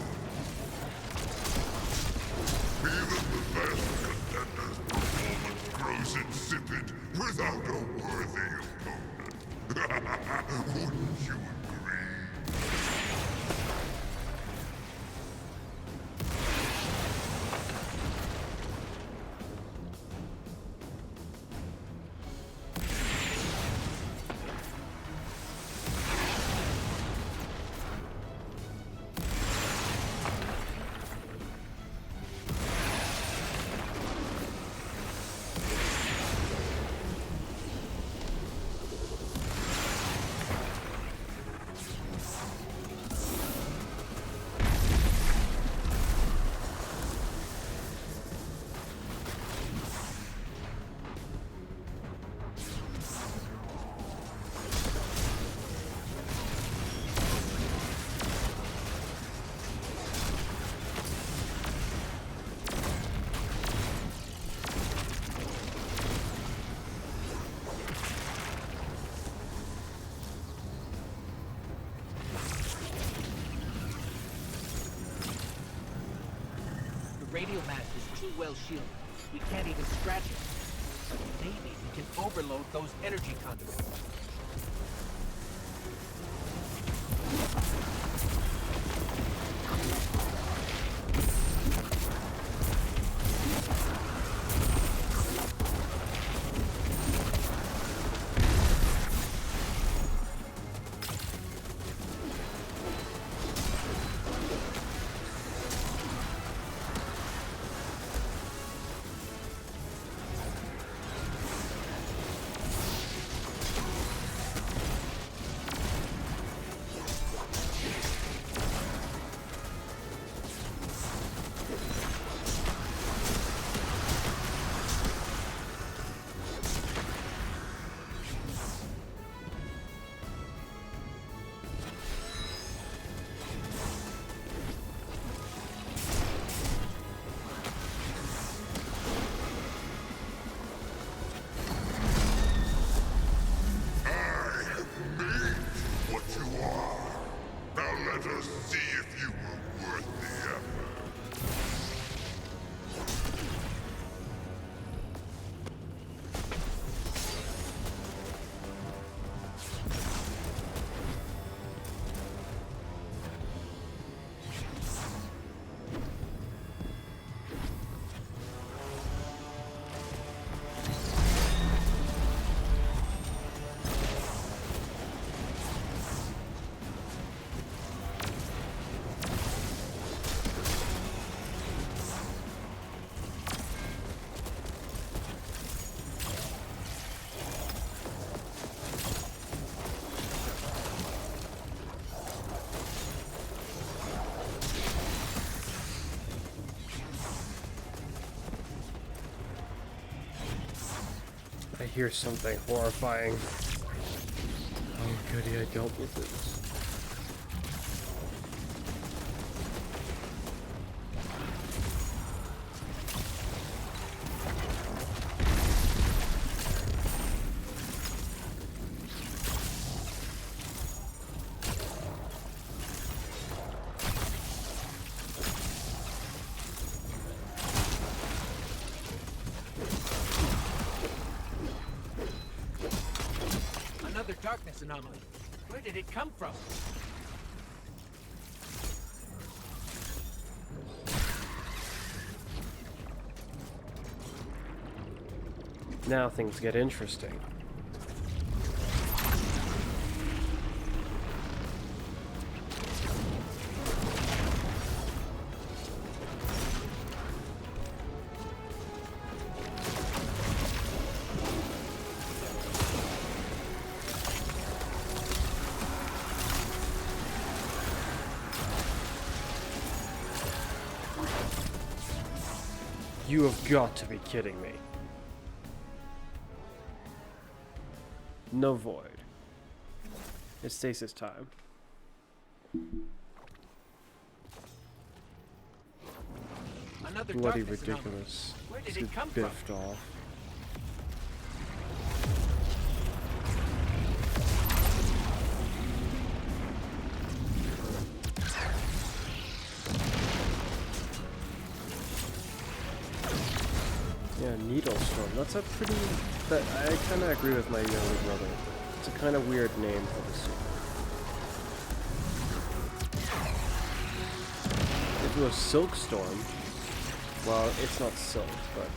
Even the best contender's performance grows insipid without a worthy opponent. Wouldn't you agree? The radial mass is too well shielded. We can't even scratch it. But maybe we can overload those energy conduits. hear something horrifying. Oh goody, I dealt with it. Another darkness anomaly. Where did it come from? Now things get interesting. You have got to be kidding me. No void. It's stasis time. Another Bloody darkness anomaly. ridiculous. Where did It's it come from? biffed off. Yeah, Needle Storm. That's a pretty... That I kind of agree with my younger brother. It's a kind of weird name for the suit. If it was Silk Storm, well, it's not silk, but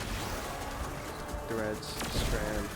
threads, strand.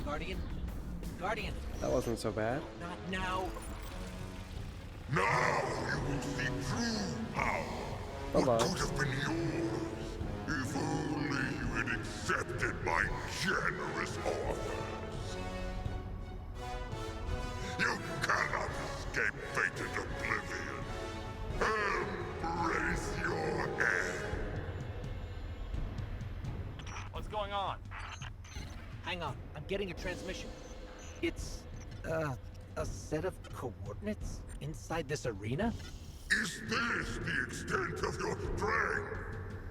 Guardian? Guardian, That wasn't so bad. not now. Now you will see true power. Hello. What could have been yours if only you had accepted my generous offers. You cannot escape fated oblivion. Embrace your end. What's going on? Hang on, I'm getting a transmission. It's, a set of coordinates inside this arena? Is this the extent of your strength?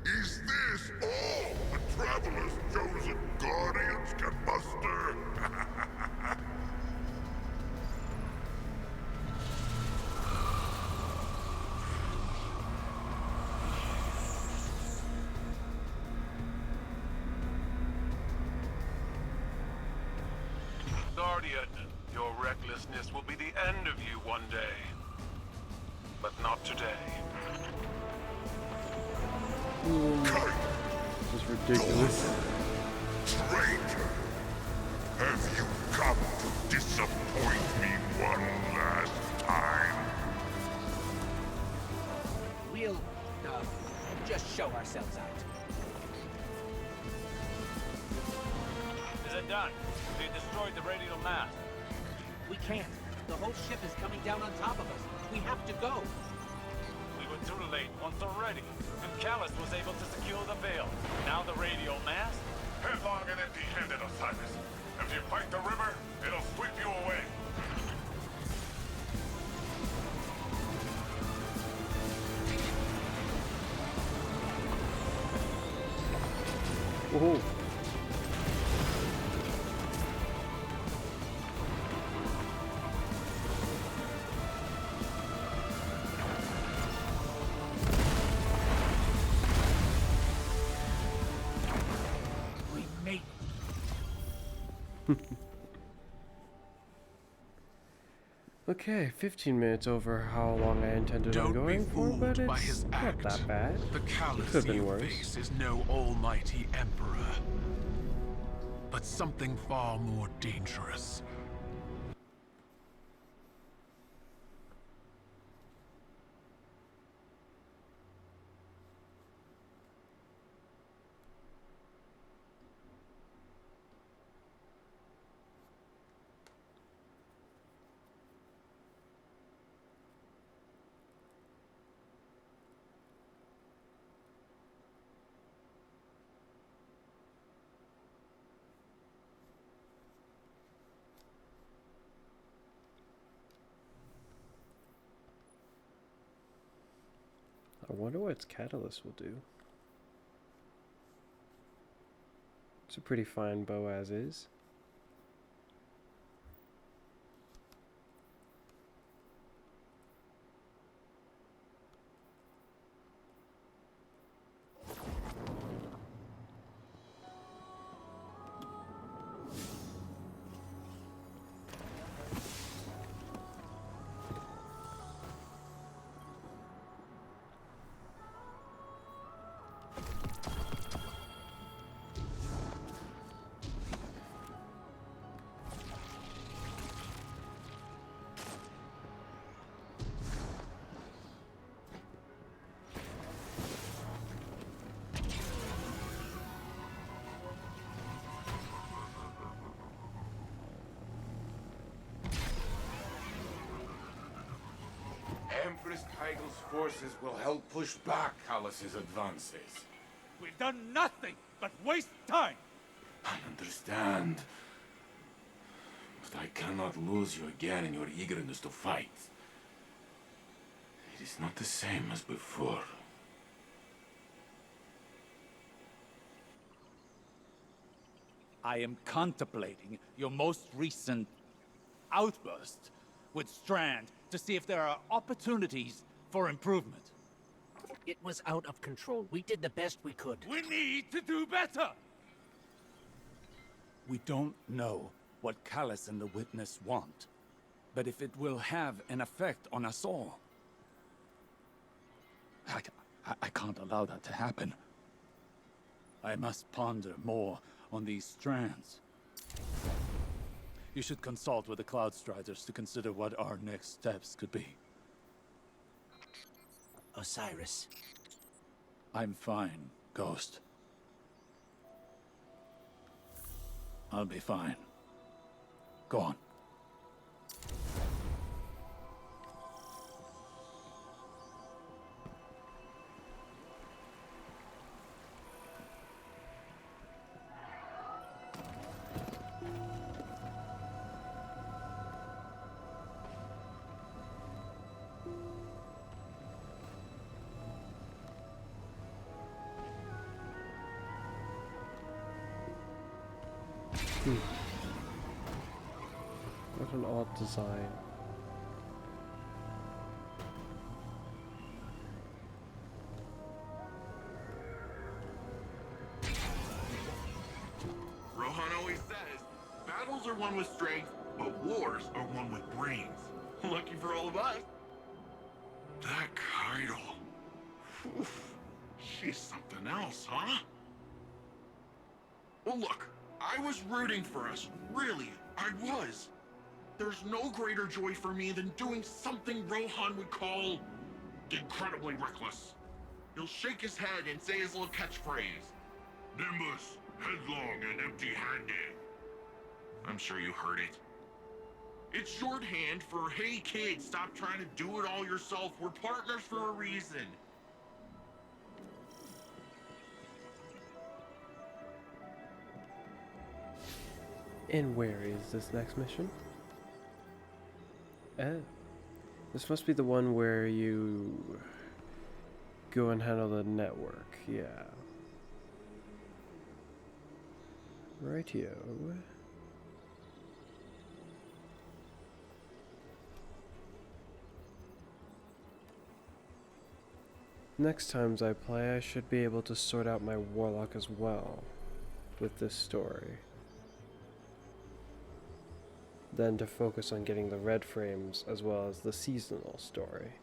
Is this all the Traveler's chosen guardians can muster? Guardian, your recklessness will be the end of you one day. But not today. This is ridiculous. Traitor! Have you come to disappoint me one last time? We'll, just show ourselves out. Is it done? They destroyed the radial mast. We can't. The whole ship is coming down on top of us. We have to go. We were too late once already. And Callus was able to secure the veil. Now the radial mast? Headlong and empty-handed, Osiris. If you fight the river, it'll sweep you away. Oh. We made Okay, 15 minutes over how long I intended on Don't be going for, fooled but by it's his not act. that bad. The It callous could have been you worse. face is no almighty emperor, but something far more dangerous. I wonder what its catalyst will do. It's a pretty fine bow as is. Empress Kaigel's forces will help push back Callus's advances. We've done nothing but waste time. I understand. But I cannot lose you again in your eagerness to fight. It is not the same as before. I am contemplating your most recent outburst with Strand to see if there are opportunities for improvement. it was out of control. We did the best we could. We need to do better! We don't know what Callus and the Witness want, but if it will have an effect on us all, I can't allow that to happen. I must ponder more on these strands. You should consult with the Cloud Striders to consider what our next steps could be. Osiris. I'm fine, Ghost. I'll be fine. Go on. What an odd design. Rohan always says, battles are won with strength, but wars are won with brains. Lucky for all of us. That Kaido. Oof, she's something else, huh? Well, look, I was rooting for us. Really, I was. There's no greater joy for me than doing something Rohan would call incredibly reckless. He'll shake his head and say his little catchphrase. Nimbus, headlong and empty-handed. I'm sure you heard it. It's shorthand for, hey kid, stop trying to do it all yourself. We're partners for a reason. And where is this next mission? This must be the one where you go and handle the network, yeah. Rightio. Next times I play, I should be able to sort out my Warlock as well with this story. Then to focus on getting the red frames as well as the seasonal story.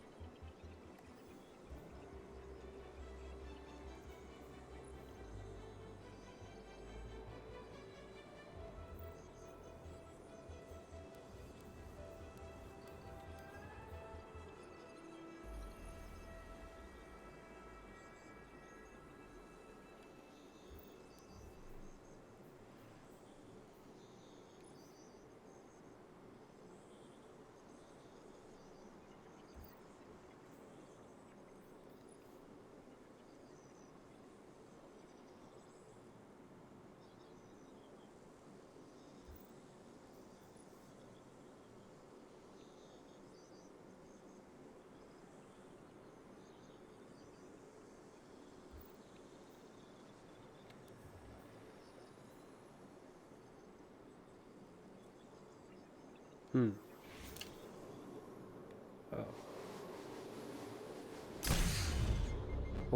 Oh.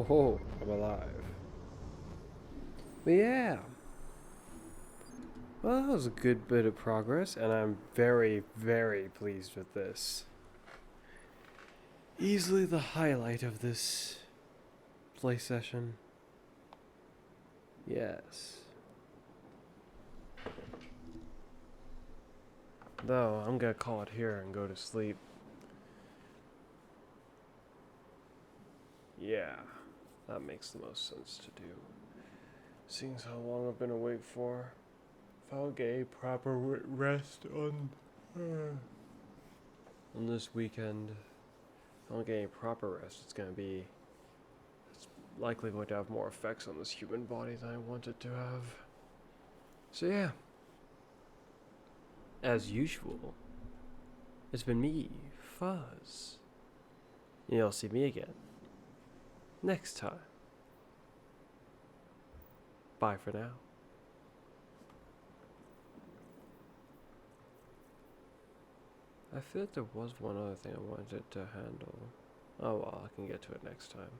Oh, I'm alive. But yeah. Well, that was a good bit of progress, and I'm very, very pleased with this. Easily the highlight of this play session. Yes. Though, I'm gonna call it here and go to sleep. Yeah, that makes the most sense to do. Seeing how long I've been awake for, if I don't get a proper rest on this weekend, if I don't get any proper rest, it's likely going to have more effects on this human body than I want it to have. So yeah. As usual, it's been me, Fuzz. You'll see me again next time. Bye for now. I feel like there was one other thing I wanted to handle. Oh well, I can get to it next time.